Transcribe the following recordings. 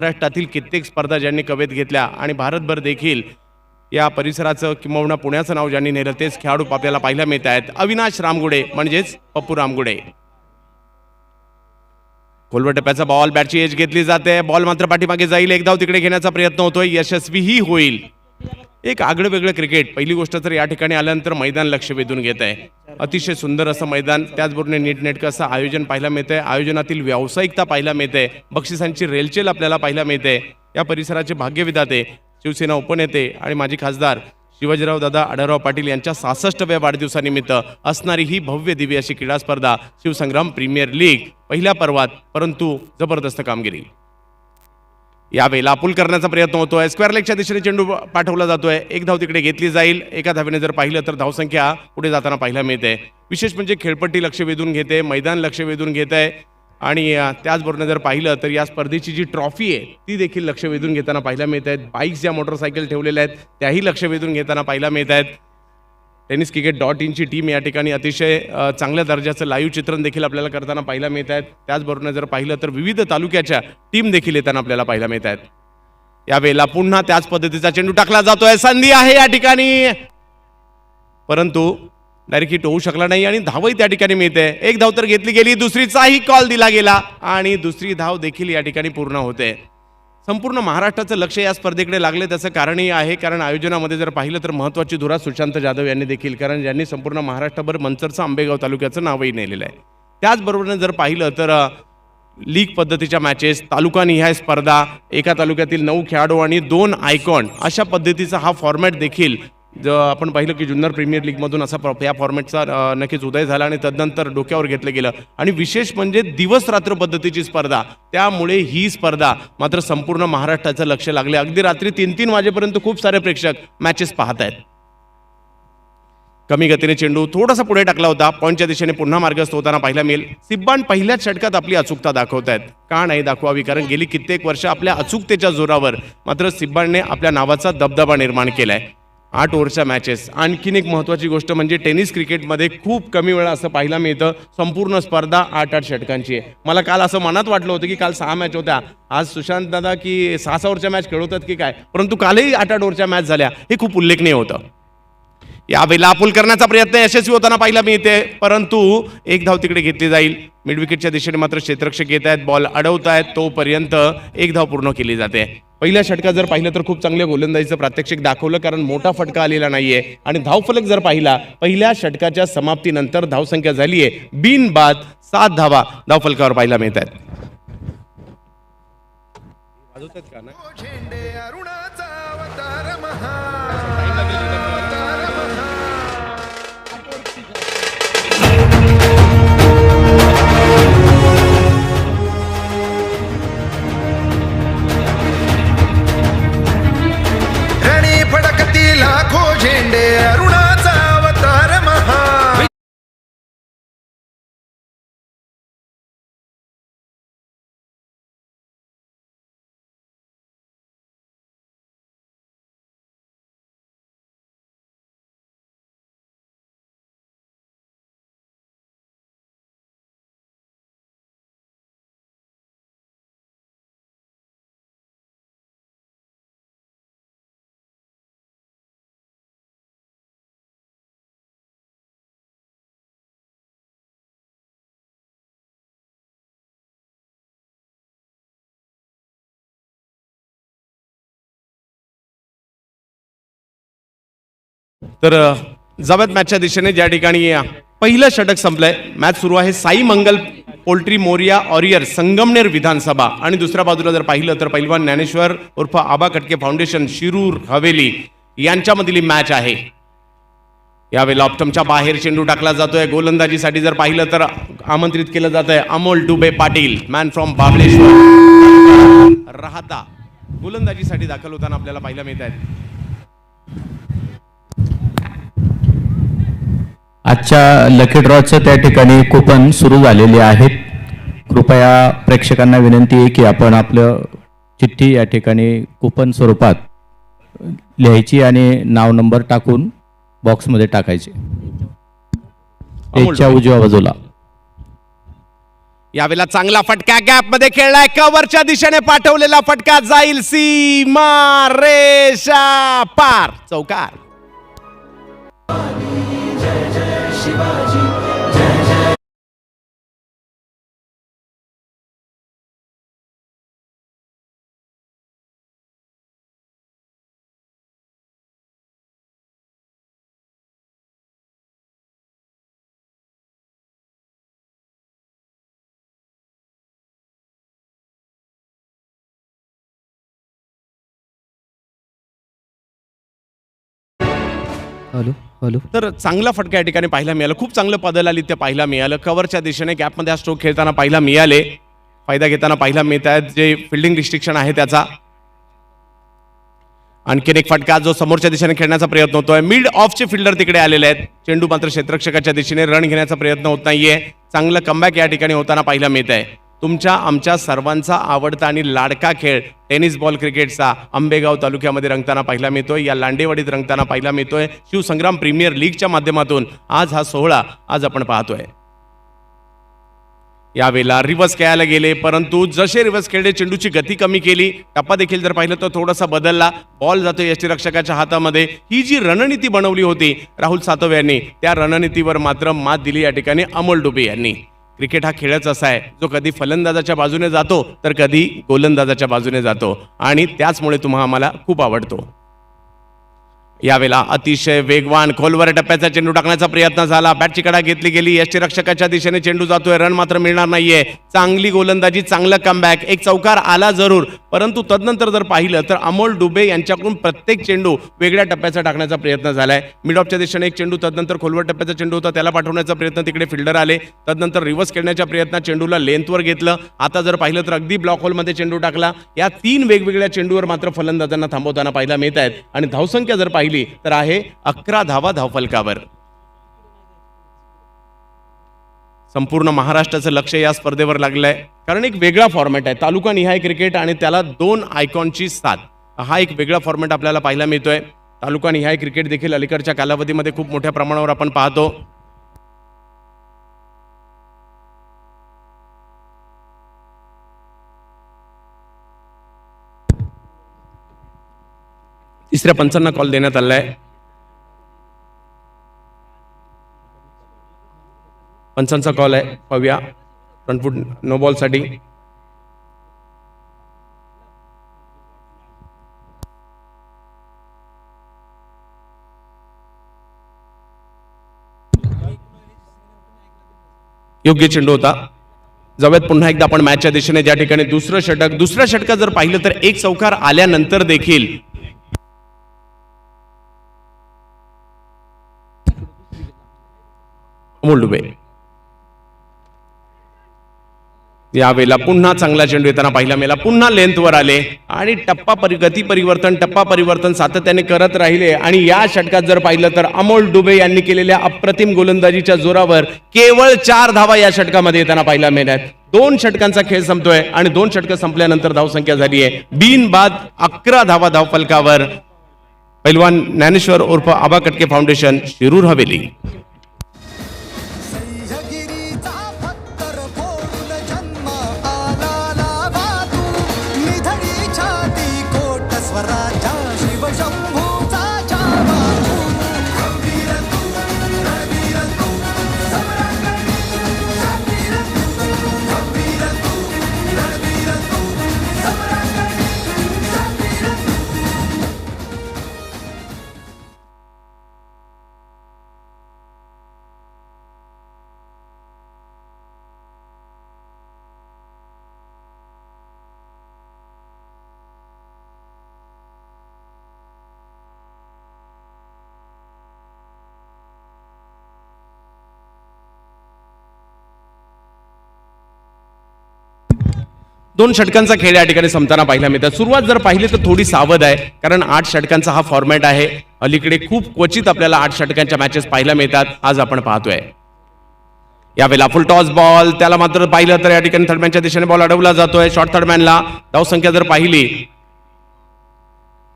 महाराष्ट्रातील कित्येक स्पर्धा ज्यांनी कवेत घेतल्या आणि भारतभर देखील या परिसराचं किंबहुना पुण्याचं नाव ज्यांनी नेलं तेच खेळाडू आपल्याला पाहायला मिळत आहेत. अविनाश रामगुडे म्हणजेच पप्पू रामगुडे. खोलवर टप्प्याचा बॉल, बॅटची एज घेतली जाते, बॉल मात्र पाठीमागे जाईल, एक धाव तिकडे घेण्याचा प्रयत्न होतोय, यशस्वीही होईल. एक आगळं वेगळं क्रिकेट. पहिली गोष्ट तर या ठिकाणी आल्यानंतर मैदान लक्ष वेधून घेत आहे. अतिशय सुंदर असं मैदान, त्याचबरोबर नीटनेटकं असं आयोजन पाहायला मिळतंय. आयोजनातील व्यावसायिकता पाहायला मिळते, बक्षिसांची रेलचेल आपल्याला पाहायला मिळते. या परिसराचे भाग्यविधाते शिवसेना उपनेते आणि माजी खासदार शिवाजीराव दादा आढळराव पाटील यांच्या 66व्या वाढदिवसानिमित्त असणारी ही भव्य दिव्य अशी क्रीडा स्पर्धा शिवसंग्राम प्रीमियर लीग पहिल्या पर्वात, परंतु जबरदस्त कामगिरी. यावेळेला पूल करण्याचा प्रयत्न होतोय, स्क्वेअर लेगच्या दिशेने चेंडू पाठवला जातोय, एक धाव तिकडे घेतली जाईल. एका धावेने जर पाहिलं तर धावसंख्या पुढे जाताना पाहायला मिळते. विशेष म्हणजे खेळपट्टी लक्ष वेधून घेते, मैदान लक्ष वेधून घेत आहे आणि त्याचबरोबर जर पाहिलं तर या स्पर्धेची जी ट्रॉफी आहे ती देखील लक्ष वेधून घेताना पाहायला मिळत आहेत. बाईक्स ज्या मोटरसायकल ठेवलेल्या आहेत त्याही लक्ष वेधून घेताना पाहायला मिळत आहेत. tenniscricket.inची टीम या ठिकाणी अतिशय चांगल्या दर्जाचं लाईव्ह चित्रण देखील आपल्याला करताना पाहायला मिळत आहेत. त्याचबरोबर जर पाहिलं तर विविध तालुक्याच्या टीम देखील येताना आपल्याला पाहायला मिळत आहेत. यावेळेला पुन्हा त्याच पद्धतीचा चेंडू टाकला जातोय, संधी आहे या ठिकाणी, परंतु डायरेक्ट हिट होऊ शकला नाही आणि धावही त्या ठिकाणी मिळते. एक धाव तर घेतली गेली, दुसरीचाही कॉल दिला गेला आणि दुसरी धाव देखील या ठिकाणी पूर्ण होते. संपूर्ण महाराष्ट्राचं लक्ष या स्पर्धेकडे लागले, त्याचं कारणही आहे कारण आयोजनामध्ये जर पाहिलं तर महत्त्वाची धुरा सुशांत जाधव यांनी देखील, कारण ज्यांनी संपूर्ण महाराष्ट्रभर मंचरचं आंबेगाव तालुक्याचं नावही नेलेलं आहे. त्याचबरोबर जर पाहिलं तर लीग पद्धतीच्या मॅचेस, तालुकानिहाय स्पर्धा, एका तालुक्यातील 9 खेळाडू आणि 2 आयकॉन अशा पद्धतीचा हा फॉर्मॅट देखील आपण पाहिलं की जुन्नर प्रीमियर लीगमधून असा या फॉर्मॅटचा नक्कीच उदय झाला आणि तदनंतर डोक्यावर घेतलं गेलं. आणि विशेष म्हणजे दिवस रात्र पद्धतीची स्पर्धा, त्यामुळे ही स्पर्धा मात्र संपूर्ण महाराष्ट्राचं लक्ष लागले. अगदी रात्री 3-3 वाजेपर्यंत खूप सारे प्रेक्षक मॅचेस पाहत आहेत. कमी गतीने चेंडू थोडासा पुढे टाकला होता, पॉईंटच्या दिशेने पुन्हा मार्गस्थ होताना पाहायला मिळेल. सिब्बान पहिल्याच षटकात आपली अचूकता दाखवत आहेत. का नाही दाखवावी, कारण गेली कित्येक वर्ष आपल्या अचूकतेच्या जोरावर मात्र सिब्बानने आपल्या नावाचा दबदबा निर्माण केलाय. 8 ओव्हरच्या मॅचेस. आणखीन एक महत्त्वाची गोष्ट म्हणजे टेनिस क्रिकेटमध्ये खूप कमी वेळा असं पाहायला मिळतं संपूर्ण स्पर्धा 8-8 षटकांची आहे. मला काल असं मनात वाटलं होतं की काल 6 मॅच होत्या, आज सुशांत दादा की 6-6 ओव्हरच्या मॅच खेळवतात की काय, परंतु कालही 8-8 ओव्हरच्या मॅच झाल्या, हे खूप उल्लेखनीय होतं. यावेळेला पूल करण्याचा प्रयत्न यशस्वी होताना पाहायला मिळते, परंतु एक धाव तिकडे घेतली जाईल. मिड विकेटच्या दिशेने मात्र क्षेत्ररक्षक येत आहेत, बॉल अडवत आहेत, तोपर्यंत एक धाव पूर्ण केली जाते. पहिल्या षटकात जर पाहिलं तर खूप चांगल्या गोलंदाजीचं प्रात्यक्षिक दाखवलं, कारण मोठा फटका आलेला नाहीये. आणि धावफलक जर पाहिला, पहिल्या षटकाच्या समाप्तीनंतर धावसंख्या झाली आहे बिनबाद 7 धावा धावफलकावर पाहायला मिळत आहेत. तर जावेत मॅचच्या दिशेने ज्या ठिकाणी पहिलं षटक संपलंय, मॅच सुरू आहे. साई मंगल पोल्ट्री मोरिया ऑरियर संगमनेर विधानसभा आणि दुसऱ्या बाजूला जर पाहिलं तर पहिलवान ज्ञानेश्वर उर्फ आबा कटके फाउंडेशन शिरूर हवेली यांच्यामधली मॅच आहे. यावेळेला ऑप्टमच्या बाहेर चेंडू टाकला जातोय. गोलंदाजीसाठी जर पाहिलं तर आमंत्रित केलं जात आहे अमोल डुबे पाटील, मॅन फ्रॉम बाबळेश्वर राहता, गोलंदाजीसाठी दाखल होताना आपल्याला पाहायला मिळत आहेत. आजच्या लकी ड्रॉचं त्या ठिकाणी कुपन सुरू झालेले आहेत. कृपया प्रेक्षकांना विनंती आहे की आपण आपलं चिठ्ठी या ठिकाणी कुपन स्वरूपात लिहायची आणि नाव नंबर टाकून बॉक्समध्ये टाकायचे. स्टेजच्या उजव्या बाजूला यावेळेला चांगला फटका गॅप मध्ये खेळलाय, कव्हरच्या दिशेने पाठवलेला फटका जाईल सीमा रेषा पार, चौकार. Hello hello. तर चांगला फटका या ठिकाणी पाहायला मिळाला, खूप चांगलं पदलाली ते पाहायला मिळालं. कव्हरच्या दिशेने गॅपमध्ये हा स्ट्रोक खेळताना पाहायला मिळाले, फायदा घेताना पाहायला मिळत आहेत. जे फिल्डिंग रिस्ट्रिक्शन आहे त्याचा. आणखीन एक फटका जो समोरच्या दिशेने खेळण्याचा प्रयत्न होतोय. मिड ऑफचे फिल्डर तिकडे आलेले आहेत. चेंडू मात्र क्षेत्ररक्षकाच्या दिशेने रन घेण्याचा प्रयत्न होत नाहीये. चांगलं कमबॅक या ठिकाणी होताना पाहायला मिळत आहे. तुमच्या आमच्या सर्वांचा आवडता आणि लाडका खेळ टेनिस बॉल क्रिकेटचा आंबेगाव तालुक्यामध्ये रंगताना पाहायला मिळतोय, या लांडेवाडीत रंगताना पाहायला मिळतोय. शिवसंग्राम प्रीमियर लीगच्या माध्यमातून आज हा सोहळा आज आपण पाहतोय. यावेळेला रिव्हर्स खेळायला गेले, परंतु जसे रिव्हर्स खेळले चेंडूची गती कमी केली. टप्पा देखील जर पाहिलं तर थोडासा बदलला. बॉल जातो यष्टीरक्षकाच्या हातामध्ये. ही जी रणनीती बनवली होती राहुल सातव यांनी, त्या रणनीतीवर मात्र मात दिली या ठिकाणी अमोल डुबे यांनी. क्रिकेट हा खेळच असा आहे जो कधी फलंदाजाच्या बाजूने जातो तर कधी गोलंदाजाच्या बाजूने जातो, आणि त्याचमुळे तुम्हा आम्हाला खूप आवडतो. यावेळेला अतिशय वेगवान खोलवर टप्प्याचा चेंडू टाकण्याचा प्रयत्न झाला. बॅटची कडा घेतली गेली, यष्टीरक्षकाच्या दिशेने चेंडू जातोय, रन मात्र मिळणार नाहीये. चांगली गोलंदाजी, चांगलं कमबॅक, एक चौकार आला जरूर, परंतु तदनंतर जर पाहिलं तर अमोल डुबे यांच्याकडून प्रत्येक चेंडू वेगळ्या टप्प्याचा टाकण्याचा प्रयत्न झालाय. मिड ऑफच्या दिशेने एक चेंडू, तदनंतर खोलवर टप्प्याचा चेंडू होता, त्याला पाठवण्याचा प्रयत्न, तिकडे फिल्डर आले. तदनंतर रिव्हर्स खेळण्याच्या प्रयत्नात चेंडूला लेंथवर घेतलं. आता जर पाहिलं तर अगदी ब्लॉक होलमध्ये चेंडू टाकला. या 3 वेगवेगळ्या चेंडूवर मात्र फलंदाजांना थांबवताना पाहायला मिळत आहेत, आणि धावसंख्या जर पाहिली तर आहे 11 धावा धावफलकावर. संपूर्ण महाराष्ट्राचं लक्ष या स्पर्धेवर लागलंय, कारण एक वेगळा फॉर्मॅट आहे, तालुका निहाय क्रिकेट, आणि त्याला 2 आयकॉनची साथ. हा एक वेगळा फॉर्मॅट आपल्याला पाहायला मिळतोय. तालुका निहाय क्रिकेट देखील अलीकडच्या कालावधीमध्ये खूप मोठ्या प्रमाणावर आपण पाहतो. तिसऱ्या पंचांना कॉल देण्यात आलाय. पंचांचा कॉल आहे, पाहूया. फ्रंटफूट नो बॉल साठी. योग्य चेंडू होता. जाऊयात पुन्हा एकदा आपण मॅचच्या दिशेने, ज्या ठिकाणी दुसऱ्या षटकात जर पाहिलं तर एक चौकार आल्यानंतर देखील अमोल डुबे यावेळेला पुन्हा चांगला चेंडू येताना पाहिला मिळाला. पुन्हा लेंथवर आले आणि गती परिवर्तन सातत्याने करत राहिले. आणि या षटकात जर पाहिलं तर अमोल डुबे यांनी केलेल्या अप्रतिम गोलंदाजीच्या जोरावर केवळ 4 धावा या षटकामध्ये येताना पाहायला मिळतात. 2 षटकांचा खेळ संपतोय, आणि 2 षटकं संपल्यानंतर धावसंख्या झाली आहे बिनबाद 11 धावा धावफलकावर. पैलवान ज्ञानेश्वर उर्फ आबा कटके फाउंडेशन, शिरूर हवेली. दोन षटकांचा खेळ या ठिकाणी संपताना पाहायला मिळतात. सुरुवात जर पाहिली तर थोडी सावध आहे, कारण 8 षटकांचा हा फॉर्मॅट आहे. अलीकडे खूप क्वचित आपल्याला 8 षटकांच्या मॅचेस पाहायला मिळतात, आज आपण पाहतोय. यावेळेला फुल टॉस बॉल, त्याला मात्र पाहिलं तर या ठिकाणी थर्डमॅनच्या दिशेने बॉल अडवला जातोय. शॉर्ट थर्डमॅनला धावसंख्या जर पाहिली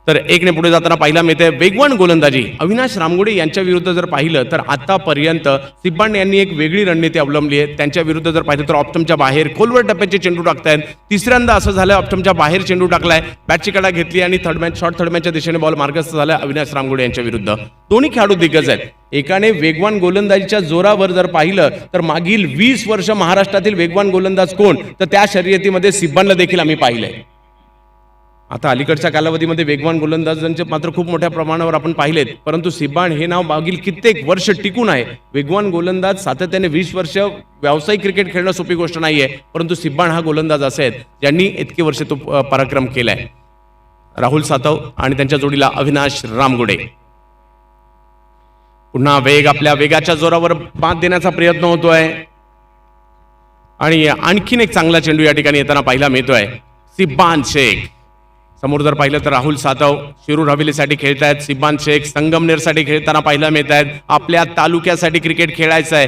तर 1 ने पुढे जाताना पाहायला मिळते वेगवान गोलंदाजी अविनाश रामगुडे यांच्या विरुद्ध जर पाहिलं तर आतापर्यंत सिब्बांड यांनी एक वेगळी रणनीती अवलंबली आहे. त्यांच्या विरुद्ध जर पाहिलं तर ऑप्टमच्या बाहेर खोलवर टप्प्याचे चेंडू टाकतायत. तिसऱ्यांदा असं झालं ऑप्टमच्या बाहेर चेंडू टाकलाय, बॅटची कडा घेतली आणि शॉर्ट थर्ड मॅचच्या दिशेने बॉल मार्गस्थ झाला अविनाश रामगुडे यांच्या विरुद्ध. दोन्ही खेळाडू दिग्गज आहेत. एकाने वेगवान गोलंदाजीच्या जोरावर जर पाहिलं तर मागील 20 वर्ष महाराष्ट्रातील वेगवान गोलंदाज कोण, तर त्या शर्यतीमध्ये सिब्बांडला देखील आम्ही पाहिलंय. आता अलीकडच्या कालावधीमध्ये वेगवान गोलंदाजांचे मात्र खूप मोठ्या प्रमाणावर आपण पाहिलेत, परंतु सिब्बांड हे नाव मागील कित्येक वर्ष टिकून आहे. वेगवान गोलंदाज सातत्याने 20 वर्ष व्यावसायिक क्रिकेट खेळणं सोपी गोष्ट नाहीये, परंतु सिब्बांड हा गोलंदाज असे आहेत ज्यांनी इतके वर्ष तो पराक्रम केलाय. राहुल सातव आणि त्यांच्या जोडीला अविनाश रामगुडे. पुन्हा वेग आपल्या वेगाच्या जोरावर बाद देण्याचा प्रयत्न होतोय आणि आणखीन एक चांगला चेंडू या ठिकाणी येताना पाहायला मिळतोय. सिब्बांड शेख समोर जर पाहिलं तर राहुल सातव शिरूर हवेलीसाठी खेळतायत. सिब्बांड शेख संगमनेरसाठी खेळताना पाहायला मिळत आहेत. आपल्या तालुक्यासाठी क्रिकेट खेळायचं आहे.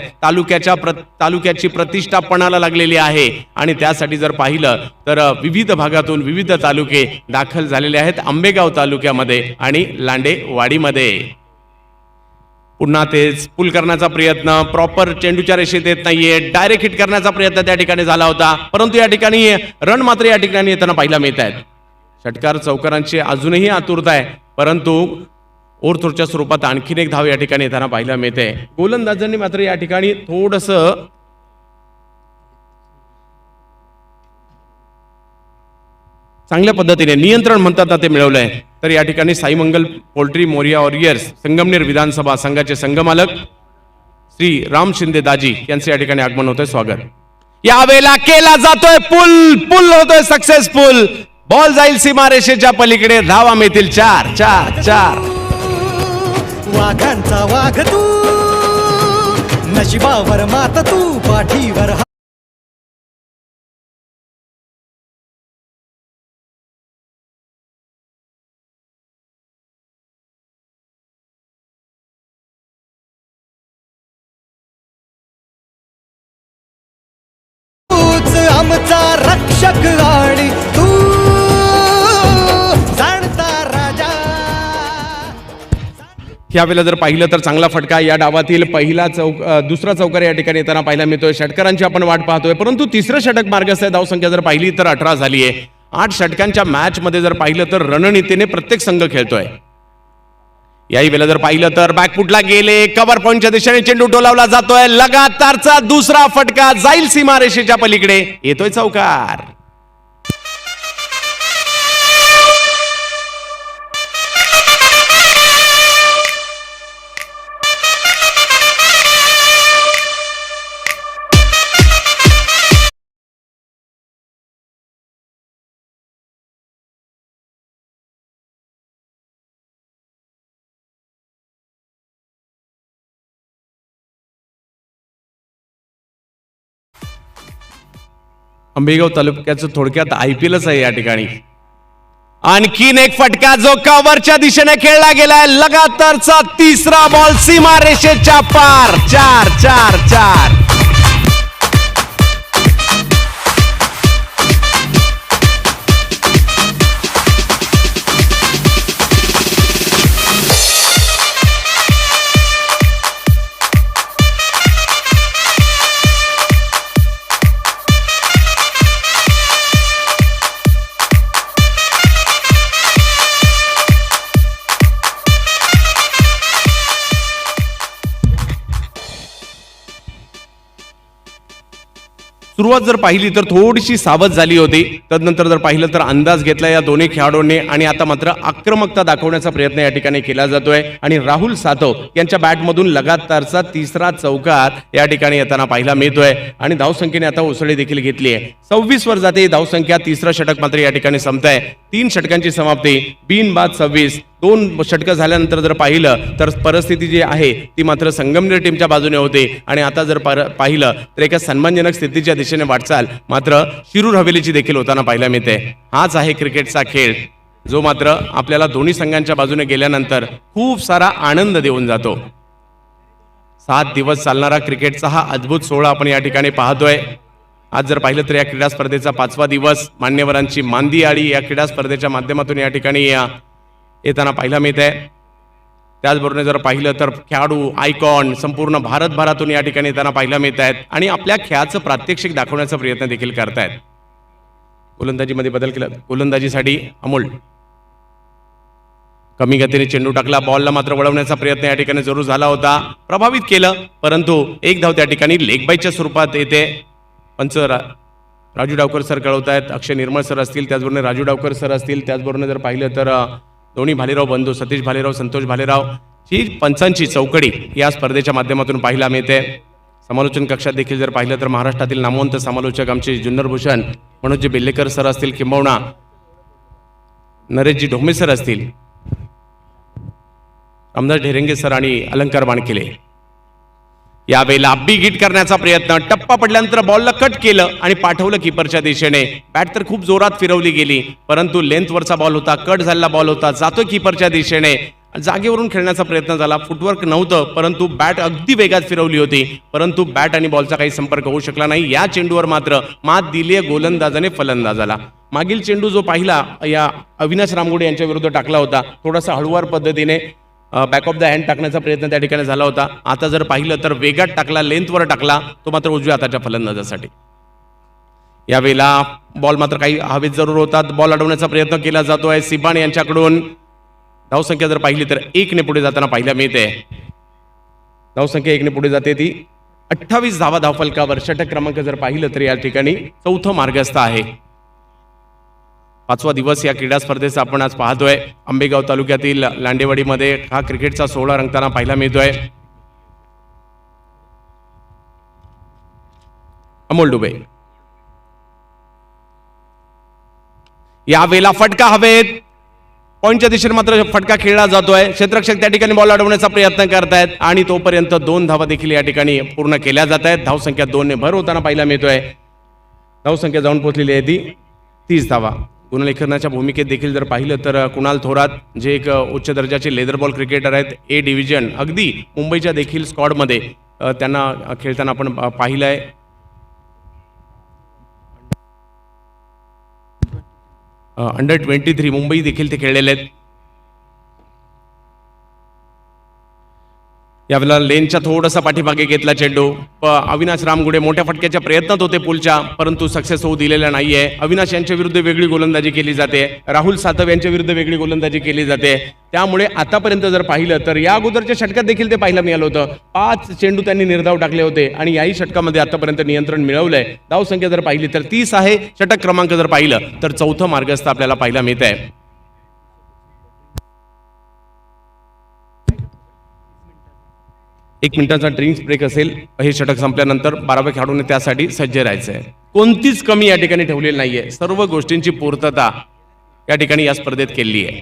तालुक्याची प्रतिष्ठा पणाला लागलेली आहे आणि त्यासाठी जर पाहिलं तर विविध भागातून विविध तालुके दाखल झालेले आहेत आंबेगाव तालुक्यामध्ये आणि लांडेवाडीमध्ये. पुन्हा तेच पुल करण्याचा प्रयत्न, प्रॉपर चेंडूच्या रेषेत येत नाहीये, डायरेक्ट हिट करण्याचा प्रयत्न त्या ठिकाणी झाला होता, परंतु या ठिकाणी रन मात्र या ठिकाणी येताना पाहायला मिळत आहेत. षटकार चौकारांची अजूनही आतुरता आहे, परंतु ओरथोरच्या स्वरूपात आणखीन एक धाव या ठिकाणी येताना पाहायला मिळते. गोलंदाजांनी मात्र या ठिकाणी थोडंसं चांगल्या पद्धतीने नियंत्रण म्हणतात ना ते मिळवलंय. तर या ठिकाणी साई मंगल पोल्ट्री मोरिया वॉरियर्स संगमनेर विधानसभा संघाचे संघमालक श्री राम शिंदे दाजी यांचे या ठिकाणी आगमन होतंय. स्वागत. यावेळेला केला जातोय पुल होतोय सक्सेसफुल. बॉल जाईल सीमारेषेच्या पलीकडे, धावा मिळतील 4. वाघांचा वाघ तू, नशिबावर मात तू, पाठीवर आमचा रक्षक आणि तू जाणता राजा. यावेळेला जर पाहिलं तर चांगला फटका या डावातील दुसरा चौकार या ठिकाणी येताना पाहायला मिळतोय. षटकारांची आपण वाट पाहतोय, परंतु तिसरं षटक मार्गस्थ आहे. धावसंख्या जर पाहिली तर 18 झाली आहे. 8 षटकांच्या मॅच मध्ये जर पाहिलं तर रणनीतीने प्रत्येक संघ खेळतोय. याही वेळेला जर पाहिलं तर बॅकफुटला गेले, कव्हर पॉईंटच्या दिशेने चेंडू टोलावला जातोय. लगातारचा दुसरा फटका जाईल सीमारेषेच्या पलीकडे, येतोय चौकार. आंबेगाव तालुक्याचं थोडक्यात IPLच आहे या ठिकाणी. आणखीन एक फटका जो कव्हरच्या दिशेने खेळला गेलाय. लगातारचा तिसरा बॉल सीमारेषेच्या पार. 4. सुरुवात जर पाहिली तर थोडीशी सावध झाली होती, तदनंतर जर पाहिलं तर अंदाज घेतला या दोन्ही खेळाडूंनी आणि आता मात्र आक्रमकता दाखवण्याचा प्रयत्न या ठिकाणी केला जातोय. आणि राहुल सातव यांच्या बॅटमधून लगातारचा तिसरा चौकार या ठिकाणी येताना पाहायला मिळतोय आणि धावसंख्येने आता उसळी देखील घेतली आहे. 26 वर जाते धावसंख्या. तिसरं षटक मात्र या ठिकाणी संपतंय. 3 षटकांची समाप्ती, बिनबाद 26. 2 षटकं झाल्यानंतर जर पाहिलं तर परिस्थिती जी आहे ती मात्र संगमनेर टीमच्या बाजूने होते आणि आता जर पाहिलं तर एका सन्मानजनक स्थितीच्या दिशेने वाटचाल मात्र शिरूर हवेलीची देखील होताना पाहायला मिळते. हाच आहे क्रिकेटचा खेळ जो मात्र आपल्याला दोन्ही संघांच्या बाजूने गेल्यानंतर खूप सारा आनंद देऊन जातो. 7 दिवस चालणारा क्रिकेटचा हा अद्भुत सोहळा आपण या ठिकाणी पाहतोय. आज जर पाहिलं तर या क्रीडा स्पर्धेचा 5वा दिवस, मान्यवरांची मांदी आळी या क्रीडा स्पर्धेच्या माध्यमातून या ठिकाणी येताना पाहायला मिळत आहे. त्याचबरोबर जर पाहिलं तर खेळाडू आयकॉन संपूर्ण भारतभरातून या ठिकाणी येताना पाहायला मिळत आहेत आणि आपल्या खेळाचं प्रात्यक्षिक दाखवण्याचा प्रयत्न देखील करतायत. गोलंदाजीमध्ये बदल केला. गोलंदाजीसाठी अमोल कमी गतीने चेंडू टाकला. बॉलला मात्र वळवण्याचा प्रयत्न या ठिकाणी जरूर झाला होता, प्रभावित केलं, परंतु एक धाव त्या ठिकाणी लेग बायच्या स्वरूपात येते. पंच राजू डावकर सर कळवत आहेत. अक्षय निर्मळ सर असतील, त्याचबरोबर राजू डावकर सर असतील, त्याचबरोबर जर पाहिलं तर दोन्ही भालेराव बंधू सतीश भालेराव, संतोष भालेराव ही पंचांची चौकडी या स्पर्धेच्या माध्यमातून पाहायला मिळते. समालोचन कक्षात देखील जर पाहिलं तर महाराष्ट्रातील नामवंत समालोचक आमचे जुन्नर भूषण मनोजी बेल्लेकर सर असतील, किंबहुना नरेशजी ढोमे सर असतील, रामदास ढेरेंगे सर आणि अलंकार वानखेले. यावेळेला बिग हिट करण्याचा प्रयत्न, टप्पा पडल्यानंतर बॉलला कट केलं आणि पाठवलं कीपरच्या दिशेने. बॅट तर खूप जोरात फिरवली गेली, परंतु लेंथवरचा बॉल होता, कट झालेला बॉल होता, जातो कीपरच्या दिशेने. जागेवरून खेळण्याचा प्रयत्न झाला, फुटवर्क नव्हतं, परंतु बॅट अगदी वेगात फिरवली होती, परंतु बॅट आणि बॉलचा काही संपर्क होऊ शकला नाही. या चेंडूवर मात्र मात दिली आहे गोलंदाजाने फलंदाजाला. मागील चेंडू जो पाहिला या अविनाश रामगुडे यांच्या विरुद्ध टाकला होता, थोडासा हळूवार पद्धतीने बॅक ऑफ द हँड टाकण्याचा प्रयत्न त्या ठिकाणी झाला होता. आता जर पाहिलं तर वेगात टाकला, लेंथवर टाकला, तो मात्र उजव्या हाताच्या फलंदाजासाठी. यावेळेला बॉल मात्र काही हवेत जरूर होतात. बॉल अडवण्याचा प्रयत्न केला जातोय सिबान यांच्याकडून. धावसंख्या जर पाहिली तर 1ने पुढे जाताना पाहायला मिळते. धावसंख्या 1ने पुढे जाते, ती 28 धावा धावफलकावर. षटक क्रमांक जर पाहिलं तर या ठिकाणी चौथं मार्गस्थ आहे. 5वा दिवस या क्रीडा स्पर्धेचा आपण आज पाहतोय. आंबेगाव तालुक्यातील लांडेवाडीमध्ये हा क्रिकेटचा सोहळा रंगताना पाहायला मिळतोय. अमोल डुबे यावेळेला फटका हवेत, पॉईंटच्या दिशेने मात्र फटका खेळला जातोय. क्षेत्ररक्षक त्या ठिकाणी बॉल अडवण्याचा प्रयत्न करतायत आणि तोपर्यंत 2 धावा देखील या ठिकाणी पूर्ण केल्या जात आहेत. धावसंख्या 2ने भर होताना पाहायला मिळतोय. धावसंख्या जाऊन पोहोचलेली आहे ती 30 धावा. गुणलेखनाच्या भूमिकेत देखील जर पाहिलं तर कुणाल थोरात जे एक उच्च दर्जाचे लेदर बॉल क्रिकेटर आहेत, ए डिव्हिजन, अगदी मुंबईच्या देखील स्क्वॉडमध्ये त्यांना खेळताना आपण पाहिलंय. अंडर 23 मुंबई देखील ते खेळलेले आहेत. यावेळेला लेनच्या थोडासा पाठीमागे घेतला चेंडू. अविनाश रामगुडे मोठ्या फटक्याच्या प्रयत्नात होते पुलच्या, परंतु सक्सेस होऊ दिलेला नाहीये. अविनाश यांच्या विरुद्ध वेगळी गोलंदाजी केली जाते, राहुल सातव यांच्या विरुद्ध वेगळी गोलंदाजी केली जाते. त्यामुळे आतापर्यंत जर पाहिलं तर या अगोदरच्या षटकात देखील ते पाहायला मिळालं होतं. 5 चेंडू त्यांनी निर्धाव टाकले होते आणि याही षटकामध्ये आतापर्यंत नियंत्रण मिळवलंय. धावसंख्या जर पाहिली तर 30 आहे. षटक क्रमांक जर पाहिलं तर चौथं मार्गस्थ आपल्याला पाहायला मिळत आहे. एक मिनिटाचा ड्रिंक्स ब्रेक असेल. हे षटक संपल्यानंतर 12व्या खेळाडूने त्यासाठी सज्ज राहायचं आहे. कोणतीच कमी या ठिकाणी ठेवलेली नाहीये. सर्व गोष्टींची पूर्तता या ठिकाणी या स्पर्धेत केली आहे.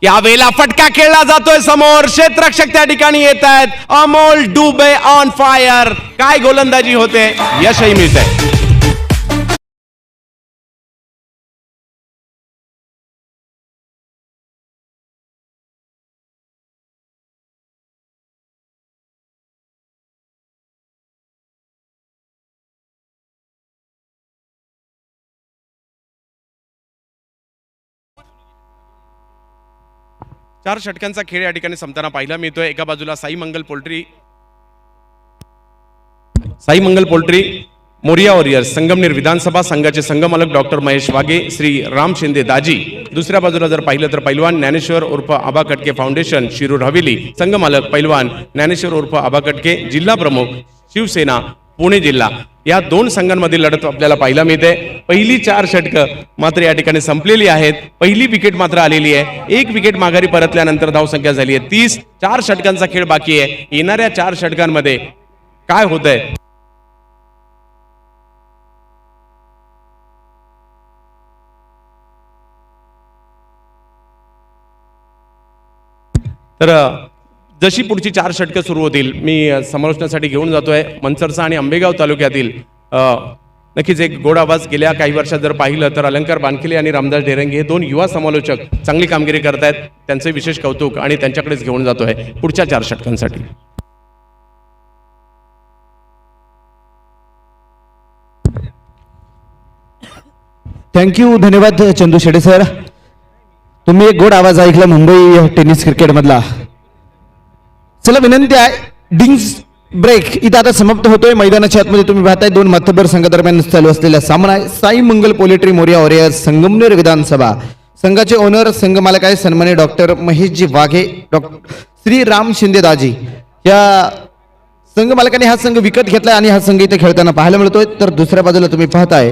यावेळेला फटका खेळला जातोय समोर. क्षेत्ररक्षक त्या ठिकाणी येत आहेत. अमोल डुबे ऑन फायर. काय गोलंदाजी होते, यशही मिळत आहे. चार षटकांचा खेळ या ठिकाणी संपताना पाहायला मिळतोय. एका बाजूला साई मंगल पोल्ट्री मोरिया वॉरियर्स संगमनेर विधानसभा संघाचे संघमालक डॉक्टर महेश वागे, श्री राम शिंदे दाजी. दुसऱ्या बाजूला जर पाहिलं तर पैलवान ज्ञानेश्वर उर्फ आबा कटके फाउंडेशन शिरूर हवेली, संघमालक पैलवान ज्ञानेश्वर उर्फ आबा कटके, जिल्हा प्रमुख शिवसेना पुणे जिल्हा. या 2 संघांमधील लढत आपल्याला पाहायला मिळते. पहिली 4 षटकं मात्र या ठिकाणी संपलेली आहेत. पहिली विकेट मात्र आलेली आहे. 1 विकेट माघारी परतल्यानंतर धावसंख्या झाली आहे 30. 4 षटकांचा खेळ बाकी आहे. येणाऱ्या 4 षटकांमध्ये काय होतंय तर जशी पुढची 4 षटकं सुरू होतील, मी समालोचनासाठी घेऊन जातोय मंचरचा आणि आंबेगाव तालुक्यातील नक्कीच एक गोड आवाज. गेल्या काही वर्षात जर पाहिलं तर अलंकार वानखेले आणि रामदास ढेरेंगे हे 2 युवा समालोचक चांगली कामगिरी करतायत. त्यांचे विशेष कौतुक आणि त्यांच्याकडेच घेऊन जातोय पुढच्या 4 षटकांसाठी. थँक्यू, धन्यवाद चंदू शेडे सर. तुम्ही एक गोड आवाज ऐकला मुंबई टेनिस क्रिकेट मधला. चला विनंती आहे डिंग्स ब्रेक इथं आता समाप्त होतोय. मैदानाच्या आतमध्ये तुम्ही पाहताय दोन मातबर संघादरम्यान चालू असलेला सामना आहे. साई मंगल पोलेट्री मोरिया वॉरियर्स संगमनेर विधानसभा संघाचे ओनर संघ मालक आहे सन्माननीय डॉक्टर महेशजी वाघे, डॉक्टर श्री राम शिंदे दाजी या संघ मालकाने हा संघ विकत घेतलाय आणि हा संघ इथे खेळताना पाहायला मिळतोय. तर दुसऱ्या बाजूला तुम्ही पाहताय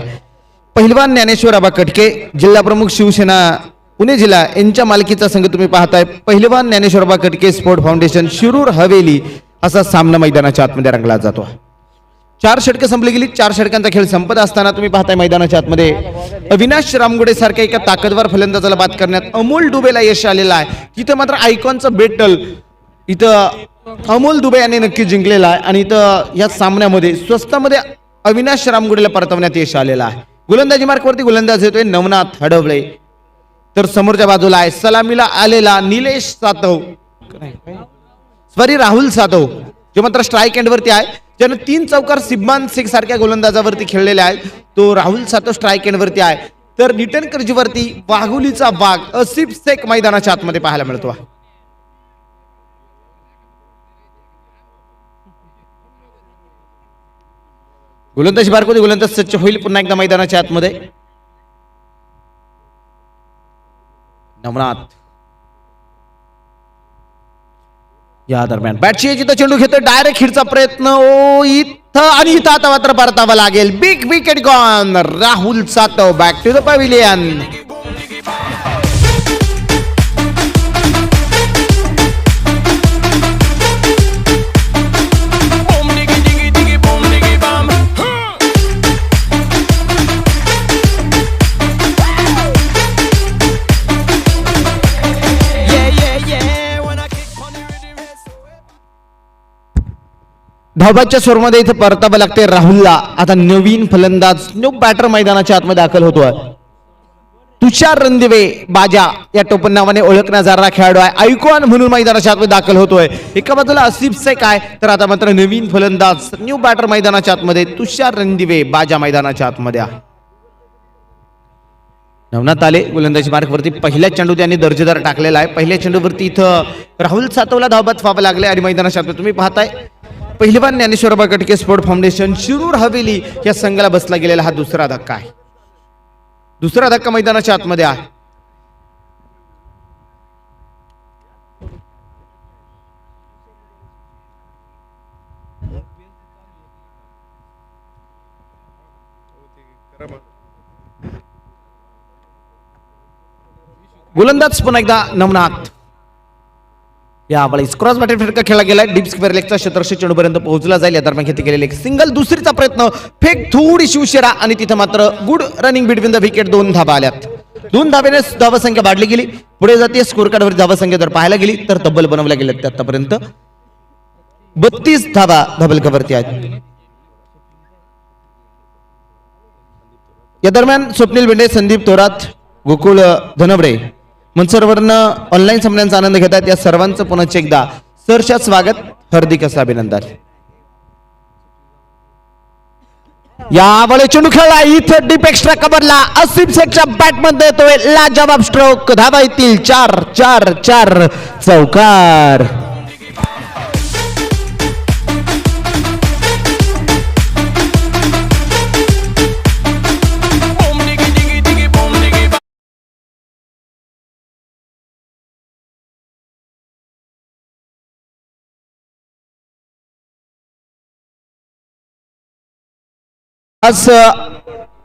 पहिलवान ज्ञानेश्वर आबा कटके जिल्हा प्रमुख शिवसेना पुणे जिल्हा यांच्या मालकीचा संघ तुम्ही पाहताय. पहिलवान ज्ञानेश्वर आबा कटके स्पोर्ट फाउंडेशन शिरूर हवेली असा सामना मैदानाच्या आतमध्ये रंगला जातो. 4 षटकं संपली गेली. 4 षटकांचा खेळ संपत असताना तुम्ही पाहताय मैदानाच्या आतमध्ये अविनाश रामगुडे सारख्या एका ताकदवार फलंदाजाला बाद करण्यात अमोल दुबेला यश आलेलं आहे. तिथं मात्र आयकॉनचं बेटल इथं अमोल दुबे यांनी नक्की जिंकलेला आहे आणि इथं या सामन्यामध्ये स्वस्तामध्ये अविनाश रामगुडेला परतवण्यात यश आलेलं आहे. गोलंदाजी मार्कवरती गोलंदाज येतोय नवनाथ हडवळे. तर समोरच्या बाजूला आहे सलामीला आलेला निलेश सातव राहुल सातव जो मात्र स्ट्राईक एंड वरती आहे. ज्यानं 3 चौकार सिब्बान शेख सारख्या गोलंदाजावरती खेळलेले आहेत. तो राहुल सातव स्ट्राईक एंड वरती आहे. तर रिटर्न कर्जीवरती वाघुलीचा वाघ असिफ शेख मैदानाच्या आतमध्ये पाहायला मिळतो. गोलंदाजी बारकोदी गोलंदाज सच्च होईल पुन्हा एकदा मैदानाच्या आतमध्ये. नवनाथ या दरम्यान बॅटची जिथं चेंडू घेतो डायरेक्ट हिटचा प्रयत्न ओ इथं आणि इथं आता मात्र परतावा लागेल. Big wicket gone. Rahul Satav back to the pavilion. धावबादच्या स्वरूपामध्ये इथे परतावा लागते राहुलला. आता नवीन फलंदाज न्यू बॅटर मैदानाच्या आतमध्ये दाखल होतोय. तुषार रणदिवे बाजा या टोपण नावाने ओळखण्यात जाणारा खेळाडू आहे. आयकॉन म्हणून मैदानाच्या आतमध्ये दाखल होतोय. एका बाजूला आसिफ शेख आहे तर आता मात्र नवीन फलंदाज न्यू बॅटर मैदानाच्या आतमध्ये तुषार रणदिवे बाजा मैदानाच्या आतमध्ये आहे. नवनाथ आले गोलंदाजी मार्कवरती पहिल्या चेंडू त्यांनी दर्जेदार टाकलेला आहे. पहिल्या चेंडूवरती इथं राहुल सातवला धावबाद व्हावं लागले आणि मैदानाच्या आतमध्ये तुम्ही पाहताय पहिलवान ज्ञानेश्वर आबा कटके स्पोर्ट फाउंडेशन शिरूर हवेली या संघाला बसला गेलेला हा दुसरा धक्का आहे. दुसरा धक्का मैदानाच्या आतमध्ये आहे. गोलंदाज पुन्हा एकदा नवनाथ. यावेळेस क्रॉस बॅटर फटका खेळला गेलाय. डीप स्क्वेअर लेगचा क्षेत्ररक्षक चेंडूपर्यंत पोहोचला जाईल. या दरम्यान घेतले गेलेले एक सिंगल. दुसरीचा प्रयत्न फेक थोडीशी उशिरा आणि तिथं मात्र good running between the wicket. 2 धाबा आल्यात. 2 धाब्याने धावसंख्या वाढली गेली. पुढे जाते स्कोर कार्डवर धावसंख्या जर पाहायला गेली तर तब्बल बनवल्या गेल्यात आतापर्यंत 32 धाबा धाबलकावरती आहेत. या दरम्यान स्वप्नील बेंडे, संदीप थोरात, गोकुळ धनवडे मनसरवरनं ऑनलाईन सामन्यांचा आनंद घेतात. या सर्वांचं पुन्हा एकदा सरच्या स्वागत, हार्दिक असं अभिनंदन. यावेळी चेंडू खेळला इथं डीप एक्स्ट्रा कव्हरला आसिफ शेखच्या बॅटमध्ये येतोय लाजवाब स्ट्रोक. धावा येतील 4-4-4 चौकार. आज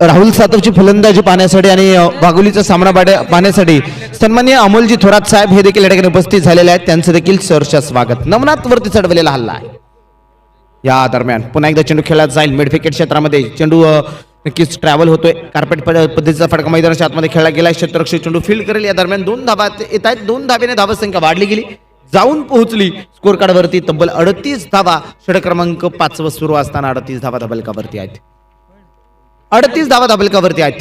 राहुल सातवची फलंदाजी पाहण्यासाठी आणि वाघोलीचा सामना पाहण्यासाठी सन्माननीय अमोलजी थोरात साहेब हे देखील या ठिकाणी उपस्थित झालेले आहेत. त्यांचं देखील सरच्या स्वागत. नवनाथ वरती चढवलेला हल्ला आहे. या दरम्यान पुन्हा एकदा चेंडू खेळला जाईल मिड विकेट क्षेत्रामध्ये. चेंडू नक्कीच ट्रॅव्हल होतोय. कार्पेट पद्धतीचा फटका मैदानाच्या आतमध्ये खेळला गेला. क्षेत्ररक्षक चेंडू फील्ड करेल. या दरम्यान 2 धाबा येत आहेत. 2 धाब्याने धावसंख्या वाढली गेली. जाऊन पोहोचली स्कोर कार्डवरती तब्बल 38 धावा. षटक क्रमांक 5 सुरू असताना 38 धावा धाबलकावरती आहेत. 38 धावा धाबलकावरती आहेत.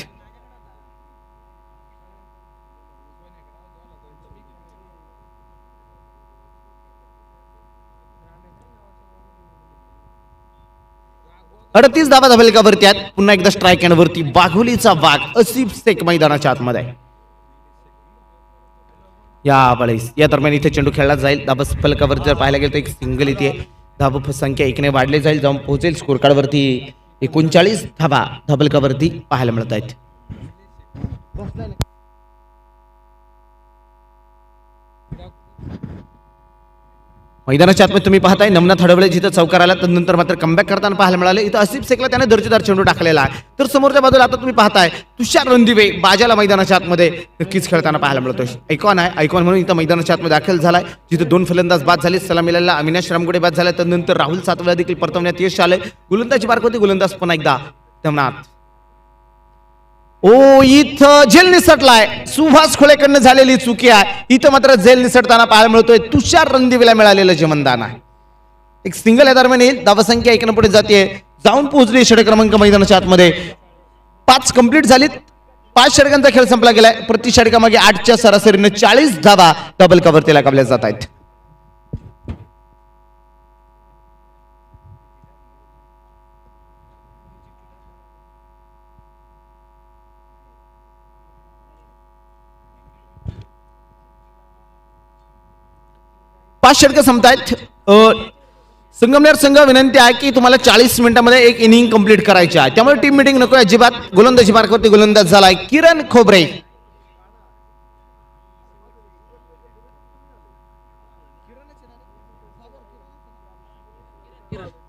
धावा धाबलकावरती आहेत. पुन्हा एकदा स्ट्राईक एंड वरती वाघोलीचा वाघ आसिफ शेख मैदानाच्या आतमध्ये आहे. या बळीस या दरम्यान इथे चेंडू खेळला जाईल. धाबा फलकावर जर पाहायला गेलं तर एक सिंगल इथे धाबा संख्या एकने वाढली जाईल, जाऊन पोहोचेल स्कोर कार्डवरती 39 धाबा धबलकावरती पाहायला मिळत आहेत. मैदानाच्या आतमध्ये तुम्ही पाहताय नमनाथ हडवळे जिथं चौकार आला नंतर मात्र कमबॅक करताना पाहायला मिळाले. इथं आसिफ शेखला त्याने दर्जेदार चेंडू टाकलेला आहे. तर समोरच्या बाजूला आता तुम्ही पाहताय तुषार रणदिवे बाजाला मैदानाच्या आतमध्ये नक्कीच खेळताना पाहायला मिळतोय. आयकॉन आहे, आयकॉन म्हणून इथं मैदानाच्या आतमध्ये दाखल झालाय, जिथे 2 फलंदाज बाद झाले. सलामीला अविनाश रामगुडे बाद झाले, तर नंतर राहुल सातवला देखील परतवण्यात यश आले. गोलंदाजी मार्क होती, गोलंदाज पुन्हा एकदा नमनाथ. ओ इथं झेल निसटलाय, सुभाष खोळेकडनं झालेली चुकी आहे. इथं मात्र झेल निसटताना पाहायला मिळतोय तुषार रणदिवेला मिळालेलं जीवनदान आहे. एक सिंगल या दरम्यान येईल, धावसंख्या 1 पुढे जाते, जाऊन पोहोचली षटक क्रमांक मैदानाच्या आतमध्ये. 5 कंप्लीट झालीत, 5 षटकांचा खेळ संपला गेलाय. प्रति षटकामागे 8च्या सरासरीने 40 धावा डबल कव्हर लगावल्या जात आहेत. पाच षटकं संपतायत. संगमनेर संघ विनंती आहे की तुम्हाला 40 मिनिटांमध्ये एक इनिंग कंप्लीट करायची आहे, त्यामुळे टीम मीटिंग नको अजिबात. गोलंदाजी मार्कवरती गोलंदाज झालाय किरण खोबरे.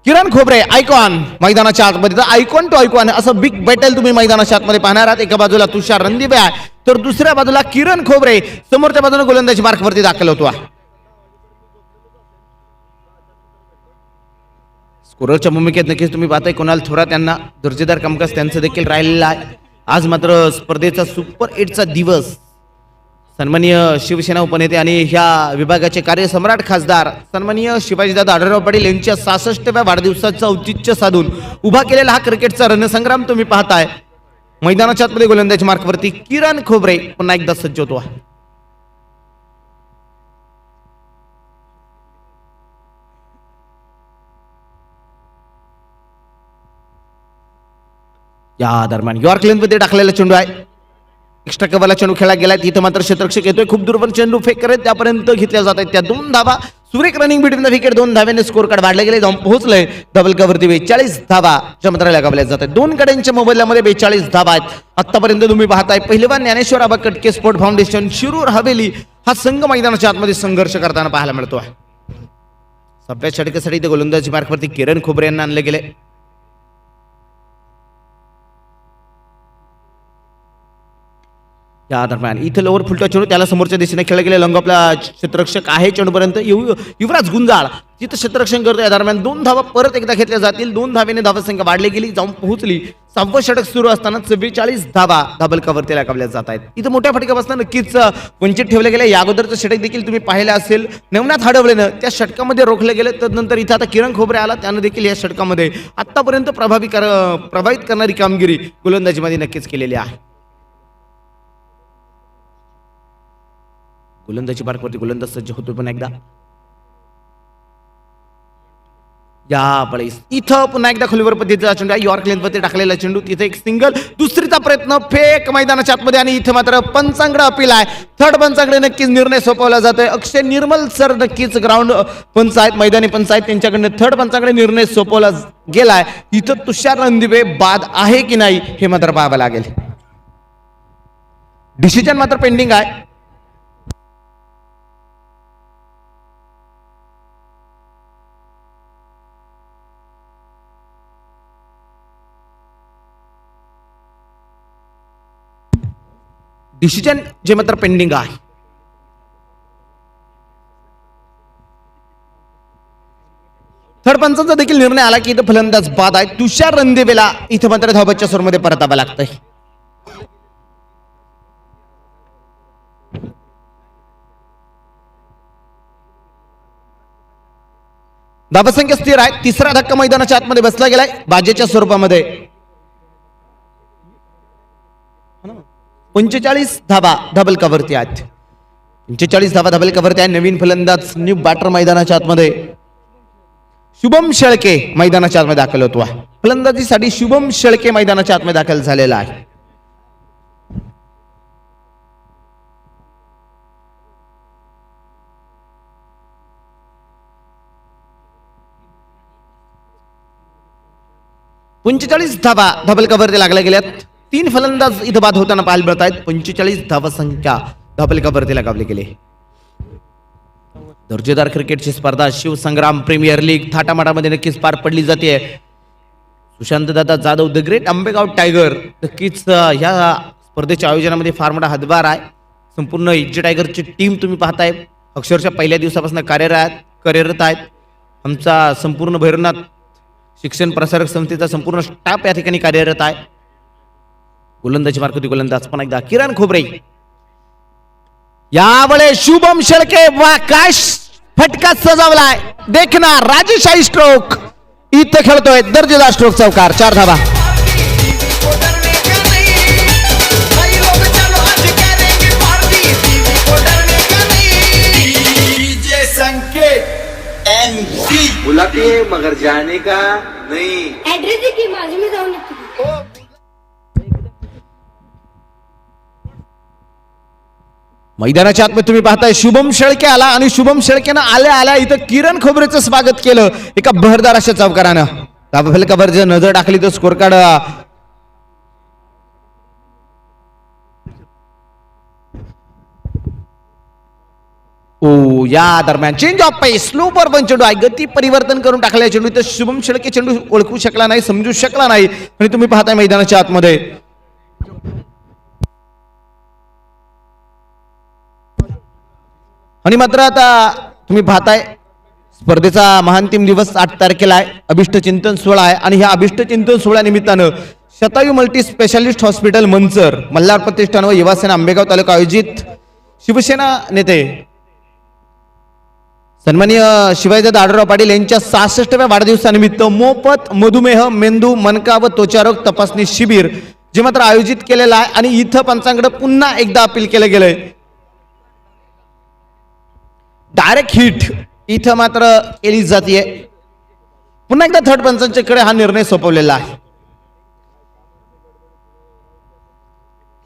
किरण खोबरे आयकॉन मैदानाच्या आतमध्ये. आयकॉन टू आयकॉन असं बिग बॅटल तुम्ही मैदानाच्या आतमध्ये पाहणार आहात. एका बाजूला तुषार रणदिवे आहे, तर दुसऱ्या बाजूला किरण खोबरे. समोरच्या बाजूने गोलंदाजी मार्कवरती दाखल होतो. स्कोररच्या भूमिकेत नक्कीच तुम्ही पाहताय कुणाल थोरात यांना दर्जेदार कामकाज त्यांचं देखील राहिलेलं आहे. आज मात्र स्पर्धेचा सुपर 8चा दिवस. सन्माननीय शिवसेना उपनेते आणि ह्या विभागाचे कार्यसम्राट खासदार सन्माननीय शिवाजीदादा आढळराव पाटील यांच्या 66व्या वाढदिवसाचं औचित्य साधून उभा केलेला हा क्रिकेटचा रणसंग्राम तुम्ही पाहताय. मैदानाच्या आतमध्ये गोलंदाजी मार्कवरती किरण खोबरे पुन्हा एकदा सज्ज होतो. या दरम्यान यॉर्क लेनमध्ये टाकलेला चेंडू आहे, एक्स्ट्रा कव्हरला चेंडू खेळला गेलाय. इथं मात्र क्षेत्ररक्षक येतोय, खूप दूरवर चेंडू फेक करत त्यापर्यंत घेतल्या जात आहेत त्या 2 धावा. सुरेख रनिंग बिटवीन द विकेट, 2 धाव्याने स्कोर कार्ड वाढले गेले, जाऊन पोहोचलंय डबल कव्हरती 42 धावा चमत्रा लगावल्या जात आहेत. 2 कड्यांच्या मोबाईलमध्ये 42 धावा आहेत. आतापर्यंत तुम्ही पाहताय पहिलवान ज्ञानेश्वर आबा कटके स्पोर्ट फाउंडेशन शिरूर हवेली हा संघ मैदानाच्या आतमध्ये संघर्ष करताना पाहायला मिळतो आहे. 7व्या षटकासाठी इथे गोलंदाजी मार्कवरती किरण खोबरे यांना आणले गेले. या दरम्यान इथे लोवर फुलटा चेंडू त्याला समोरच्या दिशेने खेळला गेले. लंग आपला क्षेत्ररक्षक आहे चेंडूपर्यंत. युवराज गुंजाळ तिथं क्षेत्ररक्षण करतो. या दरम्यान 2 धावा परत एकदा घेतल्या जातील. 2 धावेने धावसंख्या वाढली गेली, जाऊन पोहोचली 6वं षटक सुरू असताना 44 धावा डबल कव्हर लगावल्या जात आहेत. इथं मोठ्या फटक्यापासून नक्कीच वंचित ठेवले गेले. या अगोदरचं षटक देखील तुम्ही पाहिलं असेल, नवनाथ हडवळेनं त्या षटकामध्ये रोखले गेले. त्यानंतर इथं आता किरण खोबरे आला, त्यानं देखील या षटकामध्ये आतापर्यंत प्रभावित करणारी कामगिरी गोलंदाजीमध्ये नक्कीच केलेली आहे. गोलंदाजी मार्कवरती गोलंदाज सज्ज होतो पुन्हा एकदा. या वेळेस इथं पुन्हा एकदा खोलीवर पद्धतीचा चेंडू आहे, यॉर्क लेनवरती टाकलेला चेंडू. तिथे एक सिंगल, दुसरीचा प्रयत्न फेक मैदानाच्या आतमध्ये आणि इथं मात्र पंचांकडे अपील आहे. थर्ड पंचांकडे नक्कीच निर्णय सोपवला जातोय. अक्षय निर्मल सर नक्कीच ग्राउंड पंच आहेत, मैदानी पंच आहेत, त्यांच्याकडनं थर्ड पंचांकडे निर्णय सोपवला गेलाय. इथं तुषार रणदिवे बाद आहे की नाही हे मात्र पाहावं लागेल. डिसिजन मात्र पेंडिंग आहे. डिसिजन जे मात्र पेंडिंग आहे. थर्ड पंचांचा देखील निर्णय आला की इथं फलंदाज बाद आहे. तुषार रणदिवेला इथं मात्र धावबाच्या स्वरमध्ये परतावं लागतंय. धावसंख्या स्थिर आहे. 3रा धक्का मैदानाच्या आतमध्ये बसला गेलाय बाजेच्या स्वरूपामध्ये. 45 धावा डबल कव्हरती आहेत. 45 धावा डबल कव्हरती आहे. नवीन फलंदाज न्यू बॅटर मैदानाच्या आतमध्ये शुभम शेळके मैदानाच्या आतमध्ये दाखल होतो. फलंदाजीसाठी शुभम शेळके मैदानाच्या आतमध्ये दाखल झालेला आहे. 45 धावा धाबलकावरती लागल्या गेल्यात. 3 फलंदाज इथं बाद होताना पाहायला मिळत आहेत. 45 धावा संख्या धाबलकावरती लगावली गेली. दर्जेदार क्रिकेटची स्पर्धा शिवसंग्राम प्रीमियर लीग थाटामाटामध्ये नक्कीच पार पडली जाते. सुशांतदादा Jadhav the great Ambegaon tiger नक्कीच ह्या स्पर्धेच्या आयोजनामध्ये फार मोठा हातभार आहे. संपूर्ण इज्जे टायगरची टीम तुम्ही पाहताय अक्षरशः पहिल्या दिवसापासून कार्यरत आहेत. आमचा संपूर्ण भैरवनाथ शिक्षण प्रसारक संस्थेचा संपूर्ण स्टाफ या ठिकाणी कार्यरत आहे. गोलंदाजी मार्कती गोलंदाज पण एकदा किरण खोबरे. यावेळेस शुभम शेळके वा काय फटका सजवलाय. देखणार राजेशाही स्ट्रोक इथं खेळतोय. दर्जेदार स्ट्रोक चौकार. 4 धावा. बुलाते मगर जाने का नहीं. ऍड्रेस दे की माझी मी जाऊन येते. मैदानाच्या आतमध्ये तुम्ही पाहताय शुभम शेळके आला आणि शुभम शेळकेनं आल्या आल्या इथं किरण खोबरेचं स्वागत केलं एका बहरदार अशा चौकारानं. धाबलकावर जर नजर टाकली तर स्कोर कार्ड या दरम्यान चेंज ऑफ पेस स्लोपर पण चेंडू आहे. गती परिवर्तन करून टाकल्या चेंडू तर शुभम शेळके चेंडू ओळखू शकला नाही समजू शकला नाही आणि तुम्ही पाहताय मैदानाच्या आतमध्ये आणि मात्र आता तुम्ही पाहताय स्पर्धेचा महांतिम दिवस 8 तारखेला आहे. अभिष्ट चिंतन सोहळा आहे आणि ह्या अभिष्ट चिंतन सोहळ्या निमित्तानं Shatayu multi specialist hospital Manchar Malhar प्रतिष्ठान व युवासेना आंबेगाव तालुका आयोजित शिवसेना नेते सन्माननीय शिवाजीदादा आढळराव पाटील यांच्या 66व्या वाढदिवसानिमित्त मोफत मधुमेह मेंदू मनका व त्वचारोग तपासणी शिबिर जे मात्र आयोजित केलेलं आहे. आणि इथं पंचांकडे पुन्हा एकदा अपील केलं गेलंय. डायरेक्ट हिट इथं मात्र केली जाते. पुन्हा एकदा थर्ड पंचांच्याकडे हा निर्णय सोपवलेला आहे.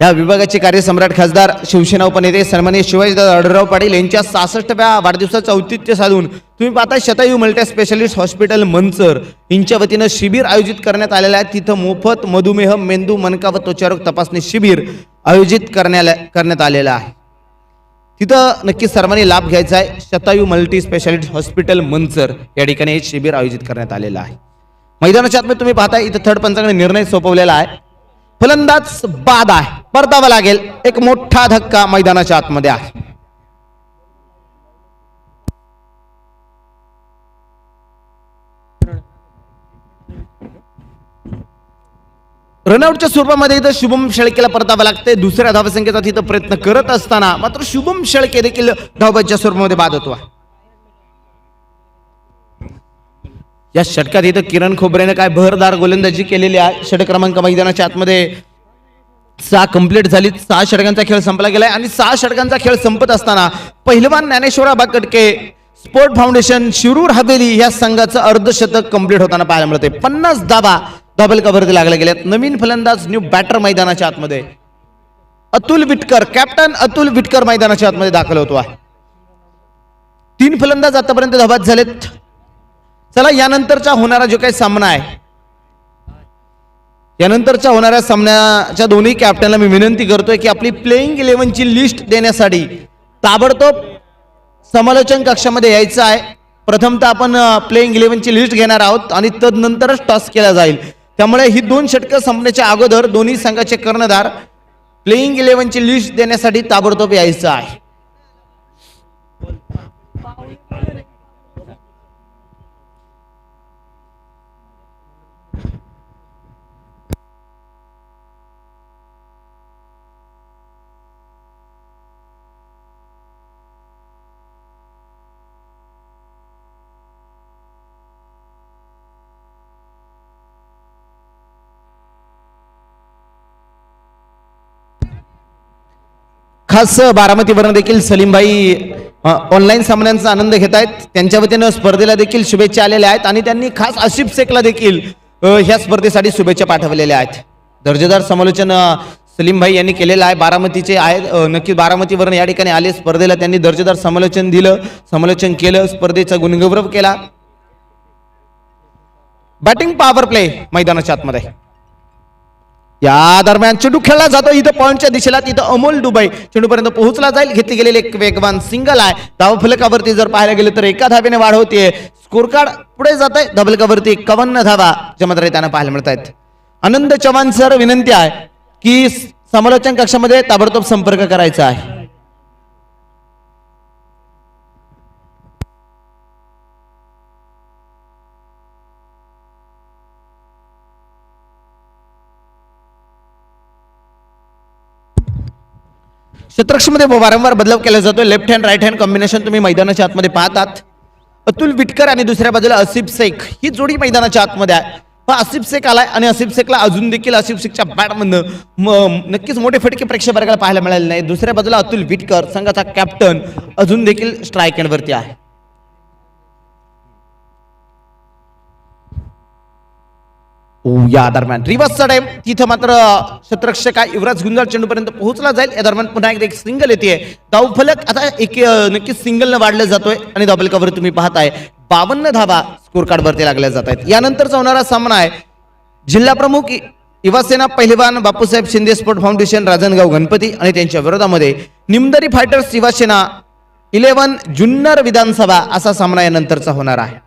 या विभागाचे कार्यसम्राट खासदार शिवसेना उपनेते सन्माननीय शिवाजीदादा आढळराव पाटील यांच्या 66व्या वाढदिवसाचं औचित्य साधून तुम्ही पाहता शतायू मल्टी स्पेशालिस्ट हॉस्पिटल मंचर यांच्या वतीनं शिबिर आयोजित करण्यात आलेलं आहे. तिथं मोफत मधुमेह मेंदू मनका व त्वचारोग तपासणी शिबिर आयोजित करण्यात आलेलं आहे. तिथं नक्की सर्वांनी लाभ घ्यायचा आहे. शतायू मल्टी स्पेशालिस्ट हॉस्पिटल मंचर या ठिकाणी हे शिबिर आयोजित करण्यात आलेलं आहे. मैदानाच्या आतमध्ये तुम्ही पाहता इथं थर्ड पंचांकडे निर्णय सोपवलेला आहे. फलंदाज बाद आहे. परतावा लागेल. एक मोठा धक्का मैदानाच्या आतमध्ये आहे. रनआउटच्या स्वरूपामध्ये इथं शुभम शेळकेला परतावा लागते. दुसऱ्या धावसंख्येचा तिथं प्रयत्न करत असताना मात्र शुभम शेळके देखील धावबादच्या स्वरूपामध्ये बाद होतो. या षटकात इथं किरण खोबरेने काय बहरदार गोलंदाजी केलेली आहे. षटक क्रमांक मैदानाच्या आतमध्ये 6 कंप्लीट झाली. 6 षटकांचा खेळ संपला गेलाय आणि 6 षटकांचा खेळ संपत असताना पहिलवान ज्ञानेश्वरा कटके स्पोर्ट फाउंडेशन शिरूर हवेली या संघाचं अर्धशतक कंप्लीट होताना पाहायला मिळते. 50 धावा धाबलकावरती लागल्या गेल्यात. नवीन फलंदाज न्यू बॅटर मैदानाच्या आतमध्ये Atul Whittaker captain Atul Whittaker मैदानाच्या आतमध्ये दाखल होतो आहे. 3 फलंदाज आतापर्यंत धाबाद झालेत. चला यानंतरचा होणारा जो काही सामना आहे यानंतरच्या होणाऱ्या सामन्याच्या दोन्ही कॅप्टनला मी विनंती करतोय की आपली प्लेइंग 11ची लिस्ट देण्यासाठी ताबडतोब समालोचन कक्षामध्ये यायचं आहे. प्रथमतः आपण प्लेइंग 11ची लिस्ट घेणार आहोत आणि तदनंतरच टॉस केला जाईल. त्यामुळे ही 2 षटकं संपण्याच्या अगोदर दोन्ही संघाचे कर्णधार प्लेइंग 11ची लिस्ट देण्यासाठी ताबडतोब यायचं आहे. खास बारामतीवरून देखील सलीमभाई ऑनलाईन सामन्यांचा आनंद घेत आहेत. त्यांच्या वतीनं स्पर्धेला देखील शुभेच्छा आलेल्या आहेत आणि त्यांनी खास आसिफ शेखला देखील ह्या स्पर्धेसाठी शुभेच्छा पाठवलेल्या आहेत. दर्जेदार समालोचन सलीमभाई यांनी केलेलं आहे. बारामतीचे आहेत. नक्की बारामतीवरून या ठिकाणी आले स्पर्धेला. त्यांनी दर्जेदार समालोचन केलं. स्पर्धेचा गुणगौरव केला. बॅटिंग पॉवर प्ले मैदानाच्या आतमध्ये. या दरम्यान चेंडू खेळला जातो इथं पॉईंटच्या दिशेला. तिथं अमोल दुबई चेंडूपर्यंत पोहोचला जाईल. घेतली गेलेली एक वेगवान सिंगल आहे. धावफलकावरती जर पाहायला गेलं तर एका धावेने वाढ होतीये. स्कोर कार्ड पुढे जात आहे. धावफलकावरती 51 धावा ज्या मात्र त्यांना पाहायला मिळत आहेत. आनंद चव्हाण सर विनंती आहे की समालोचन कक्षामध्ये ताबडतोब संपर्क करायचा आहे. शतरक्षमध्ये वारंवार बदलाव केला जातो. Left hand right hand combination तुम्ही मैदानाच्या आतमध्ये पाहतात. अतुल विटकर आणि दुसऱ्या बाजूला आसिफ शेख ही जोडी मैदानाच्या आतमध्ये आहे. आसिफ शेख आलाय आणि आसिफ शेखला अजून देखील आसिफ शेखच्या बॅटमधनं नक्कीच मोठे फटके प्रेक्षक वर्गाला पाहायला मिळाले नाही. दुसऱ्या बाजूला अतुल विटकर संघाचा कॅप्टन अजून देखील स्ट्राईक एंडवरती आहे. या दरम्यान रिव्हर्स टाइम तिथं मात्र शतरक्षक युवराज गुंजाळ चेंडूपर्यंत पोहोचला जाईल. या दरम्यान पुन्हा एकदा एक सिंगल येते. धावफलक आता एक नक्कीच सिंगलनं वाढलं जातोय आणि धावफलकावर तुम्ही पाहताय 52 धावा स्कोर कार्डवरती लागल्या जात आहेत. यानंतरचा होणारा सामना आहे जिल्हा प्रमुख युवासेना पहिलवान बापूसाहेब शिंदे स्पोर्ट फाउंडेशन राजनगाव गणपती आणि त्यांच्या विरोधामध्ये निमदरी फायटर्स युवासेना 11 जुन्नर विधानसभा असा सामना यानंतरचा होणार आहे.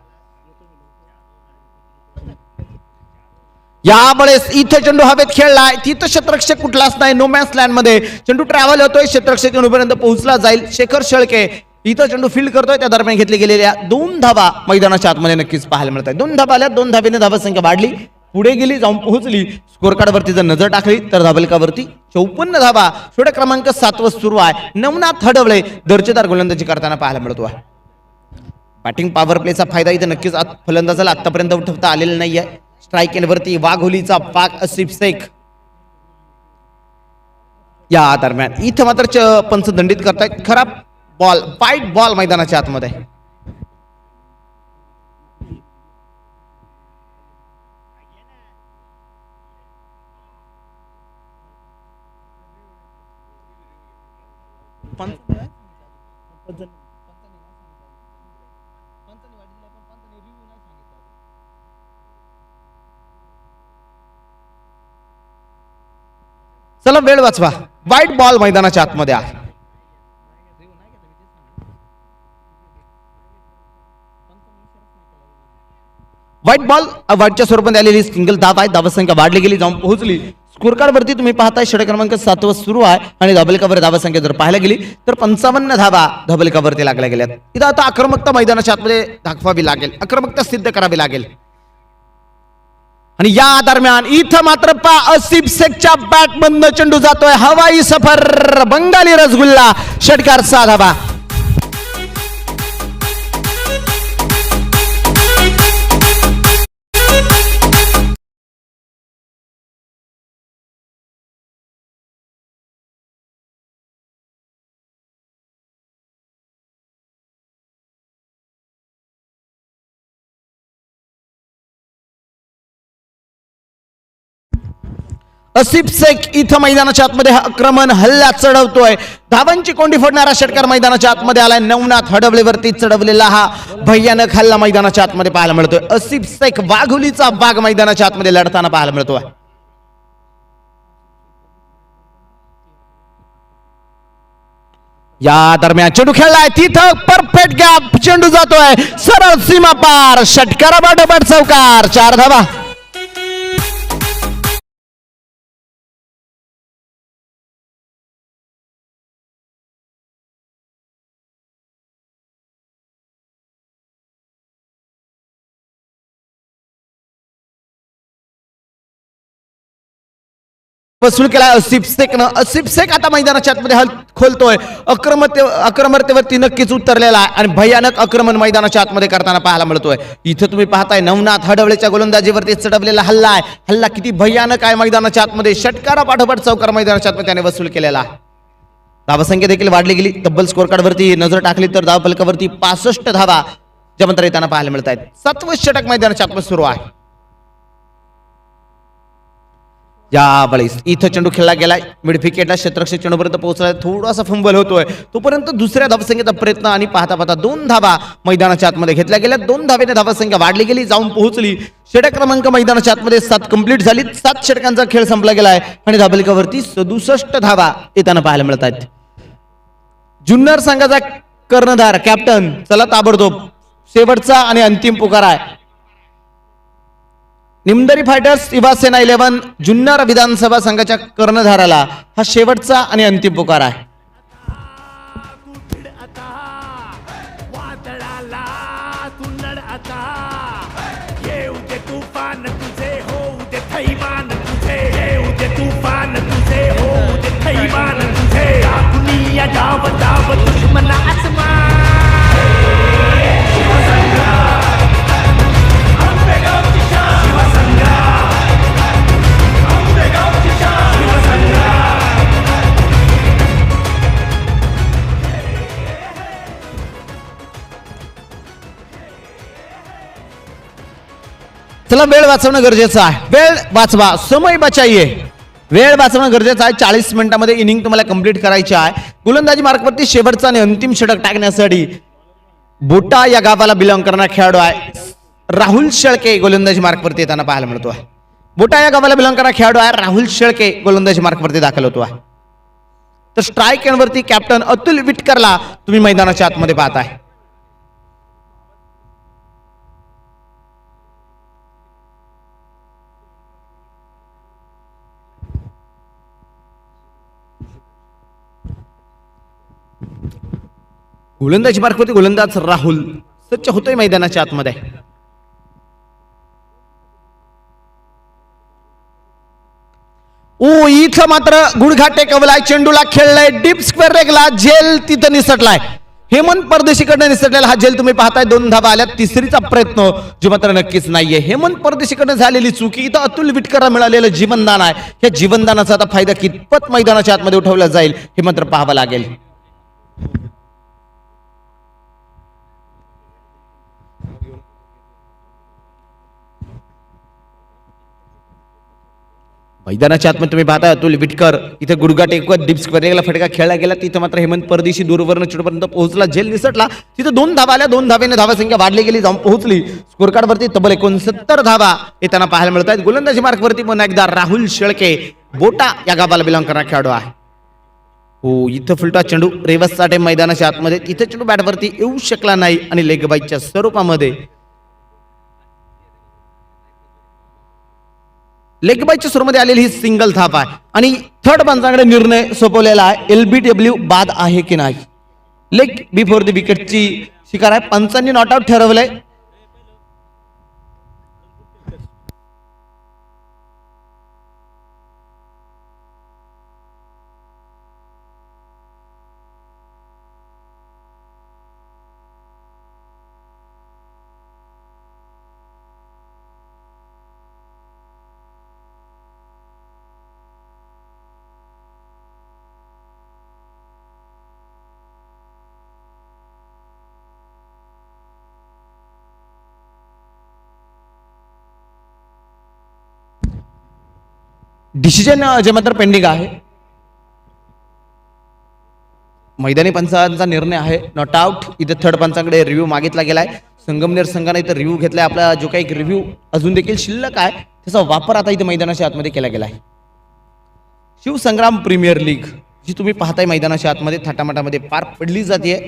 यावेळेस इथे चेंडू हवेत खेळलाय. तिथं शतरक्षक कुठलाच नाही. नो मॅन्स लँड मध्ये चेंडू ट्रॅव्हल होतोय. शतरक्षक चेंडूपर्यंत पोहोचला जाईल. शेखर शेळके इथं चेंडू फील्ड करतोय. त्या दरम्यान घेतली गेलेल्या 2 धावा मैदानाच्या आतमध्ये नक्कीच पाहायला मिळत आहे. 2 धावा आल्या. 2 धावेने धावा संख्या वाढली, पुढे गेली, जाऊन पोहोचली. स्कोर कार्डवरती जर नजर टाकली तर धावफलकावरती 54 धावा. षटक क्रमांक 7 वर सुरू आहे. नवनाथ हडवळे दर्जेदार गोलंदाजी करताना पाहायला मिळतो आहे. बॅटिंग पॉवर प्लेचा फायदा इथं नक्कीच फलंदाजाला आतापर्यंत उठवता आलेला नाहीये. स्ट्राईक एंडवरती वाघोलीचा पाक आसिफ शेख. या दरम्यान इथं मात्र पंच दंडित करतायत. खराब बॉल, वाईट बॉल मैदानाच्या आतमध्ये. चला वेळ वाचवा. वाईट बॉल मैदानाच्या आतमध्ये आहे. वाईट बॉल वाईटच्या स्वरूपात आलेली सिंगल धाव आहे. धावसंख्या वाढली गेली, जाऊन पोहोचली. स्कोर कार्ड वरती तुम्ही पाहताय षटक क्रमांक 7 वर सुरू आहे आणि धावफलकावर धावसंख्या जर पाहायला गेली तर 55 धावा धावफलकावरती लागल्या गेल्यात. इथं आता आक्रमकता मैदानाच्या आतमध्ये दाखवावी लागेल. आक्रमकता सिद्ध करावी लागेल. आणि या दरम्यान इथं मात्र आसिफ शेखच्या बॅटमधनं चेंडू जातोय. हवाई सफर बंगाली रसगुल्ला षटकार 6 धावा. आसिफ शेख इथं मैदानाच्या आतमध्ये आक्रमण हल्ला चढवतोय. धावांची कोंडी फोडणारा षटकार मैदानाच्या आतमध्ये आलाय. नवनाथ हडवळेवरती चढवलेला हा भयानक हल्ला मैदानाच्या आतमध्ये पाहायला मिळतोय. आसिफ शेख वाघोलीचा बाग मैदानाच्या आतमध्ये लढताना पाहायला मिळतोय. या दरम्यान चेंडू खेळलाय. तिथं परफेक्ट गॅप चेंडू जातोय सरळ सीमा पार. षटकाराबाटोबाट चौकार. 4 धावा. वसूल केला आसिफ शेखनं. आसिफ शेख आता मैदानाच्या आतमध्ये खोलतोय. आक्रमकतेवरती नक्कीच उतरलेला आहे आणि भयानक आक्रमण मैदानाच्या आतमध्ये करताना पाहायला मिळतोय. इथं तुम्ही पाहताय नवनाथ हडवळेच्या गोलंदाजीवरती चढवलेला हल्ला आहे. हल्ला किती भयानक आहे मैदानाच्या आतमध्ये. षटकारा पाठोपाठ चौकार मैदानाच्या आतमध्ये त्याने वसूल केलेला आहे. धावसंख्या देखील वाढली गेली. तब्बल स्कोर कार्डवरती नजर टाकली तर धावफलकावरती 65 धावा ज्या मात्र येताना पाहायला मिळत आहेत. 7वं षटक मैदानाच्या आतमध्ये सुरू आहे. यावेळेस इथं चेंडू खेळला गेलाय मिडफिकेटला क्षेत्ररक्षक चेंडूपर्यंत पोहोचलाय थोडासा फंबल होतोय तोपर्यंत दुसऱ्या धावसंख्येचा प्रयत्न आणि पाहता पाहता 2 धावा मैदानाच्या आतमध्ये घेतल्या गेल्या 2 धावेने धावसंख्या वाढली गेली जाऊन पोहोचली षटक क्रमांक मैदानाच्या आतमध्ये 7 कंप्लीट झाली 7 षटकांचा खेळ संपला गेलाय आणि धाबलिकावरती 67 धावा येताना पाहायला मिळत आहेत जुन्नर संघाचा कर्णधार कॅप्टन चला ताबडतोब शेवटचा आणि अंतिम पुकार आहे निमदरी फायटर्स शिवसेना 11 जुन्नर विधानसभा संघाच्या कर्णधाराला हा शेवटचा आणि अंतिम पुकार आहे वादळाला तू लढ आता येऊ दे तुफान तुझे होऊ दे थैमान तुझे येऊ दे तुफान तुझे होऊ दे थैमान तुझे दुनिया डाव डाव दुश्मन आसमान चला वेळ वाचवणं गरजेचं आहे वेळ वाचवा समय बचाइये वेळ वाचवणं गरजेचं आहे 40 मिनिटांमध्ये इनिंग तुम्हाला कंप्लीट करायची आहे गोलंदाजी मार्कवरती शेवटचा आणि अंतिम षटक टाकण्यासाठी बोटा या गावाला बिलॉंग करणारा खेळाडू आहे राहुल शेळके गोलंदाजी मार्कवरती येताना पाहायला मिळतो आहे बोटा या गावाला बिलॉंग करणारा खेळाडू आहे राहुल शेळके गोलंदाजी मार्कवरती दाखल होतो आहे तर स्ट्राईक एंडवरती कॅप्टन अतुल विटकरला तुम्ही मैदानाच्या आतमध्ये पाहताय गोलंदाजी मार्कवरती गोलंदाज राहुल सज्ज होतोय मैदानाच्या आतमध्ये ओ इथं मात्र गुडघा टेकवलाय चेंडूला खेळलाय डीप स्क्वेअर रेगला जेल तिथं निसटलाय हेमंत परदेशीकडनं निसटलेला हा जेल तुम्ही पाहताय 2 धावा आल्या तिसरीचा प्रयत्न जो मात्र नक्कीच नाहीये हेमंत परदेशीकडनं झालेली चुकी इथं अतुल विटकरला मिळालेलं जीवनदान आहे या जीवनदानाचा आता फायदा कितपत मैदानाच्या आतमध्ये उठवला जाईल हे मात्र पाहावं लागेल मैदानाच्या आतमध्ये तुम्ही पाहता अतुल विटकर इथे गुडघा टेकवत डीप स्क्वेअरला फटका खेळला गेला तिथं मात्र हेमंत परदेशी दूरवर्ण चेंडूपर्यंत पोहोचला झेल निसटला तिथे 2 धावा आल्या 2 धावेने धावासंख्या वाढली गेली जाऊन पोहोचली स्कोर कार्ड वरती तब्बल 69 धावा येताना पाहायला मिळत आहेत गोलंदाजी मार्क वरती पुन्हा एकदा राहुल शेळके बोटा या गावाला बिलॉंग करणारा खेळाडू आहे हो इथं फुलटा चेंडू रेवस साठे मैदानाच्या आतमध्ये तिथे चेंडू बॅटवरती येऊ शकला नाही आणि लेग बाईकच्या स्वरूपामध्ये लेग बाईच्या स्वरूपामध्ये आलेली ही सिंगल थाप आहे आणि थर्ड पंचांकडे निर्णय सोपवलेला आहे LBW बाद आहे की नाही लेग बिफोर द विकेटची शिकार आहे पंचांनी नॉट आउट ठरवलंय डिसिजन जे मात्र पेंडिंग आहे मैदानी पंचांचा निर्णय आहे नॉट आउट इथे थर्ड पंचांकडे रिव्ह्यू मागितला गेलाय संगमनेर संघाने इथे रिव्ह्यू घेतलाय आपला जो काही रिव्ह्यू अजून देखील शिल्लक आहे त्याचा वापर आता इथे मैदानाच्या आतमध्ये केला गेलाय शिवसंग्राम प्रीमियर लीग जी तुम्ही पाहताय मैदानाच्या आतमध्ये थाटामाटामध्ये पार पडली जाते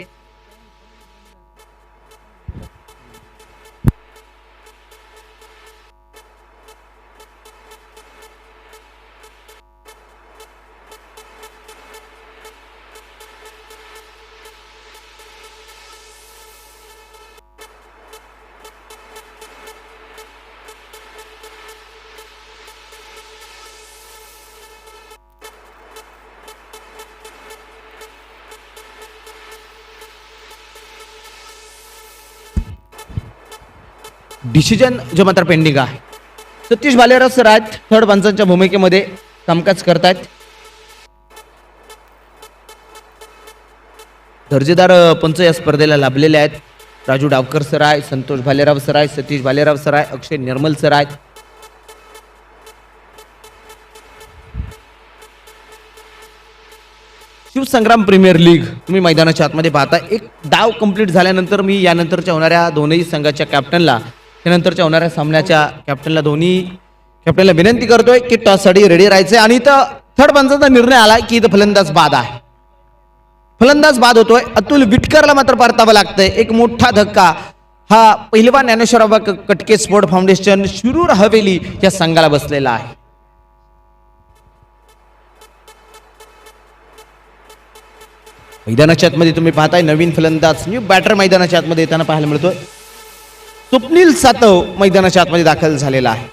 डिसिजन जो मात्र पेंडिंग आहे सतीश भालेराव सर आहेत थर्ड पंचांच्या भूमिकेमध्ये कामकाज करतायत दर्जेदार पंच या स्पर्धेला लाभलेले आहेत राजू डावकर सर आहे संतोष भालेराव सर आहे सतीश भालेराव सर आहे अक्षय निर्मल सर आहेत शिवसंग्राम प्रीमियर लीग तुम्ही मैदानाच्या आतमध्ये पाहता. एक डाव कंप्लीट झाल्यानंतर मी यानंतरच्या होणाऱ्या दोनही संघाच्या कॅप्टनला त्यानंतरच्या होणाऱ्या सामन्याच्या कॅप्टनला दोन्ही कॅप्टनला विनंती करतोय की टॉससाठी रेडी राहायचंय. आणि इथं थर्ड पंचाचा निर्णय आला की इथं फलंदाज बाद आहे. फलंदाज बाद होतोय. अतुल विटकरला मात्र परतावं लागतंय. एक मोठा धक्का हा पहिलवान ज्ञानेश्वराबा कटके स्पोर्ट फाउंडेशन शिरूर हवेली या संघाला बसलेला आहे. मैदानाच्या आतमध्ये तुम्ही पाहताय नवीन फलंदाज न्यू बॅटर मैदानाच्या आतमध्ये येताना पाहायला मिळतोय. स्वप्नील सातव मैदानाच्या आतमध्ये दाखल झालेला आहे.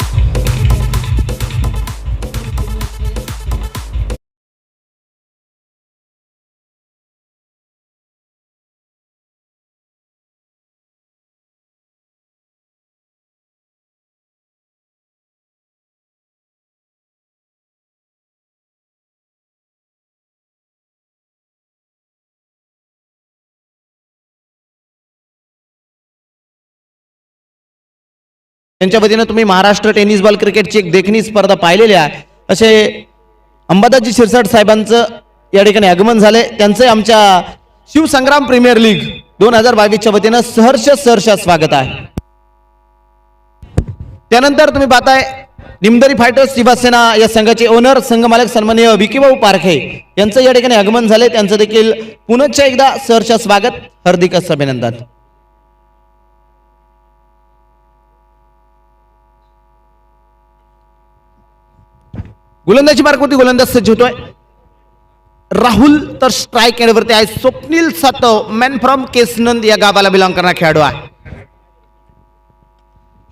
त्यांच्या वतीनं तुम्ही महाराष्ट्र टेनिस बॉल क्रिकेटची एक देखणी स्पर्धा पाहिलेली आहे. असे अंबादाजी शिरसाट साहेबांचं या ठिकाणी आगमन झाले. त्यांचं आमच्या शिवसंग्राम प्रीमियर लीग 2022च्या वतीनं सहर्ष स्वागत आहे. त्यानंतर तुम्ही पाहताय निमदरी फायटर्स शिवसेना या संघाचे ओनर संघ मालक सन्माननीय विकीभाऊ पारखे यांचं या ठिकाणी आगमन झाले. त्यांचं देखील पुनश्च एकदा सहर्ष स्वागत, हार्दिक अभिनंदन. गोलंदाजी मार्कवरती गोलंदाज सज्ज होतोय. राहुल तर स्ट्राईक एंडवरती आहे. स्वप्नील सातव मॅन फ्रॉम केसनंद या गावाला बिलॉंग करणारा खेळाडू आहे.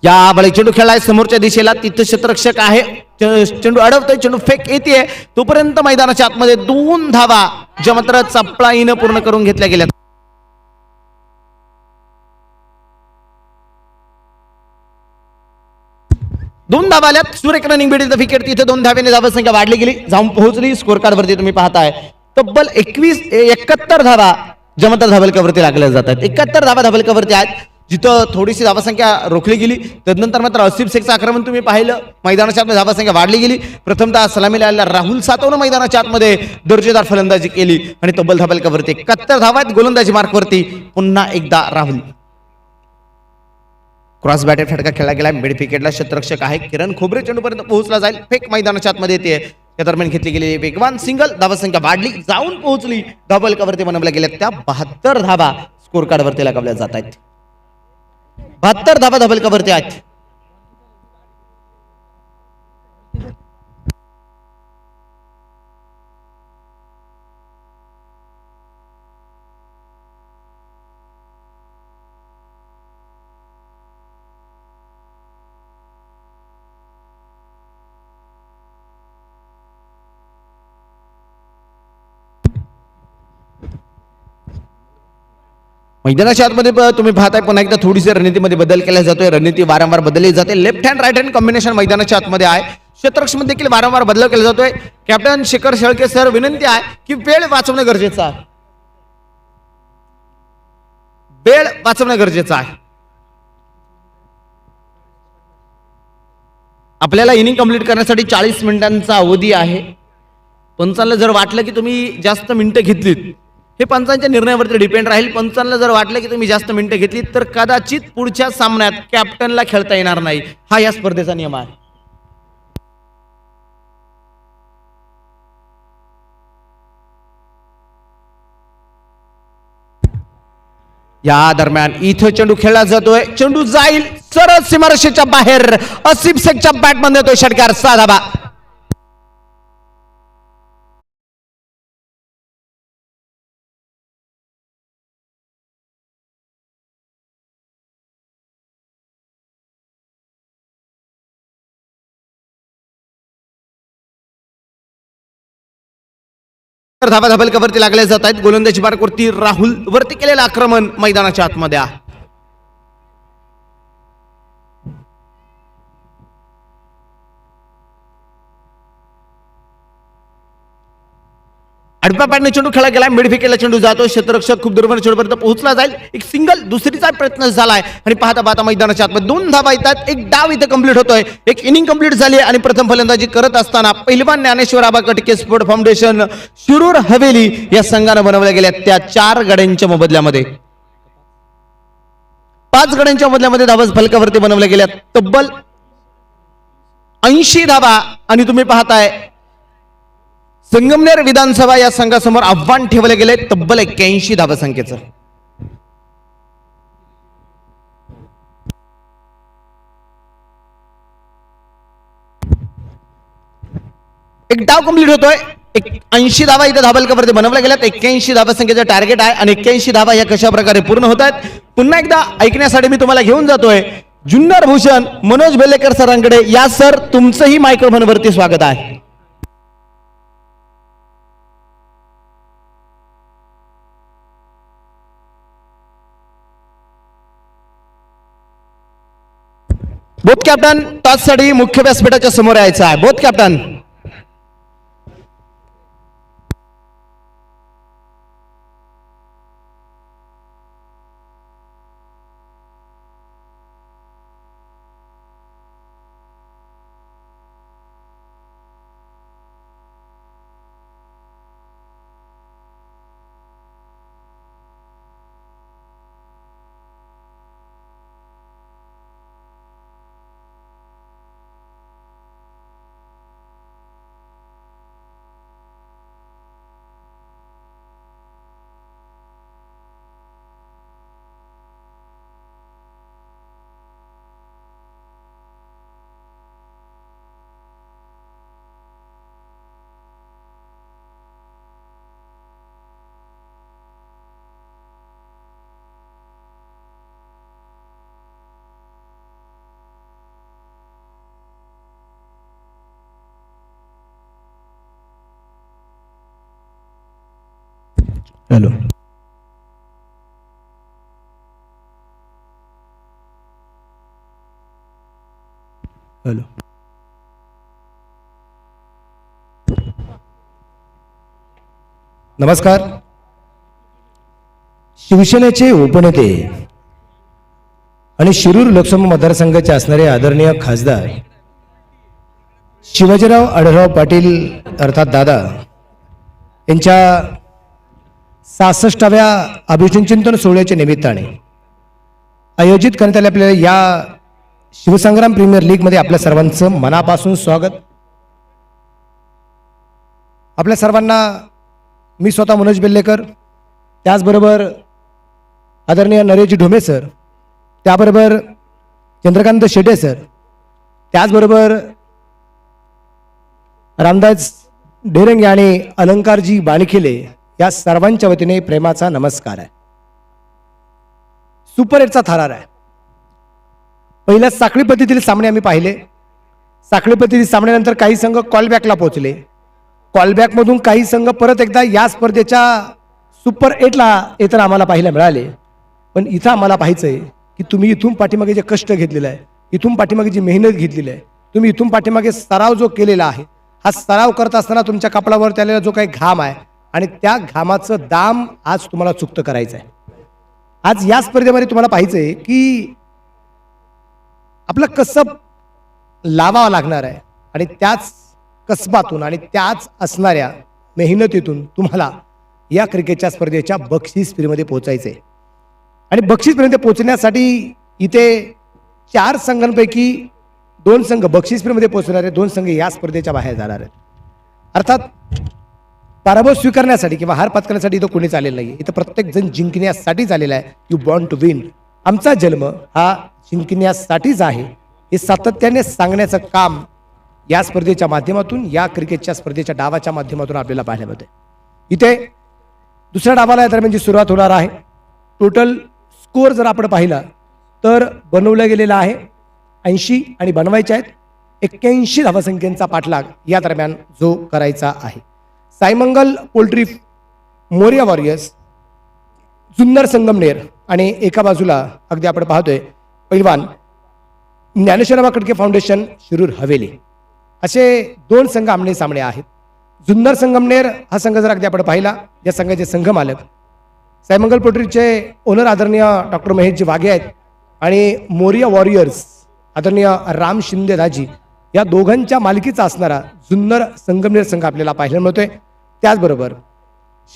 या बळी चेंडू खेळलाय समोरच्या दिशेला. तिथं क्षेत्ररक्षक आहे. चेंडू अडवतोय. चेंडू फेक येते. तोपर्यंत मैदानाच्या आतमध्ये 2 धावा ज्या मात्र चपळाईनं पूर्ण करून घेतल्या गेल्या. दोन धावा आल्यात. सुरेख रनिंग बीट इथं विकेट. तिथे 2 धाव्याने धावसंख्या वाढली गेली, जाऊन पोहोचली स्कोर कार्ड वरती तुम्ही पाहताय तब्बल 71 धावा जमतर धावलकावरती लागल्या जातात. 71 धावा धावलकावरती आहेत. जिथं थोडीशी धावसंख्या रोखली गेली तदनंतर मात्र आसिफ शेखचं आक्रमण तुम्ही पाहिलं. मैदानाच्या आतमध्ये धावसंख्या वाढली गेली. प्रथमतः सलामीला आलेला राहुल सातवनं मैदानाच्या आतमध्ये दर्जेदार फलंदाजी केली आणि तब्बल धावलकावरती 71 धावा आहेत. गोलंदाजी मार्कवरती पुन्हा एकदा राहुल. क्रॉस बॅटेड फटका खेळला गेला. मिड विकेटला क्षेत्ररक्षक आहे किरण खोबरे. चेंडूपर्यंत पोहोचला जाईल. फेक मैदानाच्या आतमध्ये येते. त्या दरम्यान घेतली गेलेली वेगवान सिंगल. धावसंख्या वाढली, जाऊन पोहोचली. धावलकावरती बनवल्या गेल्या त्या 72 धावा स्कोर कार्डवरती लगावल्या जात आहेत. 72 धावा धावलकावरती आहेत. मैदानाच्या आतमध्ये तुम्ही पाहताय पुन्हा एकदा थोडीशी रणनीतीमध्ये बदल केला जातोय. रणनीती वारंवार बदलली जाते. Left hand right hand combination मैदानाच्या आतमध्ये आहे. क्षेत्ररक्षक देखील वारंवार बदल केला जातोय. कॅप्टन शेखर शेळके सर, विनंती आहे की वेळ वाचवणं गरजेचं आहे. वेळ वाचवणं गरजेचं आहे. आपल्याला इनिंग कंप्लीट करण्यासाठी 40 मिनिटांचा अवधी आहे. पंचांना जर वाटलं की तुम्ही जास्त मिनिटं घेतलीत, हे पंचांच्या निर्णयावरती डिपेंड राहील. पंचांना जर वाटलं की तुम्ही जास्त मिनिटं घेतलीत तर कदाचित पुढच्या सामन्यात कॅप्टनला खेळता येणार नाही. हा या स्पर्धेचा नियम आहे. या दरम्यान इथं चेंडू खेळला जातोय. चेंडू जाईल सरळ सीमारेषेच्या बाहेर. आसिफ शेखच्या बॅटमध्ये येतोय षटकार. 6 धावा. धावा धावलकावरती लागल्या जात आहेत. गोलंदाजी मार्कवरती राहुल वरती केलेलं आक्रमण मैदानाच्या आतमध्ये आहे. आडव्या पॅडने चेंडू खेळला गेला, मिडविकेटला चेंडू जातो, क्षेत्ररक्षक खूप दूरवर चेंडूपर्यंत पोहोचला जाईल, एक सिंगल दुसरीचा प्रयत्न झालाय आणि पाहता पाहता मैदानाच्या आतमध्ये 2 धावा येतात, एक डाव इथे कंप्लीट होतोय, एक इनिंग कंप्लीट झाली आणि प्रथम फलंदाजी करत असताना पहिलवान ज्ञानेश्वर आबा कटके स्पोर्ट फाउंडेशन शिरूर हवेली या संघानं बनवल्या गेल्या त्या 4 गड्यांच्या मोबदल्यामध्ये 5 गड्यांच्या मोबदल्यामध्ये धावा फलकावरती बनवल्या गेल्या तब्बल 80 धावा आणि तुम्ही पाहताय संगमनेर विधानसभा या संघासमोर आव्हान ठेवले गेले तब्बल 81 धावा संख्येचं. एक डाव कंप्लीट होतोय, 80 धावा इथे धाबलकावरती बनवल्या गेल्यात, 81 धावा संख्येचं टार्गेट आहे आणि 81 धावा या कशा प्रकारे पूर्ण होत आहेत पुन्हा एकदा ऐकण्यासाठी मी तुम्हाला घेऊन जातोय जुन्नर भूषण मनोज बेलेकर सरांकडे. या सर, तुमचंही मायक्रोफोन वरती स्वागत आहे. बोथ कॅप्टन टॉससाठी मुख्य व्यासपीठाच्या समोर यायचं आहे. Both captain. हॅलो. हॅलो. नमस्कार. शिवसेनेचे उपनेते आणि शिरूर लोकसभा मतदारसंघाचे असणारे आदरणीय खासदार शिवाजीराव आढळराव पाटील अर्थात दादा यांच्या 66व्या अभिचिंतन सोहळ्याच्या निमित्ताने आयोजित करण्यात आले आपल्याला या शिवसंग्राम प्रीमियर लीगमध्ये आपल्या सर्वांचं मनापासून स्वागत. आपल्या सर्वांना मी स्वतः मनोज बेल्लेकर, त्याचबरोबर आदरणीय नरेशजी ढोमे सर, त्याबरोबर चंद्रकांत शेटे सर, त्याचबरोबर रामदास डेरंगे आणि अलंकारजी बाणखिले या सर्वांच्या वतीने प्रेमाचा नमस्कार आहे. सुपर 8चा थरार आहे. पहिल्या साखळी पद्धतीतील सामने आम्ही पाहिले. साखळी पद्धतीतील सामन्यानंतर काही संघ कॉलबॅकला पोहोचले. कॉलबॅकमधून काही संघ परत एकदा या स्पर्धेच्या सुपर 8ला येताना आम्हाला पाहायला मिळाले. पण इथं आम्हाला पाहायचं आहे की तुम्ही इथून पाठीमागे जे कष्ट घेतलेलं आहे, इथून पाठीमागे जी मेहनत घेतलेली आहे, तुम्ही इथून पाठीमागे सराव जो केलेला आहे, हा सराव करत असताना तुमच्या कपडावर आलेला जो काही घाम आहे आणि त्या घामाचं दाम आज तुम्हाला चुकतं करायचं आहे. आज या स्पर्धेमध्ये तुम्हाला पाहायचं आहे की आपलं कसब लावावं लागणार आहे आणि त्याच कसबातून आणि त्याच असणाऱ्या मेहनतीतून तुम्हाला या क्रिकेटच्या स्पर्धेच्या बक्षीस फ्रीमध्ये पोहोचायचं आहे. आणि बक्षीस फ्रीमध्ये पोहोचण्यासाठी इथे 4 संघांपैकी 2 संघ बक्षीस फ्रीमध्ये पोहोचणार आहेत, 2 संघ या स्पर्धेच्या बाहेर जाणार आहेत. अर्थात पराभव स्वीकारण्यासाठी किंवा हार पत्करण्यासाठी इथं कोणीच आलेलं नाही. इथं प्रत्येक जण जिंकण्यासाठीच आलेला आहे. You want to win. आमचा जन्म हा जिंकण्यासाठीच आहे हे सातत्याने सांगण्याचं काम या स्पर्धेच्या माध्यमातून, या क्रिकेटच्या स्पर्धेच्या डावाच्या माध्यमातून आपल्याला पाहायला मिळते. इथे दुसऱ्या डावाला दरम्यान सुरुवात होणार आहे. टोटल स्कोअर जर आपण पाहिला तर बनवला गेलेला आहे 80 आणि बनवायचे आहेत 81 धावसंख्येचा पाठलाग या दरम्यान जो करायचा आहे. साईमंगल पोल्ट्री मोरिया वॉरियर्स, जुन्नर संगमनेर आणि एका बाजूला अगदी आपण पाहतोय पैलवान ज्ञानेश्वर आबा कटके फाउंडेशन शिरूर हवेली, असे 2 संघ आमने सामने आहेत. जुन्नर संगमनेर हा संघ जर अगदी आपण पाहिला, या संघाचे संघ मालक सायमंगल पोल्ट्रीचे ओनर आदरणीय डॉक्टर महेशजी वाघे आहेत आणि मोरिया वॉरियर्स आदरणीय राम शिंदे दाजी या दोघांच्या मालकीचा असणारा जुन्नर संगमनेर संघ आपल्याला पाहायला मिळतोय. त्याचबरोबर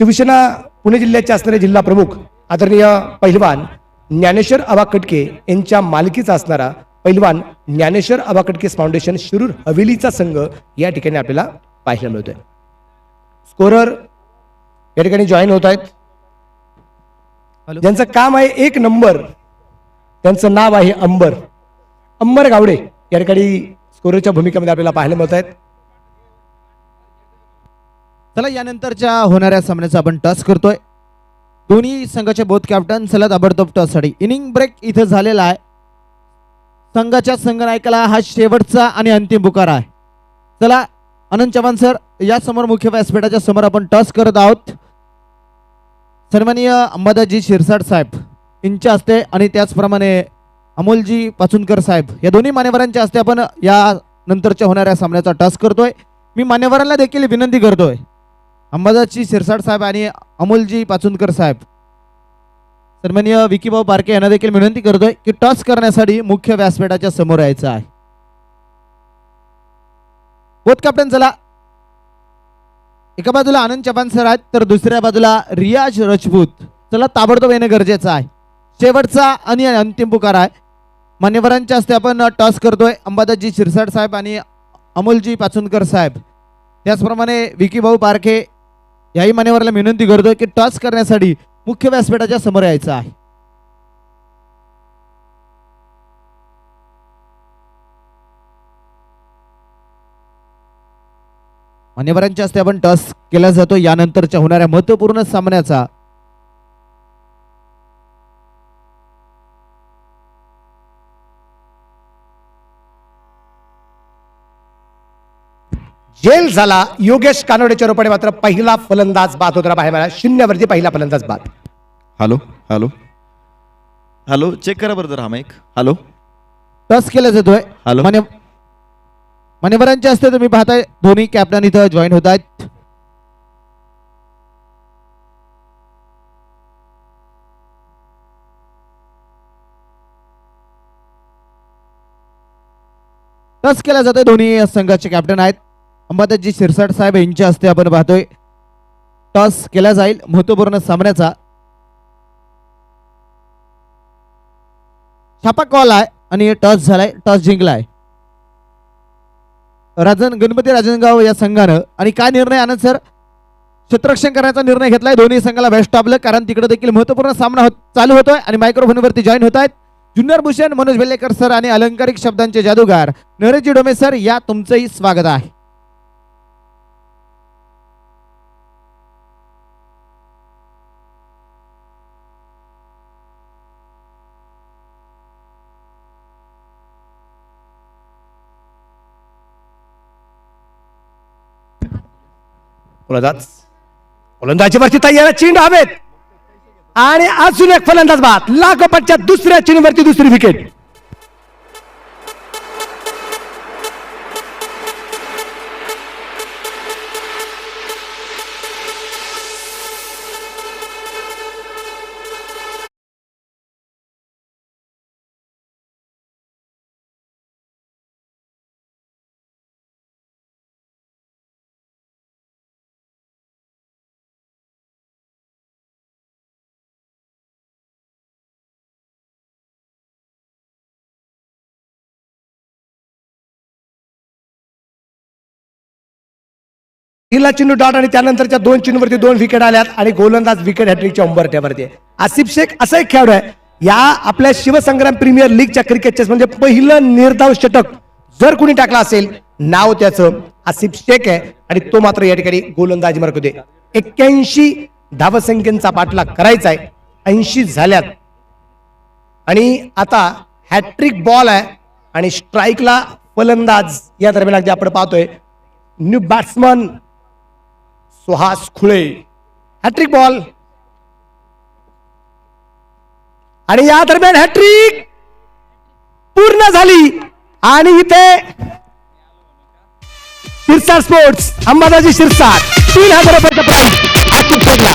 शिवसेना पुणे जिल्ह्याचे असणारे जिल्हा प्रमुख आदरणीय पहिलवान ज्ञानेश्वर आबा कटके यांच्या मालकीचा असणारा पहिलवान ज्ञानेश्वर आबा कटकेस फाउंडेशन शिरूर हवेलीचा संघ या ठिकाणी आपल्याला पाहायला मिळतोय. स्कोरर या ठिकाणी जॉईन होत आहेत. ज्यांचं काम आहे 1 नंबर, त्यांचं नाव आहे अंबर गावडे या ठिकाणी स्कोररच्या भूमिकेमध्ये आपल्याला पाहायला मिळत आहेत. चला यानंतरच्या होणाऱ्या सामन्याचा आपण टॉस करतोय. दोन्ही संघाचे बोथ कॅप्टन चला ताबडतोब टॉससाठी. इनिंग ब्रेक इथं झालेला आहे. संघाच्या संघनायकाला हा शेवटचा आणि अंतिम पुकार आहे. चला आनंद चव्हाण सर या समोर मुख्य व्यासपीठाच्या समोर आपण टॉस करत आहोत. सन्माननीय अंबादासजी शिरसाट साहेब यांच्या हस्ते आणि त्याचप्रमाणे अमोलजी पाचुनकर साहेब या दोन्ही मान्यवरांच्या हस्ते आपण या नंतरच्या होणाऱ्या सामन्याचा टॉस करतोय. मी मान्यवरांना देखील विनंती करतोय, अंबादासजी शिरसाट साहेब आणि अमोलजी पाचुनकर साहेब, सन्माननीय विकीभाऊ पारखे यांना देखील विनंती करतोय की टॉस करण्यासाठी मुख्य व्यासपीठाच्या समोर यायचं आहे. बोथ कॅप्टन चला. एका बाजूला आनंद चव्हाण सर आहेत तर दुसऱ्या बाजूला रियाज राजपूत. चला ताबडतोब येणं गरजेचं आहे. शेवटचा आणि अंतिम पुकार आहे. मान्यवरांच्या हस्ते आपण टॉस करतोय. अंबादासजी शिरसाट साहेब आणि अमोलजी पाचुनकर साहेब, त्याचप्रमाणे विकीभाऊ पारखे याही मान्यवराला विनंती करतोय की टॉस करण्यासाठी मुख्य व्यासपीठाच्या समोर यायचं आहे. मान्यवरांच्या हस्ते आपण टॉस केला जातो यानंतरच्या होणाऱ्या महत्वपूर्ण सामन्याचा. जेल झाला योगेश कानोडेच्या रूपाने मात्र पहिला फलंदाज बाद होताना पाहायला मिळाला. 0 पहिला फलंदाज बाद. हॅलो हॅलो हॅलो चेक करा बरं जरा हा माईक. हॅलो टॉस केला जातोय. हॅलो. मान्यवरांच्या हस्ते तुम्ही पाहताय दोन्ही कॅप्टन इथं जॉईन होत आहेत. टॉस केला जातोय. दोन्ही संघाचे कॅप्टन आहेत. अंबादासजी शिरसाट साहेब यांच्या हस्ते आपण पाहतोय टॉस केला जाईल महत्वपूर्ण सामन्याचा. छापा कॉल आहे आणि टॉस झालाय. टॉस जिंकलाय गणपती राजनगाव या संघानं. आणि काय निर्णय आनंद सर? क्षेत्ररक्षण करण्याचा निर्णय घेतलाय. दोन्ही संघाला बेस्ट ऑफ लक, कारण तिकडे देखील महत्वपूर्ण सामना चालू होतोय. आणि मायक्रोफोनवरती जॉईन होत आहेत जुन्नर भूषण मनोज बेल्लेकर सर आणि अलंकारिक शब्दांचे जादूगार नरेशजी डोमे सर. या तुमचंही स्वागत आहे. फलंदाजीवरती तयार चेंडू हवेत आणि अजून एक फलंदाज बाद. लागोपाठच्या दुसऱ्या चेंडूवरती दुसरी विकेट. पहिला चेंडू डॉट आणि त्यानंतरच्या 2 चेंडूवरती 2 विकेट आल्यात आणि गोलंदाज विकेट हॅट्रिकच्या उंबरठ्यावरती. आसिफ शेख असा एक खेळाडू आहे या आपल्या शिवसंग्राम प्रीमियर लीगच्या क्रिकेट चेस म्हणजे पहिलं निर्धाव षटक जर कुणी टाकला असेल नाव त्याचं आसिफ शेख आहे. आणि तो मात्र या ठिकाणी गोलंदाजी मार्क होते. 81 धावसंख्येचा पाठलाग करायचा आहे. 80 झाल्यात आणि आता हॅट्रिक बॉल आहे आणि स्ट्राईकला फलंदाज या दरम्यान अगदी आपण पाहतोय new batsman Suhas Khule. Hat-trick ball आणि या दरम्यान हॅट्रिक पूर्ण झाली आणि इथे शिरसाट स्पोर्ट्स अंबादाजी शिरसाट 3,000 रुपयाचा प्राइज आसिफ शेखला.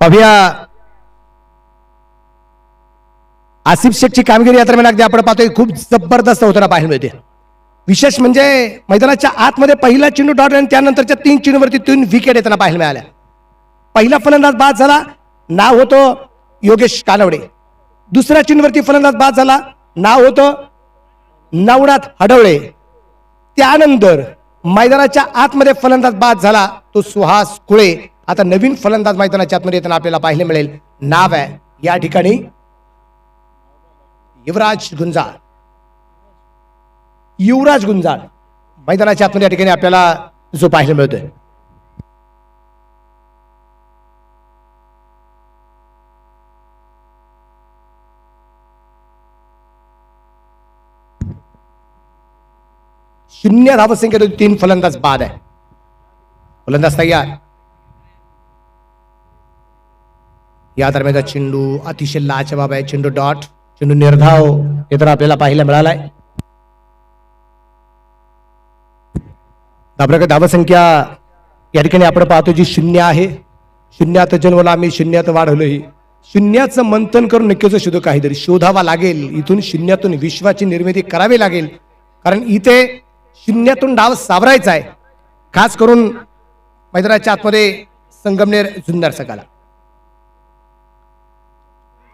पाहूया आसिफ शेखची कामगिरी या दरम्यान अगदी आपण पाहतोय खूप जबरदस्त होताना पाहायला मिळते. विशेष म्हणजे मैदानाच्या आतमध्ये पहिला चेंडू डॉट आणि त्यानंतरच्या 3 चेंडूवरती 3 विकेट येताना पाहायला मिळाल्या. पहिला फलंदाज बाद झाला, नाव होतं योगेश कानवडे. दुसऱ्या चेंडूवरती फलंदाज बाद झाला, नाव होतं नवनाथ हडवळे. त्यानंतर मैदानाच्या आतमध्ये फलंदाज बाद झाला तो सुहास कुळे. आता नवीन फलंदाज मैदानाच्या आतमध्ये येताना आपल्याला पाहायला मिळेल, नाव आहे या ठिकाणी युवराज गुंजाळ. युवराज गुंजाळ मैदानाच्या आतमध्ये या ठिकाणी आपल्याला जो पाहायला मिळतोय. शून्य धावसंख्या 3 फलंदाज बाद आहे. फलंदाज तयार. या दरम्यानचा चेंडू अतिशय लाजवाब आहे. चेंडू डॉट, चेंडू निर्धाव हे तर आपल्याला पाहायला मिळालाय. धावसंख्या या ठिकाणी आपण पाहतो जी 0 आहे. शून्यात जन्मला आम्ही शून्यात वाढवलंही. शून्याचं मंथन करून नक्कीच शोधू काहीतरी शोधावा लागेल. इथून शून्यातून विश्वाची निर्मिती करावी लागेल. कारण इथे शून्यातून डाव सावरायचा आहे. खास करून मैदानाच्या आतमध्ये संगमनेर जुन्नर संघाला.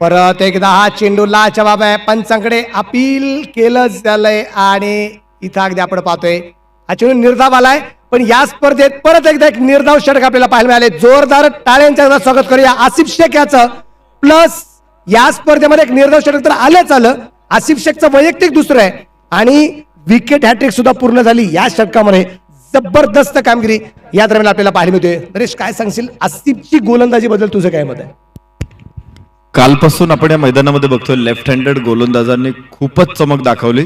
परत एकदा हा चेंडू लाजवाब आहे. पंचांकडे अपील केलं झालंय आणि इथं अगदी आपण पाहतोय हा चेंडू निर्धाव आलाय. पण या स्पर्धेत परत एकदा एक निर्धाव षटक आपल्याला पाहायला मिळाले. जोरदार टाळ्यांचं स्वागत करूया आसिफ शेख याचं. प्लस या स्पर्धेमध्ये एक निर्धाव षटक तर आलंच आलं. आसिफ शेखचं वैयक्तिक दुसरं आहे आणि विकेट हॅट्रिक सुद्धा पूर्ण झाली या षटकामध्ये. जबरदस्त कामगिरी या दरम्यान आपल्याला पाहायला मिळते. नरेश, काय सांगशील आसिफची गोलंदाजी बद्दल तुझं काय मत आहे? कालपासून आपण या मैदानामध्ये बघतोय लेफ्ट हँडेड गोलंदाजांनी खूपच चमक दाखवली.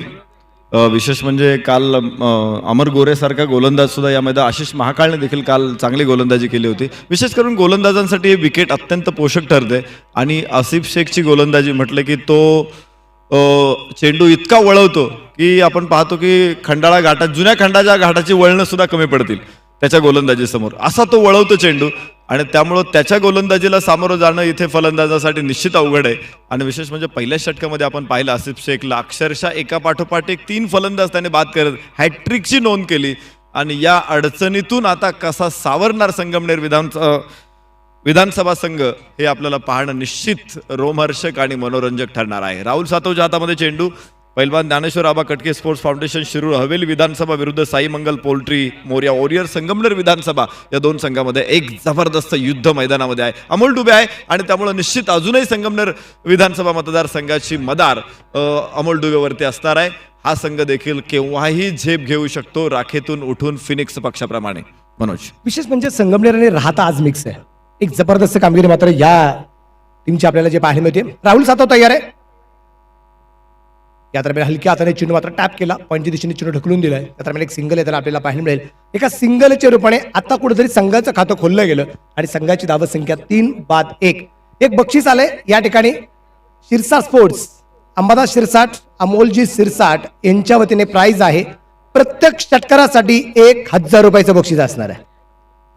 विशेष म्हणजे काल अमर गोरे सारखा गोलंदाज सुद्धा या मैदानात, आशिष महाकाळने देखील काल चांगली गोलंदाजी केली होती. विशेष करून गोलंदाजांसाठी हे विकेट अत्यंत पोषक ठरते. आणि आसिफ शेखची गोलंदाजी म्हटलं की तो चेंडू इतका वळवतो की आपण पाहतो की खंडाळा घाटात, जुन्या खंडाच्या घाटाची वळणं सुद्धा कमी पडतील त्याच्या गोलंदाजीसमोर. असा तो वळवतो चेंडू आणि त्यामुळं त्याच्या गोलंदाजीला सामोरं जाणं इथे फलंदाजासाठी निश्चित अवघड आहे. आणि विशेष म्हणजे पहिल्या षटकामध्ये आपण पाहिलं आसिफ शेखला अक्षरशः एका पाठोपाठ एक 3 फलंदाज त्याने बाद करत हॅट्रिकची नोंद केली. आणि या अडचणीतून आता कसा सावरणार संगमनेर विधानसभा संघ हे आपल्याला पाहणं निश्चित रोमहर्षक आणि मनोरंजक ठरणार आहे. राहुल सातवच्या हातामध्ये चेंडू. पैलवान ज्ञानेश्वर आबा कटके स्पोर्ट्स फाउंडेशन शिरूर हवेली विधानसभा विरुद्ध साई मंगल पोल्ट्री मोर्या वॉरियर संगमनेर विधानसभा या 2 संघामध्ये एक जबरदस्त युद्ध मैदानामध्ये आहे. अमोल डुबे आहे आणि त्यामुळे निश्चित अजूनही संगमनेर विधानसभा मतदारसंघाची मदार अमोल डुबेवरती असणार आहे. हा संघ देखील केव्हाही झेप घेऊ शकतो राखेतून उठून फिनिक्स पक्षाप्रमाणे. मनोज, विशेष म्हणजे संगमनेर आणि राहता आज मिक्स आहे. एक जबरदस्त कामगिरी मात्र या टीमची आपल्याला जे पाहायला मिळते. राहुल सातव तयार आहे. या दरम्यान हलक्या हाताने चेंडू मात्र टॅप केला. पॉईंटच्या दिशेने चेंडू ढकलून दिलाय. त्या दरम्यान एक सिंगल येताना आपल्याला पाहायला मिळेल. एका सिंगलच्या रूपाने आता कुठेतरी संघाचं खातं खोललं गेलं आणि संघाची धावसंख्या 3 बाद 1. एक बक्षीस आलंय या ठिकाणी शिरसाट स्पोर्ट्स अंबादास शिरसाट अमोलजी शिरसाट यांच्या वतीने प्राइज आहे. प्रत्येक षटकारासाठी 1,000 रुपयाचं बक्षीस असणार आहे.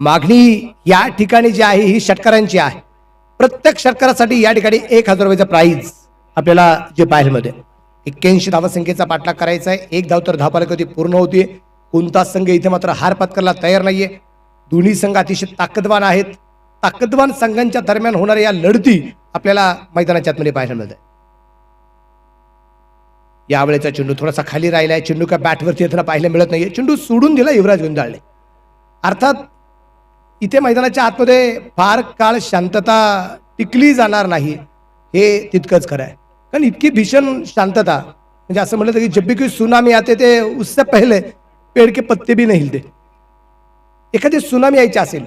मागणी या ठिकाणी जी आहे ही षटकारांची आहे. प्रत्येक षटकारासाठी या ठिकाणी 1,000 रुपयाचं प्राइज आपल्याला जे पाहायला मिळते. 81 धावसंख्येचा पाठलाग करायचा आहे. 1 धाव तर धावफलक पूर्ण होती. कोणता संघ इथे मात्र हार पत्करायला तयार नाहीये. दोन्ही संघ अतिशय ताकदवान आहेत. ताकदवान संघांच्या दरम्यान होणाऱ्या या लढती आपल्याला मैदानाच्या आतमध्ये पाहायला मिळत आहे. यावेळेचा चेंडू थोडासा खाली राहिलाय. चेंडू का बॅटवरती येताना पाहायला मिळत नाहीये. चेंडू सोडून दिला युवराज गुंजाळने. अर्थात इथे मैदानाच्या आतमध्ये फार काळ शांतता टिकली जाणार नाही हे तितकंच खरं आहे. कारण इतकी भीषण शांतता म्हणजे असं म्हटलं की जब भी कोई सुनामी आते ते उससे पहले पेड़ के पत्ते भी नहीं हिलते. एखादी सुनामी यायची असेल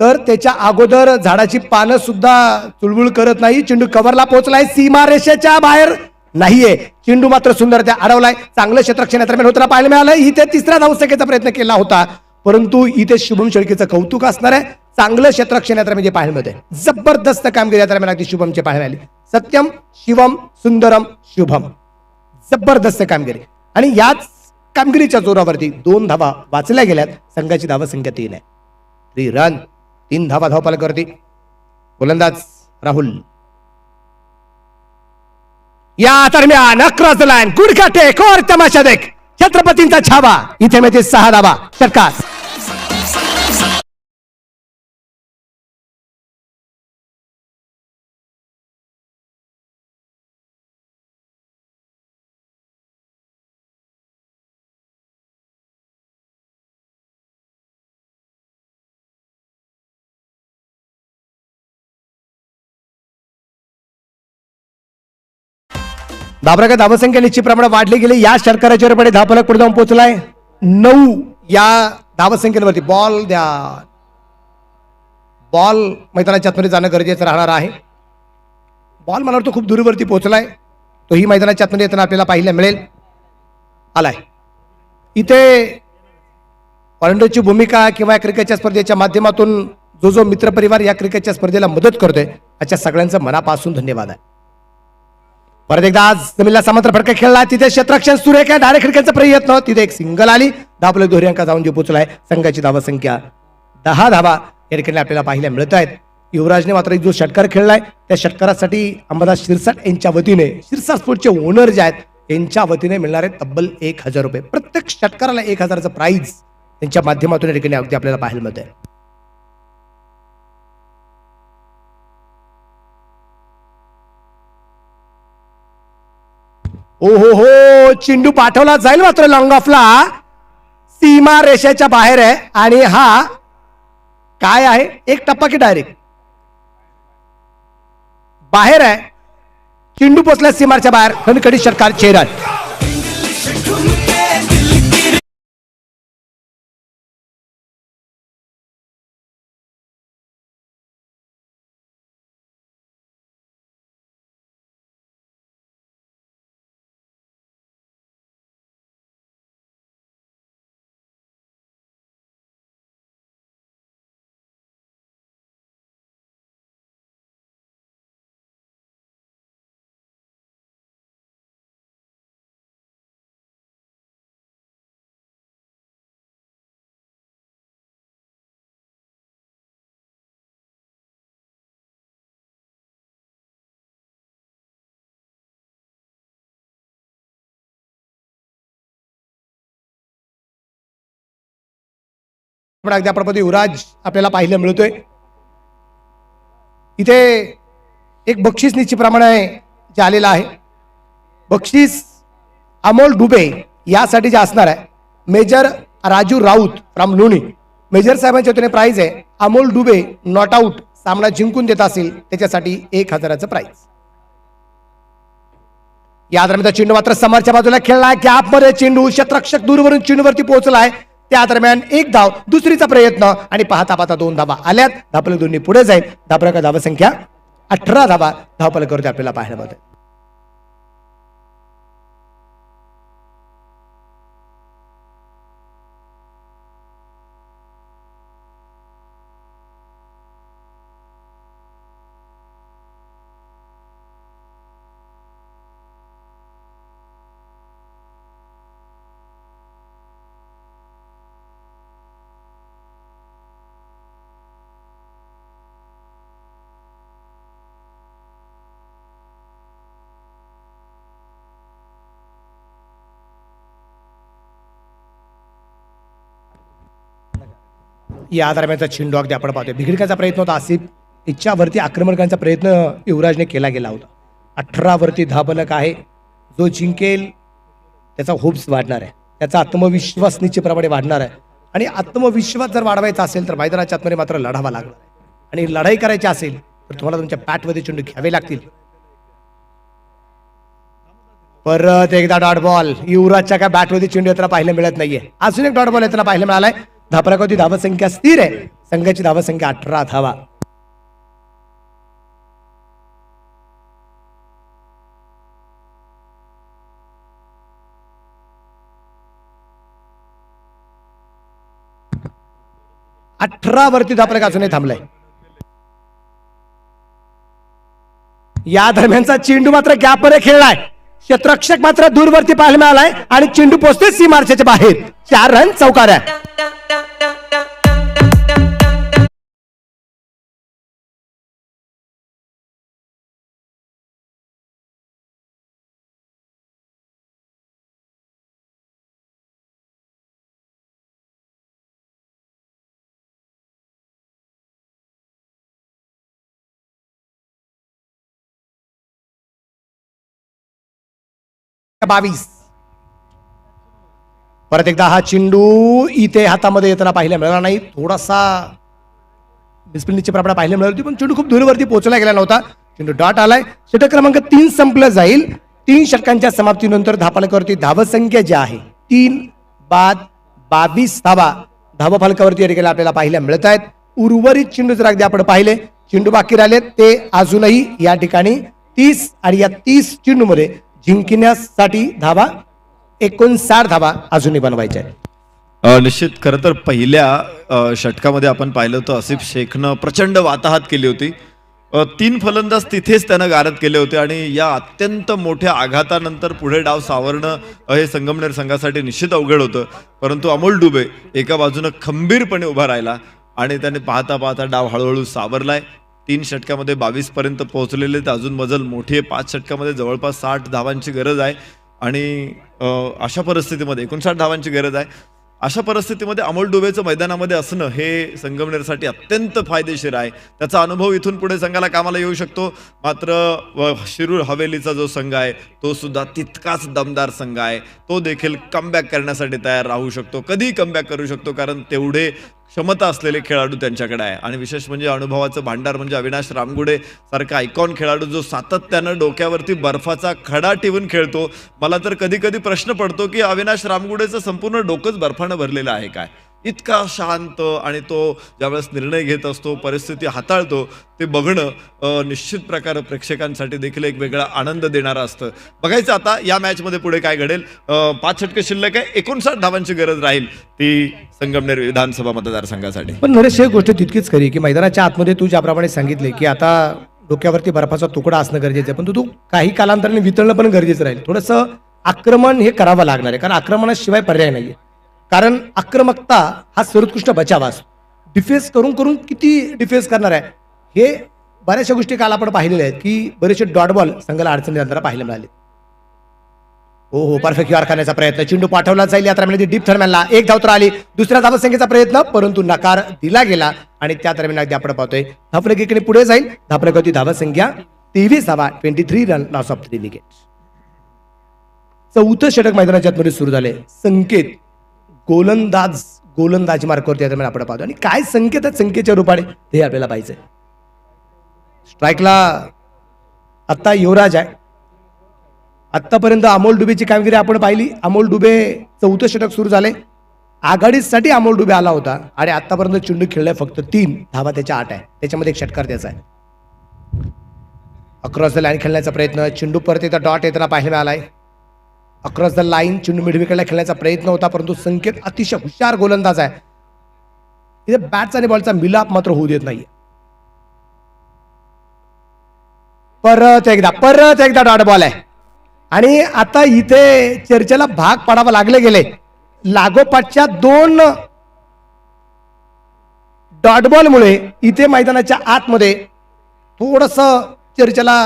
तर त्याच्या अगोदर झाडाची पानं सुद्धा चुळबुळ करत नाही. चेंडू कव्हरला पोहोचलाय, सीमारेषेच्या बाहेर नाहीये. चेंडू मात्र सुंदर त्या अडवलाय. चांगलं क्षेत्ररक्षण दरम्यान होताना पाहायला मिळालं. इथे तिसऱ्या धावसंख्येचा प्रयत्न केला होता, परंतु इथे शुभम शेळकेचं कौतुक असणार आहे. चांगलं क्षेत्ररक्षण दरम्यान जे पाहायला मिळते, जबरदस्त कामगिरी दरम्यान अगदी शुभमचे पाहायला मिळाली. सत्यम शिवम सुंदरम शुभम, जबरदस्त कामगिरी. आणि याच कामगिरीच्या जोरावरती 2 धावा वाचल्या गेल्यात. संघाची धावसंख्या 3 आहे. 3 रन, 3 धावा धावपालकावरती. गोलंदाज राहुल या दरम्यान अक्रॉस द लाईन, गुडघा टेक और तमाशा देख, छत्रपतींचा छावा. इथे मिळते 6 धावा, षटकार. दाबराका धावसंख्या निश्चितप्रमाणे वाढली गेली. या षटकाराच्या रुपये धावफलक पुढे जाऊन पोहोचलाय 9 या धावसंख्येवरती. बॉल द्या, बॉल मैदानाच्या आतमध्ये जाणं गरजेचं राहणार आहे. बॉल मला वाटतं खूप दूरवरती पोहोचलाय, तोही मैदानाच्या आतमध्ये येताना आपल्याला पाहायला मिळेल. आलाय इथे ऑर्लंडोची भूमिका किंवा क्रिकेटच्या स्पर्धेच्या माध्यमातून जो मित्रपरिवार या क्रिकेटच्या स्पर्धेला मदत करतोय, अशा सगळ्यांचं मनापासून धन्यवाद आहे. परत एकदा आज जमिनीला समांतर फटका खेळला, तिथे क्षेत्ररक्षण सुरेख आहे. डायरेक्ट खिडक्यांचा प्रयत्न, तिथे एक सिंगल आली. धावले दोन्ही अंका जाऊन जे पोहोचलाय. संघाची धावसंख्या 10 धावा या ठिकाणी आपल्याला पाहायला मिळत आहेत. युवराजने मात्र जो षटकार खेळलाय, त्या षटकारासाठी अंबादास शिरसाट यांच्या वतीने, शिरसाट स्पोर्टचे ओनर जे आहेत यांच्या वतीने मिळणार आहे तब्बल 1000 रुपये. प्रत्येक षटकाराला 1000चं प्राइज त्यांच्या माध्यमातून या ठिकाणी अगदी आपल्याला पाहायला मिळत आहे. ओ हो, चेंडू पाठवला जाईल मात्र लॉंग ऑफला, सीमा रेषेच्या बाहेर आहे. आणि हा काय आहे, एक टप्पा की डायरेक्ट बाहेर आहे. चेंडू पोचला सीमाच्या बाहेर. खणखडी षटकार, 6 रन. पण अगदी प्रपदी युवराज आपल्याला पाहायला मिळतोय. इथे एक बक्षीस निश्चितप्रमाणे जे आलेलं आहे, बक्षीस अमोल डुबे यासाठी जे असणार आहे. मेजर राजू राऊत फ्रॉम लोणी, मेजर साहेबांच्या वतीने प्राइज आहे. अमोल डुबे नॉट आउट सामना जिंकून देत असेल त्याच्यासाठी 1000चं प्राइज. या दरम्यान चेंडू मात्र समोरच्या बाजूला खेळला, गॅपमध्ये चेंडू, क्षेत्ररक्षक दूरवरून चेंडूवरती पोहोचलाय. त्या दरम्यान 1 धाव, दुसरीचा प्रयत्न आणि पाहता 2 धावा आल्यात. धावफलक दोन्ही पुढे जाईल. धावफलक धावसंख्या 18 धावा धावफलकावरती आपल्याला पाहायला मिळते. या दरम्यानचा चेंडू अगदी आपण पाहतोय बिघडण्याचा प्रयत्न होता. आसिफ इच्छावरती आक्रमण करण्याचा प्रयत्न युवराजने केला गेला होता. 18 वरती धावफलक आहे. जो जिंकेल त्याचा होप्स वाढणार आहे, त्याचा आत्मविश्वास निश्चितप्रमाणे वाढणार आहे. आणि आत्मविश्वास जर वाढवायचा असेल तर मैदानाच्या आतमध्ये मात्र लढावा लागणार आहे. आणि लढाई करायची असेल तर तुम्हाला तुमच्या बॅटमध्ये चेंडू घ्यावे लागतील. परत एकदा डॉट बॉल. युवराजच्या काय बॅटमध्ये चेंडू येताना पाहायला मिळत नाहीये. अजून एक डॉट बॉल येताना पाहायला मिळालाय. धावफलकावरती धावसंख्या स्थिर आहे. संघाची धावसंख्या 18 धावा. वरती धापलक अजूनही थांबलाय. या दरम्यानचा चेंडू मात्र गॅपमध्ये खेळलाय. क्षेत्ररक्षक मात्र दूरवरती पाहायला मिळालाय आणि चेंडू पोहोचते सीमारेषेच्या बाहेर. 4 रन चौकाऱ्या. परत एकदा हा चेंडू इथे हातामध्ये येताना पाहायला मिळाला नाही. थोडासा डिस्प्लिनची प्रमाण पाहायला मिळाली होती, पण चेंडू खूप दूरवरती पोहोचला गेला नव्हता. चेंडू डॉट आलाय. षटक क्रमांक 3 संपलं जाईल. 3 षटकांच्या समाप्तीनंतर धावफलकावरती धावसंख्या जी आहे 3 बाद 22 धावा धावफलकावरती या ठिकाणी आपल्याला पाहायला मिळत आहेत. उर्वरित चेंडू जर अगदी आपण पाहिले, चेंडू बाकी राहिले ते अजूनही या ठिकाणी 30 आणि या 30 चेंडूमध्ये जिंकण्यासाठी धावा 59 धावा अजूनही बनवायच्या आहेत. निश्चित खरं तर पहिल्या षटकामध्ये आपण पाहिलं होतं आसिफ शेखनं प्रचंड वाताहत केली होती. 3 फलंदाज तिथेच त्यानं गारद केले होते आणि या अत्यंत मोठ्या आघातानंतर पुढे डाव सावरणं हे संगमनेर संघासाठी निश्चित अवघड होतं. परंतु अमोल डुबे एका बाजूनं खंबीरपणे उभा राहिला आणि त्याने पाहता पाहता डाव हळूहळू सावरलाय. 3 षटकामध्ये 22 पर्यंत पोहोचलेले तर अजून मजल मोठी आहे. 5 षटकामध्ये जवळपास 60 धावांची गरज आहे आणि अशा परिस्थितीमध्ये 59 धावांची गरज आहे. अशा परिस्थितीमध्ये अमोल डुबेचं मैदानामध्ये असणं हे संगमनेरसाठी अत्यंत फायदेशीर आहे. त्याचा अनुभव इथून पुढे संघाला कामाला येऊ शकतो. मात्र शिरूर हवेलीचा जो संघ आहे तो सुद्धा तितकाच दमदार संघ आहे. तो देखील कमबॅक करण्यासाठी तयार राहू शकतो, कधी कमबॅक करू शकतो, कारण तेवढे क्षमता असलेले खेळाडू त्यांच्याकडे आहे. आणि विशेष म्हणजे अनुभवाचं भांडार म्हणजे अविनाश रामगुडे सारखा आयकॉन खेळाडू जो सातत्यानं डोक्यावरती बर्फाचा खडा ठेवून खेळतो. मला तर कधी कधी प्रश्न पडतो की अविनाश रामगुडेचं संपूर्ण डोकंच बर्फानं भरलेलं आहे काय. इतका शांत आणि तो ज्यावेळेस निर्णय घेत असतो, परिस्थिती हाताळतो, ते बघणं निश्चित प्रकारे प्रेक्षकांसाठी देखील एक वेगळा आनंद देणारं असतं. बघायचं आता या मॅचमध्ये पुढे काय घडेल. 5 षटके शिल्लक आहे. 59 धावांची गरज राहील ती संगमनेर विधानसभा मतदारसंघासाठी. पण नरेश, एक गोष्ट तितकीच खरी की मैदानाच्या आतमध्ये तू ज्याप्रमाणे सांगितले की आता डोक्यावरती बर्फाचा तुकडा असणं गरजेचं आहे, पण तू काही कालांतराने वितळणं पण गरजेचं राहील. थोडंसं आक्रमण हे करावं लागणार आहे, कारण आक्रमणाशिवाय पर्याय नाहीये. कारण आक्रमकता हा सर्वोत्कृष्ट बचाव असतो. डिफेन्स करून करून किती डिफेन्स करणार आहे हे बऱ्याचशा गोष्टी काल आपण पाहिलेल्या आहेत की बरेचसे डॉट बॉल संघाला अडचणी नंतर पाहायला मिळाले. हो परफेक्ट युआर करण्याचा प्रयत्न, चेंडू पाठवला जाईल या दरम्यान डीप थर्मॅनला 1 धाव तर आली. दुसऱ्या धावसंख्येचा प्रयत्न, परंतु नकार दिला गेला आणि त्या दरम्यान अगदी आपण पाहतोय धापलक इकडे पुढे जाईल. धापलकावरती धावसंख्या 23 धावा, 23 रन, लॉस ऑफ 3 विकेट. 4थं षटक मैदानाच्या आतमध्ये सुरू झाले. संकेत गोलंदाजी मार्कावरती या दरम्यान आपण पाहतो आणि काय संकेत आहेत संकेतच्या रूपाने हे आपल्याला पाहिजे. स्ट्राईकला आता युवराज आहे. आतापर्यंत अमोल डुबेची कामगिरी आपण पाहिली. अमोल डुबे 4थं षटक सुरू झाले. आघाडीसाठी अमोल डुबे आला होता आणि आतापर्यंत चेंडू खेळलाय फक्त 3 धावा त्याच्या 8 आहे. त्याच्यामध्ये 1 षटकार त्याचा आहे. अक्रॉस द लाईन खेळण्याचा प्रयत्न, चेंडू परत येता डॉट येताना पाहायला मिळालाय. अक्रॉस द लाईन चेंडू मिडविकेटला खेळण्याचा प्रयत्न होता, परंतु संकेत अतिशय हुशार गोलंदाज आहे. इथे बॅटचा आणि बॉलचा मिलाप मात्र होऊ देत नाहीये. परत एकदा डॉट बॉल आहे आणि आता इथे चर्चेला भाग पाडावा लागले गेले. लागोपाठच्या 2 डॉट बॉलमुळे इथे मैदानाच्या आतमध्ये थोडस चर्चेला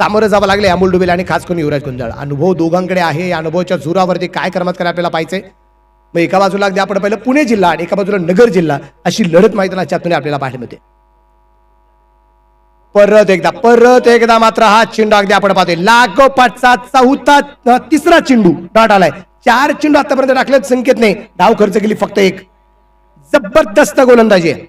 सामोरं जावं लागले अमोल डुबेला आणि खास करून युवराज गुंजाळ. अनुभव दोघांकडे आहे. या अनुभवाच्या जोरावरती काय करमत करायला आपल्याला पाहिजे. मग एका बाजूला अगदी आपण पहिलं पुणे जिल्हा आणि एका बाजूला नगर जिल्हा अशी लढत मैदानाच्या आतून आपल्याला पाहायला मिळते. परत एकदा मात्र हा चेंडू अगदी आपण पाहतोय लागोपाठचा 3रा चेंडू डॉट आलाय. 4 चेंडू आतापर्यंत टाकलेत संकेतने. धाव खर्च केली फक्त 1. जबरदस्त गोलंदाजी आहे.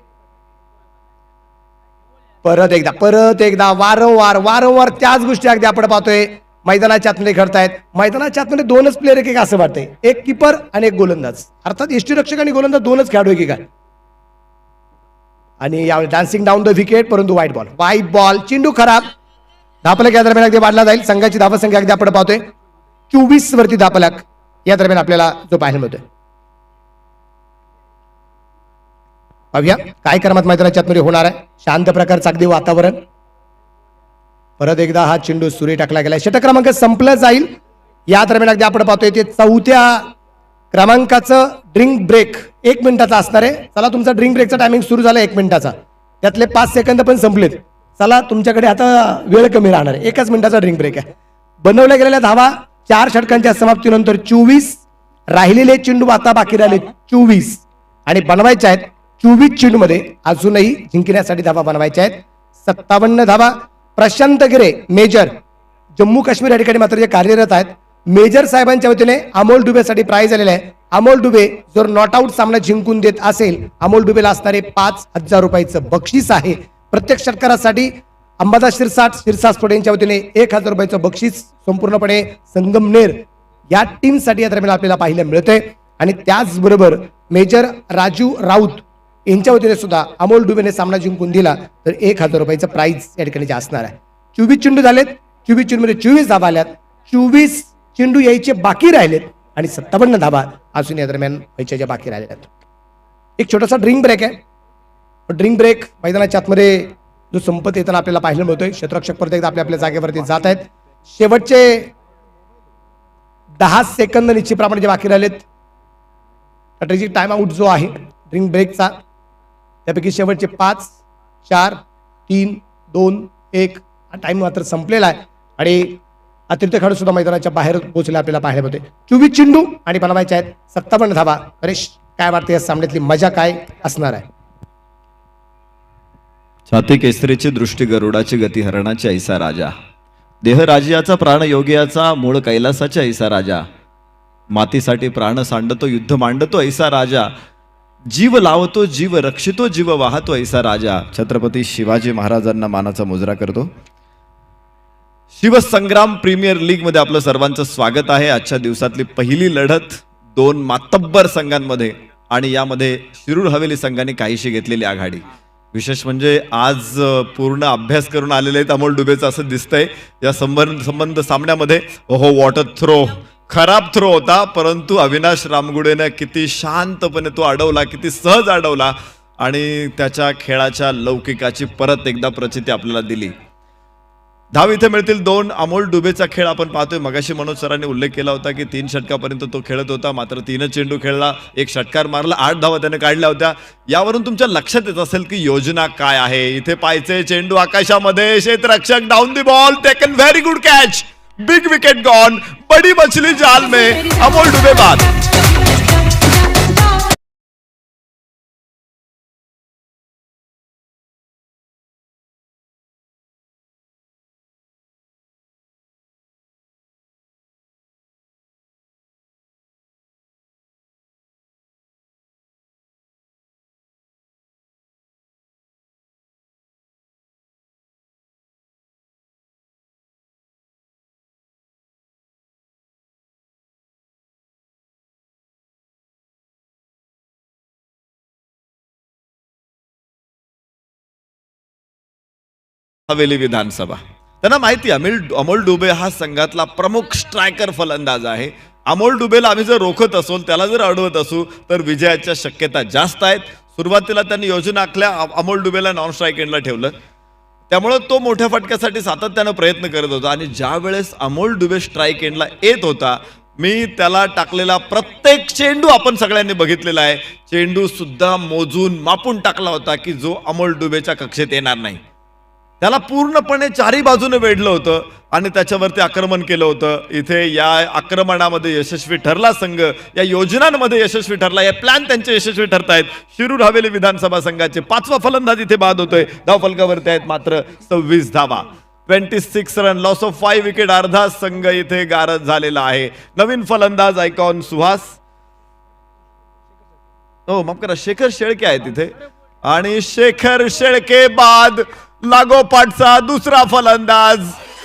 परत एकदा वारंवार त्याच गोष्टी अगदी आपण पाहतोय मैदानाच्या आतमध्ये घडतायत. मैदानाच्या आतमध्ये 2च प्लेयर एक असं वाटतंय, एक कीपर आणि एक गोलंदाज. अर्थात यष्टीरक्षक आणि गोलंदाज 2च खेळाडू की काय. आणि यावेळी डान्सिंग डाऊन द विकेट, परंतु वाईट बॉल चेंडू खराब. धापलक या दरम्यान अगदी वाढला जाईल. संघाची धावसंख्या अगदी आपण पाहतोय 24 वरती धापलक या दरम्यान आपल्याला जो पाहायला मिळतोय. पाहूया काय करमत मैदानाच्या आतमध्ये होणार आहे. शांत प्रकारचं अगदी वातावरण. परत एकदा हा चेंडू सुरे टाकला गेला. षटक क्रमांक संपलं जाईल. या दरम्यान अगदी आपण पाहतोय ते 4थ्या क्रमांकाचं ड्रिंक ब्रेक 1 मिनिटाचा असणार आहे. चला तुमचा ड्रिंक ब्रेकचा टायमिंग सुरू झाला 1 मिनिटाचा. त्यातले 5 सेकंद पण संपलेत. चला तुमच्याकडे आता वेळ कमी राहणार आहे. 1च मिनिटाचा ड्रिंक ब्रेक आहे. बनवल्या गेलेल्या धावा 4 षटकांच्या समाप्तीनंतर 24. राहिलेले चेंडू आता बाकी राहिले 24 आणि बनवायचे आहेत 24 चेंडूमध्ये अजूनही जिंकण्यासाठी धावा बनवायच्या आहेत. 57 धावा. प्रशांत गिरे मेजर जम्मू काश्मीर या ठिकाणी मात्र जे कार्यरत आहेत. मेजर साहेबांच्या वतीने अमोल डुबेसाठी प्राइज आलेला आहे. अमोल डुबे जर नॉट आउट सामना जिंकून देत असेल, अमोल डुबेला असणारे 5,000 रुपयाचं बक्षीस आहे. प्रत्येक षटकारासाठी अंबादास शिरसाट स्पोर्ट यांच्या वतीने 1,000 रुपयाचं बक्षीस संपूर्णपणे संगमनेर या टीमसाठी या दरम्यान आपल्याला पाहायला मिळतंय. आणि त्याचबरोबर मेजर राजू राऊत यांच्या वतीने सुद्धा अमोल डुबेने सामना जिंकून दिला तर 1,000 रुपयाचं प्राइज या ठिकाणी जे असणार आहे. 24 चेंडू झालेत. 24 चेंडूमध्ये 24 धावा आल्यात. 24 चेंडू यायचे बाकी राहिलेत आणि 57 धावा अजून या दरम्यान व्हायच्या बाकी राहिलेत. एक छोटासा ड्रिंक ब्रेक आहे. ड्रिंक ब्रेक मैदानाच्या आतमध्ये जो संपत येताना आपल्याला पाहायला मिळतोय. क्षेत्ररक्षक परत एकदा आपल्या जागेवरती जात आहेत. शेवटचे 10 सेकंद निश्चितप्रमाणे जे बाकी राहिलेत. स्ट्रॅटेजिक टाइम आउट जो आहे ड्रिंक ब्रेकचा त्यापैकी शेवटचे 5 4 3 2 1 हा टाइम मात्र संपलेला आहे आणि अतिरिक्त खेळाडू सुद्धा मैदानाच्या बाहेर पोहोचले आपल्याला पाहायला मिळते. 24 चेंडू आणि बनवायचे आहेत 57 धावा. परेश काय वाटतं या सामन्यातली मजा काय असणार आहे? छाती केसरीची दृष्टी गरुडाची गती हरणाची ऐसा राजा. देह राजियाचा प्राण योगियाचा मूळ कैलासाच्या ऐसा राजा. मातीसाठी प्राण सांडतो युद्ध मांडतो ऐसा राजा. जीव लावतो जीव रक्षितो जीव वाहतो ऐसा राजा. छत्रपती शिवाजी महाराजांना मानाचा मुजरा करतो. शिवसंग्राम प्रीमियर लीग मध्ये आपलं सर्वांचं स्वागत आहे. आजच्या दिवसातली पहिली लढत 2 मातब्बर संघांमध्ये आणि यामध्ये शिरूर हवेली संघाने काहीशी घेतलेली आघाडी. विशेष म्हणजे आज पूर्ण अभ्यास करून आलेले आहेत अमोल डुबेचं असं दिसतंय या संबंध सामन्यामध्ये. ओहो वॉटर थ्रो खराब थ्रो होता परंतु अविनाश रामगुडेनं किती शांतपणे तो अडवला, किती सहज अडवला आणि त्याच्या खेळाच्या लौकिकाची परत एकदा प्रचिती आपल्याला दिली. धाव इथे मिळतील 2. अमोल डुबेचा खेळ आपण पाहतोय. मगाशी मनोज सरांनी उल्लेख केला होता की 3 षटकापर्यंत तो खेळत होता मात्र 3 चेंडू खेळला, 1 षटकार मारला, 8 धावा त्याने काढल्या होत्या. यावरून तुमच्या लक्षात येत असेल की योजना काय आहे. इथे पाहायचे चेंडू आकाशामध्ये, क्षेत्ररक्षक down the ball, taken very good catch, big wicket gone, बड़ी मछली जाल में, अमोल डुबे बाद. हवेली विधानसभा. त्यांना माहिती आहे अमोल डुबे हा संघातला प्रमुख स्ट्रायकर फलंदाज आहे. अमोल डुबेला आम्ही जर रोखत असू, त्याला जर अडवत असू तर विजयाच्या शक्यता जास्त आहेत. सुरुवातीला त्यांनी योजना आखल्या, अमोल डुबेला नॉन स्ट्राईक एंडला ठेवलं त्यामुळे तो मोठ्या फटक्यासाठी सातत्यानं प्रयत्न करत होता आणि ज्या वेळेस अमोल डुबे स्ट्राईक एंडला येत होता मी त्याला टाकलेला प्रत्येक चेंडू आपण सगळ्यांनी बघितलेला आहे. चेंडू सुद्धा मोजून मापून टाकला होता की जो अमोल डुबेच्या कक्षेत येणार नाही. त्याला पूर्णपणे चारी बाजूने वेढलं होतं आणि त्याच्यावरती आक्रमण केलं होतं. इथे या आक्रमणामध्ये यशस्वी ठरला संघ, या योजनांमध्ये यशस्वी ठरला, या प्लॅन त्यांचे यशस्वी ठरतायत. शिरूर हवेली विधानसभा संघाचे 5वा फलंदाज इथे बाद होतोय. धावफलकावरती आहेत मात्र 26 धावा, 26 रन, लॉस ऑफ 5 विकेट. अर्धा संघ इथे गारद झालेला आहे. नवीन फलंदाज आयकॉन सुहास, हो माफ करा, शेखर शेळके आहेत तिथे आणि शेखर शेळके बाद लागोपाठचा दुसरा फलंदाज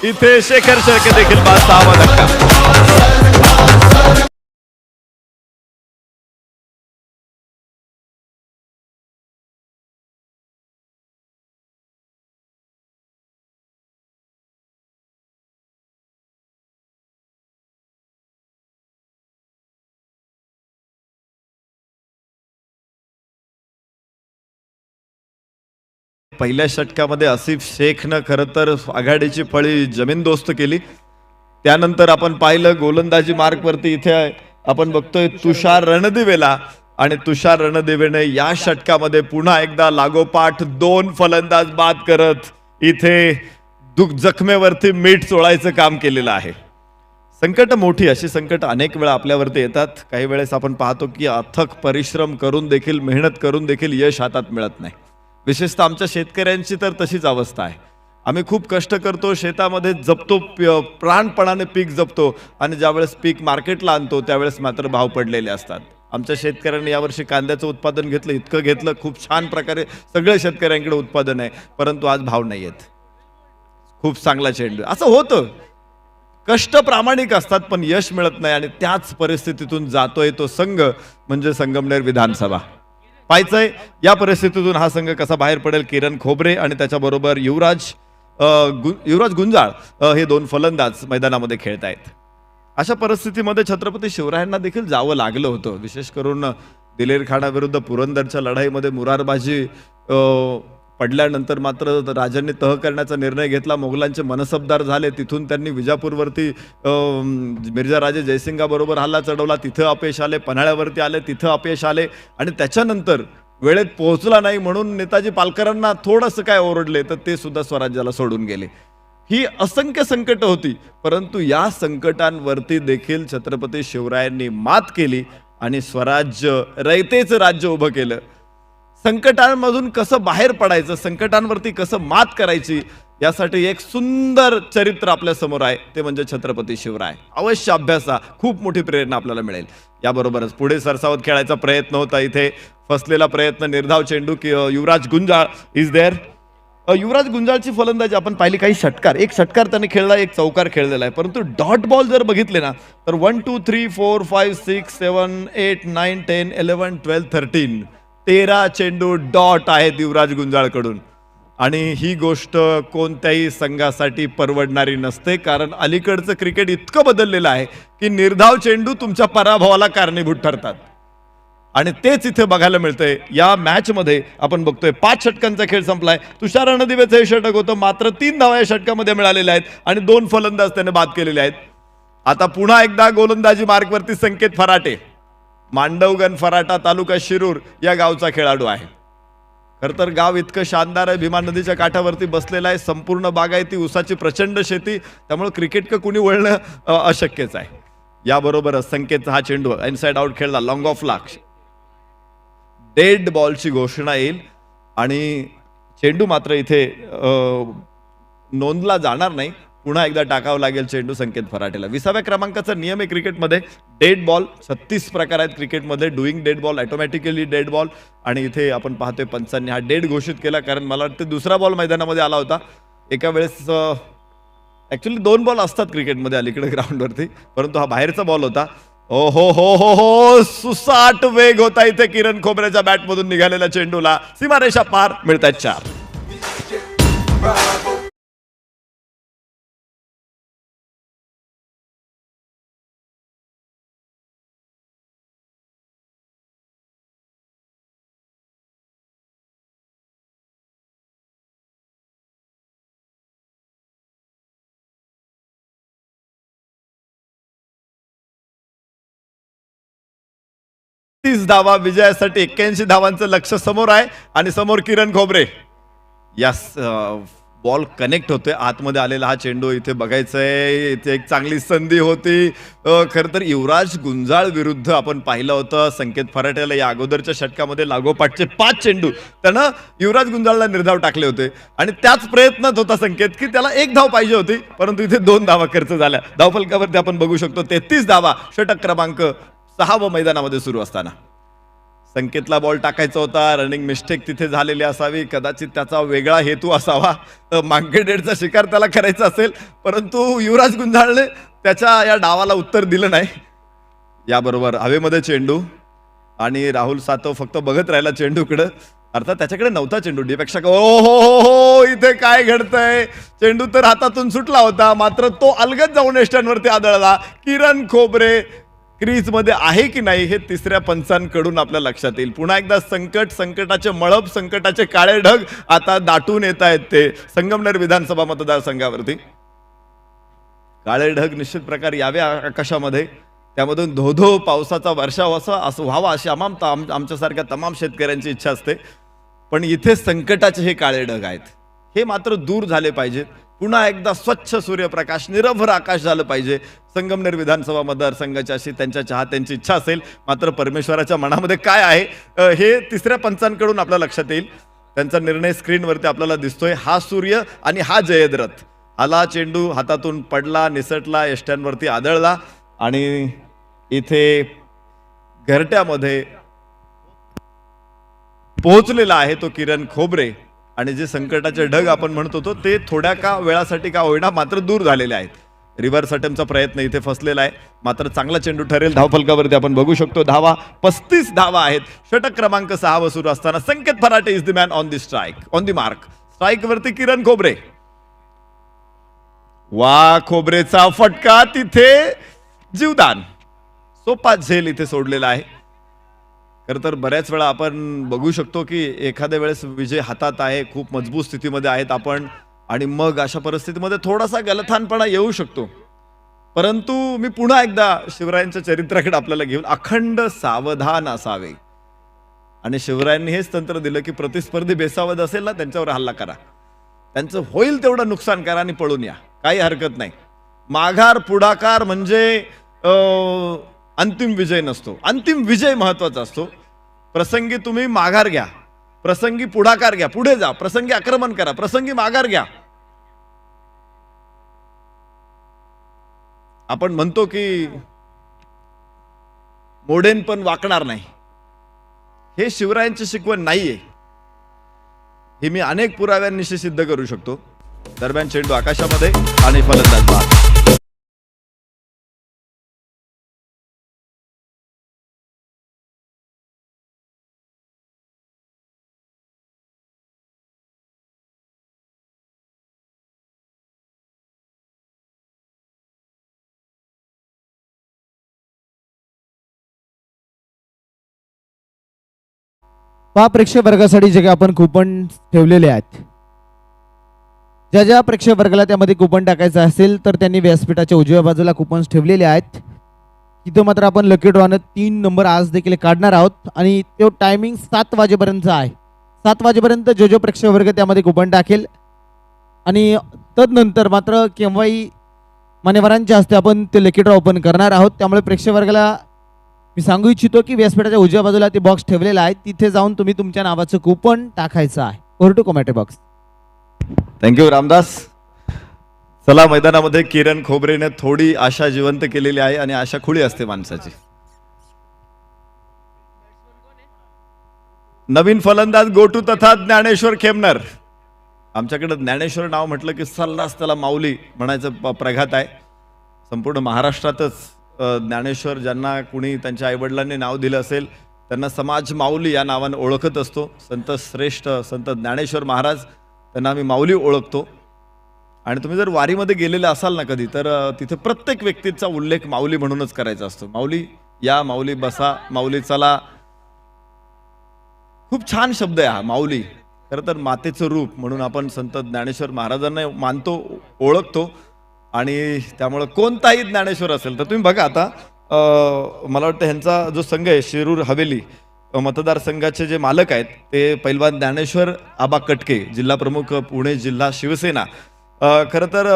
इथे शेखर शेळके देखील बाद, 6वा धक्का. पहिल्या षटकामध्ये आसिफ शेखनं खरं तर आघाडीची फळी जमीनदोस्त केली. त्यानंतर आपण पाहिलं गोलंदाजी मार्कवरती इथे आपण बघतोय तुषार रणदिवेला, आणि तुषार रणदिवेने या षटकामध्ये पुन्हा एकदा लागोपाठ 2 फलंदाज बाद करत इथे जखमेवरती मीठ चोळायचं काम केलेलं आहे. संकट मोठी, अशी संकट अनेक वेळा आपल्यावरती येतात. काही वेळेस आपण पाहतो की अथक परिश्रम करून देखील, मेहनत करून देखील यश हातात मिळत नाही. विशेषतः आमच्या शेतकऱ्यांची तर तशीच अवस्था आहे. आम्ही खूप कष्ट करतो, शेतामध्ये जपतो, प्राणपणाने पीक जपतो, आणि ज्यावेळेस पीक मार्केटला आणतो त्यावेळेस मात्र भाव पडलेले असतात. आमच्या शेतकऱ्यांनी यावर्षी कांद्याचं उत्पादन घेतलं, इतकं घेतलं, खूप छान प्रकारे सगळ्या शेतकऱ्यांकडे उत्पादन आहे, परंतु आज भाव नाही आहेत. खूप चांगला चेंडू, असं होतं. कष्ट प्रामाणिक असतात पण यश मिळत नाही, आणि त्याच परिस्थितीतून जातोय तो संघ म्हणजे संगमनेर विधानसभा. पाहायचंय या परिस्थितीतून हा संघ कसा बाहेर पडेल. किरण खोबरे आणि त्याच्याबरोबर युवराज गुंजाळ हे 2 फलंदाज मैदानामध्ये खेळत आहेत. अशा परिस्थितीमध्ये छत्रपती शिवरायांना देखील जावं लागलं होतं. विशेष करून दिलेर खानाविरुद्ध पुरंदरच्या लढाईमध्ये मुरारबाजी पडल्यानंतर मात्र राजांनी तह करण्याचा निर्णय घेतला. मोगलांचे मनसबदार झाले. तिथून त्यांनी विजापूरवरती मिर्झा राजे जयसिंगाबरोबर हल्ला चढवला, तिथं अपयश आले. पन्हाळ्यावरती आले, तिथं अपयश आले, आणि त्याच्यानंतर वेळेत पोहोचला नाही म्हणून नेताजी पालकरांना थोडंसं काय ओरडले तर ते सुद्धा स्वराज्याला सोडून गेले. ही असंख्य संकट होती, परंतु या संकटांवरती देखील छत्रपती शिवरायांनी मात केली आणि स्वराज्य, रयतेचं राज्य उभं केलं. संकटांमधून कसं बाहेर पडायचं, संकटांवरती कसं मात करायची, यासाठी एक सुंदर चरित्र आपल्या समोर आहे, ते म्हणजे छत्रपती शिवराय. अवश्य अभ्यासा, खूप मोठी प्रेरणा आपल्याला मिळेल. याबरोबरच पुढे सरसावत खेळायचा प्रयत्न होता. इथे फसलेला प्रयत्न, निर्धाव चेंडू की युवराज गुंजाळ इज देअर. युवराज गुंजाळची फलंदाजी आपण पाहिली. काही षटकार, एक षटकार त्याने खेळला, एक चौकार खेळलेला आहे, परंतु डॉट बॉल जर बघितले ना तर 1 2 3 4 5 6 7 8 9 10 11 12 13 13 चेंडू डॉट आहेत युवराज गुंजाळकडून. आणि ही गोष्ट कोणत्याही संघासाठी परवडणारी नसते, कारण अलीकडचं क्रिकेट इतकं बदललेलं आहे की निर्धाव चेंडू तुमच्या पराभवाला कारणीभूत ठरतात, आणि तेच इथे बघायला मिळतंय. या मॅचमध्ये आपण बघतोय 5 षटकांचा खेळ संपलाय. तुषार रणदिवेचं हे षटक होतं, मात्र 3 धावा या षटकामध्ये मिळालेल्या आहेत आणि 2 फलंदाज त्याने बाद केलेले आहेत. आता पुन्हा एकदा गोलंदाजी मार्कवरती संकेत फराटे, मांडवगण फराटा, तालुका शिरूर या गावचा खेळाडू आहे. खरं तर गाव इतकं शानदार आहे, भीमा नदीच्या काठावरती बसलेलं आहे, संपूर्ण बागायती, ऊसाची प्रचंड शेती, त्यामुळे क्रिकेट का कुणी वळणं अशक्यच आहे. याबरोबरच संकेतचा हा चेंडू इनसाइड आउट खेळला, लॉंग ऑफला डेड बॉलची घोषणा येईल, आणि चेंडू मात्र इथे नोंदला जाणार नाही. पुन्हा एकदा टाकावं लागेल चेंडू संकेत फराटेला. 20व्या क्रमांकाचा नियम आहे क्रिकेटमध्ये, डेड बॉल. 36 प्रकार आहेत क्रिकेटमध्ये, doing dead ball, automatically dead ball, आणि इथे आपण पाहतोय पंचांनी हा डेड घोषित केला, कारण मला वाटतं दुसरा बॉल मैदानामध्ये आला होता. एका वेळेस ॲक्च्युली 2 बॉल असतात क्रिकेटमध्ये अलीकडे ग्राउंडवरती, परंतु हा बाहेरचा बॉल होता. ओ हो हो हो हो, सुसाट वेग होता इथे किरण खोबरेच्या बॅटमधून निघालेल्या चेंडूला. सीमारेषा पार, मिळतात 4. धावा विजयासाठी 81 धावांचं लक्ष समोर आहे, आणि समोर किरण खोबरे. यस, बॉल कनेक्ट होतोय, आतमध्ये आलेला हा चेंडू इथे बघायचंय. इथे एक चांगली संधी होती. खरं तर युवराज गुंजाळ विरुद्ध आपण पाहिलं होतं संकेत फराटेला या अगोदरच्या षटकामध्ये लागोपाठचे 5 चेंडू त्यानं युवराज गुंजाळला निर्धाव टाकले होते, आणि त्याच प्रयत्नात होता संकेत की त्याला 1 धाव पाहिजे होती, परंतु इथे 2 धावा खर्च झाल्या. धावफलकावरती आपण बघू शकतो 33 धावा, षटक क्रमांक 6 मैदानामध्ये सुरू असताना. संकेतला बॉल टाकायचा होता, रनिंग मिस्टेक तिथे झालेली असावी, कदाचित त्याचा वेगळा हेतू असावा, मांगेडेडचा शिकार त्याला करायचा असेल, परंतु युवराज गुंजाळने त्याच्या या डावाला उत्तर दिलं नाही. याबरोबर हवेमध्ये चेंडू, आणि राहुल सातव फक्त बघत राहिला चेंडूकडे, अर्थात त्याच्याकडे नव्हता चेंडू. डीपेक्षा ओ हो हो हो, इथे काय घडतंय. चेंडू तर हातातून सुटला होता, मात्र तो अलगद जाऊन एस्टनवरती आदळला. किरण खोबरे क्रीजमध्ये आहे की नाही हे तिसऱ्या पंचांकडून आपल्या लक्षात येईल. पुन्हा एकदा संकटाचे मळब, संकटाचे काळे ढग आता दाटून येत आहेत ते संगमनेर विधानसभा मतदारसंघावरती. काळे ढग निश्चित प्रकारे यावे आकाशामध्ये, त्यामधून धोधो पावसाचा वर्षाव असं व्हावा अशी आमच्यासारख्या तमाम शेतकऱ्यांची इच्छा असते. पण इथे संकटाचे हे काळे ढग आहेत, हे मात्र दूर झाले पाहिजेत. पुन्हा एकदा स्वच्छ सूर्यप्रकाश, निरभ्र आकाश झालं पाहिजे संगमनेर विधानसभा मतदारसंघाची, अशी त्यांच्या चाहत्यांची इच्छा असेल. मात्र परमेश्वराच्या मनामध्ये काय आहे हे तिसऱ्या पंचांकडून आपल्या लक्षात येईल. त्यांचा निर्णय स्क्रीनवरती आपल्याला दिसतोय. हा सूर्य आणि हा जयद्रथ. आला चेंडू हातातून पडला, निसटला, यष्ट्यांवरती आदळला आणि इथे घरट्यामध्ये पोहोचलेला आहे तो किरण खोबरे. आणि जे संकटाचे ढग आपण म्हणत होतो ते थोड्या का वेळासाठी का होईना मात्र दूर झालेले आहेत. रिव्हर्स अटेम्प्टचा प्रयत्न इथे फसलेला आहे, मात्र चांगला चेंडू ठरेल. धावफलकावरती आपण बघू शकतो धावा 35 धावा आहेत. षटक क्रमांक 6 वर सुरू असताना Sanket Pharate is the man on the strike, on the mark. Strike वरती किरण खोबरे. वा, खोबरेचा फटका तिथे जीवदान. सोपा झेल इथे सोडलेला आहे. खरं तर बऱ्याच वेळा आपण बघू शकतो की एखाद्या वेळेस विजय हातात आहे, खूप मजबूत स्थितीमध्ये आहेत आपण, आणि मग अशा परिस्थितीमध्ये थोडासा गलथानपणा येऊ शकतो. परंतु मी पुन्हा एकदा शिवरायांच्या चरित्राकडे आपल्याला घेऊन, अखंड सावधान असावे. आणि शिवरायांनी हेच तंत्र दिलं की प्रतिस्पर्धी बेसावध असेल ना त्यांच्यावर हल्ला करा, त्यांचं होईल तेवढं नुकसान करा आणि पळून या, काही हरकत नाही. माघार पुढाकार म्हणजे अंतिम विजय नसतो, अंतिम विजय महत्वाचा असतो. प्रसंगी तुम्ही माघार घ्या, प्रसंगी पुढाकार घ्या, पुढे जा, प्रसंगी आक्रमण करा, प्रसंगी माघार घ्या. आपण म्हणतो की मोडेन पण वाकणार नाही, हे शिवरायांची शिकवण नाहीये, हे मी अनेक पुराव्यांनिशी सिद्ध करू शकतो. दरम्यान चेंडू आकाशामध्ये आणि फलंदाज बाद. पहा प्रेक्षक वर्गासाठी जे काही आपण कुपन ठेवलेले आहेत, ज्या ज्या प्रेक्षक वर्गाला त्यामध्ये कुपन टाकायचं असेल तर त्यांनी व्यासपीठाच्या उजव्या बाजूला कुपन्स ठेवलेले आहेत. तिथं मात्र आपण लकी ड्रॉनं 3 नंबर आज देखील काढणार आहोत आणि तो टायमिंग 7 वाजेपर्यंत आहे. 7 वाजेपर्यंत जो प्रेक्षक वर्ग त्यामध्ये कुपन टाकेल आणि तदनंतर मात्र केव्हाही मान्यवरांच्या हस्ते आपण ते लकी ड्रॉ ओपन करणार आहोत. त्यामुळे प्रेक्षक वर्गाला मी सांगू इच्छितो की व्यासपीठाच्या उजव्या बाजूला ते बॉक्स ठेवलेला आहे, तिथे जाऊन तुम्ही तुमच्या नावाचं कुपन टाकायचं आहे. Over to commentary box. Thank you Ramdas. चला, मैदानामध्ये किरण खोबरेने थोडी आशा जिवंत केलेली आहे आणि आशा खुळी असते माणसाची. नवीन फलंदाज गोटू तथा ज्ञानेश्वर खेमनर. आमच्याकडे ज्ञानेश्वर नाव म्हटलं की सल्लास त्याला माऊली म्हणायचं प्रघात आहे. संपूर्ण महाराष्ट्रातच ज्ञानेश्वर ज्यांना कुणी त्यांच्या आईवडिलांनी नाव दिलं असेल त्यांना समाज माऊली या नावाने ओळखत असतो. संत श्रेष्ठ संत ज्ञानेश्वर महाराज, त्यांना आम्ही माऊली ओळखतो. आणि तुम्ही जर वारीमध्ये गेलेले असाल ना कधी, तर तिथे प्रत्येक व्यक्तीचा उल्लेख माऊली म्हणूनच करायचा असतो. माऊली या, माऊली बसा, माऊली चला. खूप छान शब्द आहे हा माऊली. खरं तर मातेचं रूप म्हणून आपण संत ज्ञानेश्वर महाराजांना मानतो, ओळखतो. आणि त्यामुळं कोणताही ज्ञानेश्वर असेल तर तुम्ही बघा आता, मला वाटतं ह्यांचा जो संघ आहे शिरूर हवेली मतदारसंघाचे जे मालक आहेत ते पैलवान ज्ञानेश्वर आबा कटके, जिल्हा प्रमुख पुणे जिल्हा शिवसेना. खरं तर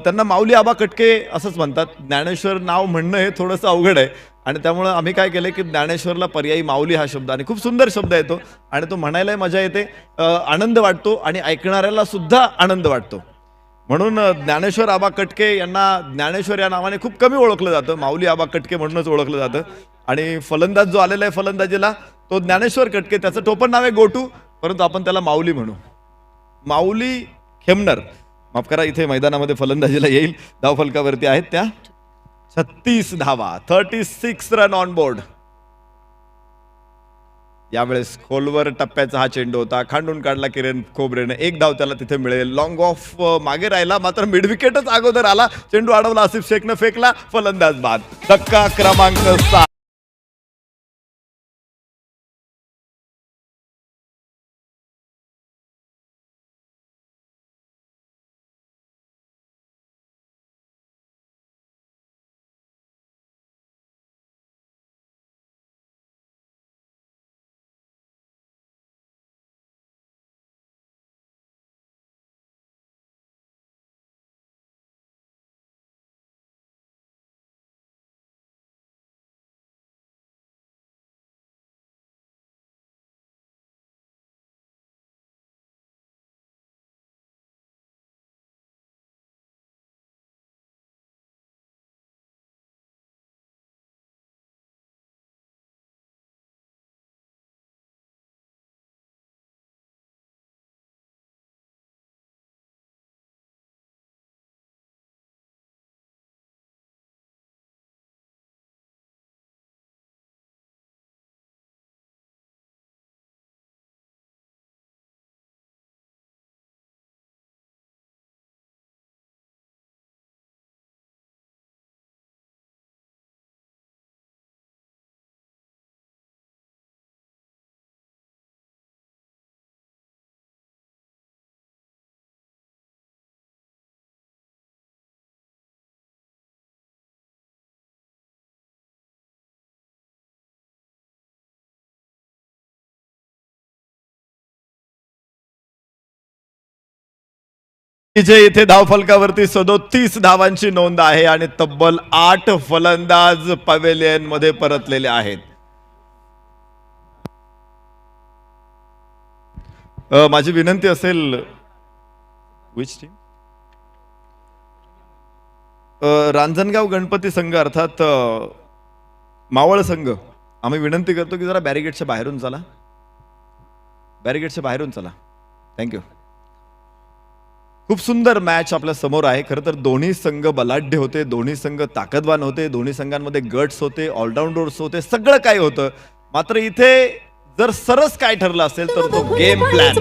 त्यांना माऊली आबा कटके असंच म्हणतात. ज्ञानेश्वर नाव म्हणणं हे थोडंसं अवघड आहे आणि त्यामुळं आम्ही काय केलं की ज्ञानेश्वरला पर्यायी माऊली हा शब्द, आणि खूप सुंदर शब्द आहे तो, आणि तो म्हणायलाही मजा येते, आनंद वाटतो आणि ऐकणाऱ्याला सुद्धा आनंद वाटतो. म्हणून ज्ञानेश्वर आबा कटके यांना ज्ञानेश्वर या नावाने खूप कमी ओळखलं जातं, माऊली आबा कटके म्हणूनच ओळखलं जातं. आणि फलंदाज जो आलेला आहे फलंदाजीला तो ज्ञानेश्वर कटके, त्याचं टोपण नाव आहे गोटू, परंतु आपण त्याला माऊली म्हणू. माऊली खेमनर, माफ करा, इथे मैदानामध्ये फलंदाजीला येईल. धावफलकावरती आहेत त्या 36 धावा, 36 रन ऑन बोर्ड. यावेळेस खोलवर टप्प्याचा हा चेंडू होता, खांडून काढला किरण खोबरेने, 1 धाव त्याला तिथे मिळेल. लॉंग ऑफ मागे राहिला, मात्र मिड विकेटच अगोदर आला, चेंडू अडवला, आसिफ शेखनं फेकला, फलंदाज बाद. धक्का क्रमांक 7. इथे धावफलकावरती 37 धावांची नोंद आहे आणि तब्बल 8 फलंदाज पवेलियन मध्ये परतलेले आहेत. माझी विनंती असेल, विच टीम? रांजणगाव गणपती संघ अर्थात मावळ संघ, आम्ही विनंती करतो की जरा बॅरिगेटच्या बाहेरून चला, बॅरिगेटच्या बाहेरून चला. थँक्यू. खूप सुंदर मॅच आपल्या समोर आहे. खरं तर दोन्ही संघ बलाढ्य होते, दोन्ही संघ ताकदवान होते, दोन्ही संघांमध्ये गट्स होते, ऑलराऊंडर्स होते, सगळं काही होतं. मात्र इथे जर सरस काय ठरलं असेल तर तो गेम प्लॅन.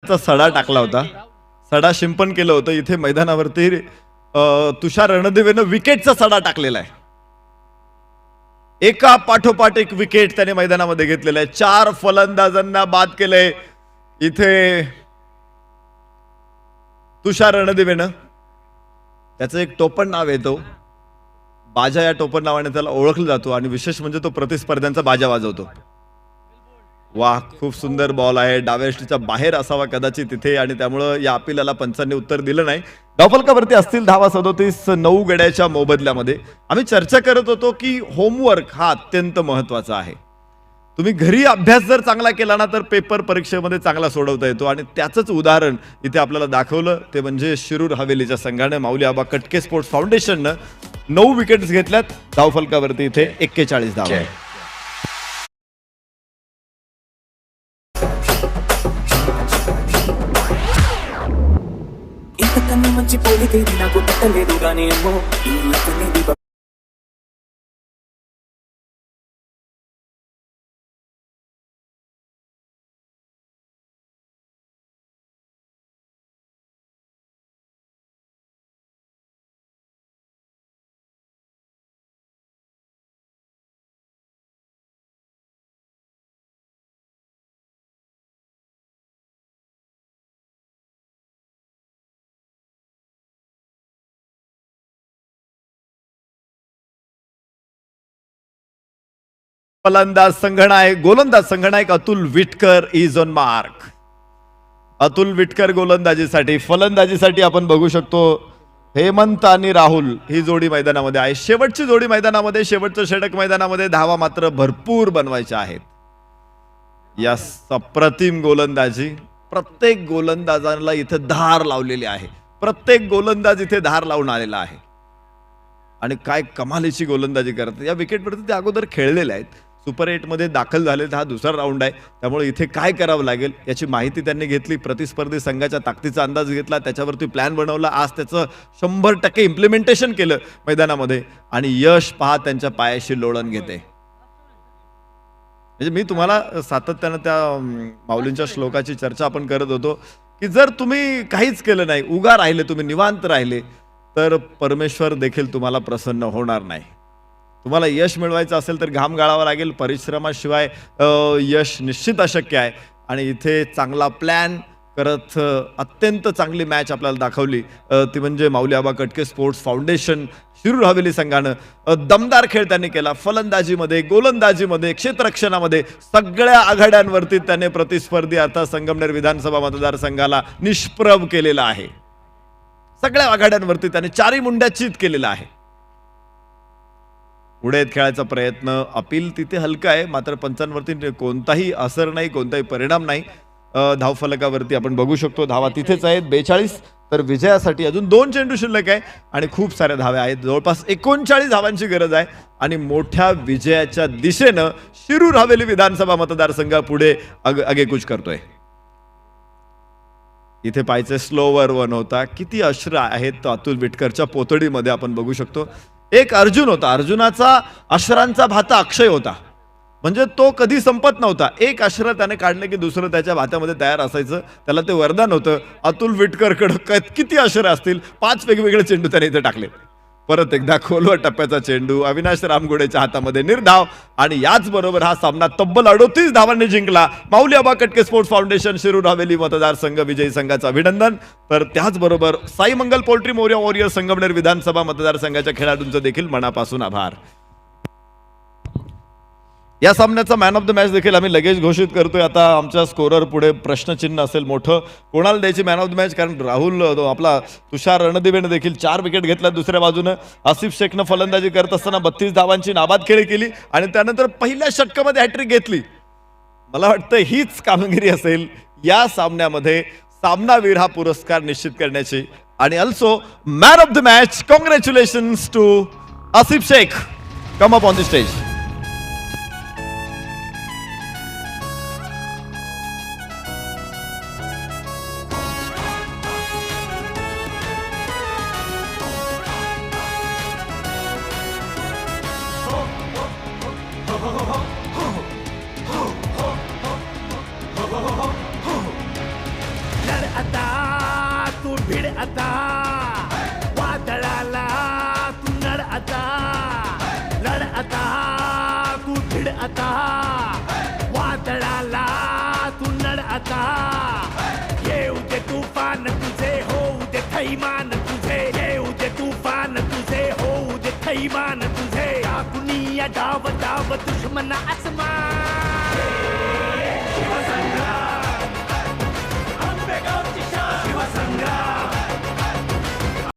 सडा टाकला होता, सडा शिंपण केलं होतं. इथे मैदानावरती तुषार रणदिवेनं विकेटचा सडा टाकलेला आहे. एका पाठोपाठ एक विकेट त्याने मैदानामध्ये घेतलेला आहे. 4 फलंदाजांना बाद केलंय इथे तुषार रणदिवेनं. त्याचं एक टोपण नाव येतो बाजा, या टोपण नावाने त्याला ओळखलं जातो आणि विशेष म्हणजे तो प्रतिस्पर्ध्यांचा बाजा वाजवतो. वाह, खूप सुंदर बॉल आहे, डाव्या यष्टीच्या बाहेर असावा कदाचित तिथे आणि त्यामुळं या अपिलाला पंचांनी उत्तर दिलं नाही. धावफलकावरती असतील धावा 37 9 गड्याच्या मोबदल्यामध्ये. आम्ही चर्चा करत होतो की होमवर्क हा अत्यंत महत्वाचा आहे. तुम्ही घरी अभ्यास जर चांगला केला ना तर पेपर परीक्षेमध्ये चांगला सोडवता येतो आणि त्याचंच उदाहरण इथे आपल्याला दाखवलं ते म्हणजे शिरूर हवेलीच्या संघाने. माऊली आबा कटके स्पोर्ट्स फाउंडेशननं 9 विकेट्स घेतल्यात. धावफलकावरती इथे 41 धावा. మంచి పోలి తేది నాకు పట్టలేదు గానీ అమ్మో ఈ అతనిది फलंदाज संघनायक, गोलंदाज संघनायक Atul Vitkar is on mark. Atul Vitkar गोलंदाजीसाठी. फलंदाजीसाठी आपण बघू शकतो हेमंत आणि राहुल ही जोडी मैदानामध्ये आहे. शेवटची जोडी मैदानामध्ये, शेवटचं षटक मैदानामध्ये. धावा मात्र भरपूर बनवायच्या आहेत. या अप्रतिम गोलंदाजी. प्रत्येक गोलंदाजाला इथे धार लावलेली आहे. प्रत्येक गोलंदाज इथे धार लावून आलेला आहे आणि काय कमालीची गोलंदाजी करतात. या विकेटवरती ते अगोदर खेळलेले आहेत, सुपर 8 मध्ये दाखल झाले. हा दुसरा राऊंड आहे, त्यामुळे इथे काय करावं लागेल याची माहिती त्यांनी घेतली. प्रतिस्पर्धी संघाच्या ताकदीचा अंदाज घेतला, त्याच्यावरती प्लॅन बनवला. आज त्याचं 100% इम्प्लिमेंटेशन केलं मैदानामध्ये आणि यश पहा त्यांच्या पायाशी लोळण घेते. म्हणजे मी तुम्हाला सातत्यानं त्या माऊलींच्या श्लोकाची चर्चा आपण करत होतो की जर तुम्ही काहीच केलं नाही, उगा राहिले, तुम्ही निवांत राहिले, तर परमेश्वर देखील तुम्हाला प्रसन्न होणार नाही. तुम्हाला यश मिळवायचं असेल तर घाम गाळावा लागेल. परिश्रमाशिवाय यश निश्चित अशक्य आहे. आणि इथे चांगला प्लॅन करत अत्यंत चांगली मॅच आपल्याला दाखवली ती म्हणजे माऊली आबा कटके स्पोर्ट्स फाउंडेशन शिरूर हवेली संघानं दमदार खेळ त्यांनी केला. फलंदाजीमध्ये, गोलंदाजीमध्ये, क्षेत्ररक्षणामध्ये सगळ्या आघाड्यांवरती त्याने प्रतिस्पर्धी अर्थात संगमनेर विधानसभा मतदारसंघाला निष्प्रभ केलेला आहे. सगळ्या आघाड्यांवरती त्याने चारी मुंड्या चित केलेला आहे. पुढे खेळायचा प्रयत्न, अपील तिथे हलका आहे, मात्र पंचांवरती कोणताही असर नाही, कोणताही परिणाम नाही. धावफलकावरती आपण बघू शकतो धावा तिथेच आहेत 42. तर विजयासाठी अजून 2 चेंडू शिल्लक आहे आणि खूप साऱ्या धाव्या आहेत. जवळपास 39 धावांची गरज आहे आणि मोठ्या विजयाच्या दिशेनं शिरूर हवेली विधानसभा मतदारसंघ पुढे आगेकूच करतोय. इथे पाहायचं स्लोवर 1 होता. किती अश्र आहेत अतुल विटकरच्या पोतडीमध्ये आपण बघू शकतो. एक अर्जुन होता, अर्जुनाचा अश्रांचा भाता अक्षय होता, म्हणजे तो कधी संपत नव्हता. एक अश्र त्याने काढले की दुसरं त्याच्या भात्यामध्ये तयार असायचं, त्याला ते वरदान होतं. अतुल विटकरकडे किती अश्र असतील, 5 वेगवेगळे चेंडू त्याने इथे टाकले. परत एकदा खोलवर टप्प्याचा चेंडू अविनाश रामगुडेच्या हातामध्ये निर्धाव आणि याच बरोबर हा सामना तब्बल 38 धावांनी जिंकला. माऊली आबा कटके स्पोर्ट्स फाउंडेशन शिरूर हवेली मतदारसंघ विजयी संघाचं अभिनंदन. तर त्याचबरोबर साई मंगल पोल्ट्री मोरिया वॉरियर संगमनेर विधानसभा मतदारसंघाच्या खेळाडूंचं देखील मनापासून आभार. या सामन्याचा मॅन ऑफ द मॅच देखील आम्ही लगेच घोषित करतोय. आता आमच्या स्कोरर पुढे प्रश्नचिन्ह असेल मोठं, कोणाला द्यायची मॅन ऑफ द मॅच, कारण राहुल आपला तुषार रणदिवेनं देखील 4 विकेट घेतल्या. दुसऱ्या बाजूनं आसिफ शेखनं फलंदाजी करत असताना 32 धावांची नाबाद खेळी केली आणि त्यानंतर पहिल्या षटकामध्ये हॅट्रिक घेतली. मला वाटतं हीच कामगिरी असेल या सामन्यामध्ये सामनावीर हा पुरस्कार निश्चित करण्याची. आणि also man of the match, congratulations to Asif Shaikh. Come up on the stage. लढ आता तू भिड आता, वादळाला तू नड आता. लढ आता तू भिड आता, वादळाला तू नड आता. येऊ दे तुफान तुझे, होऊ दे थैमान तुझे. येऊ दे तुफान तुझे, होऊ दे थैमान तुझे. दुनिया डाव डाव दुश्मन आसमान. शिवसंग्राम, आंबेगावची शान. शिवसंग्राम.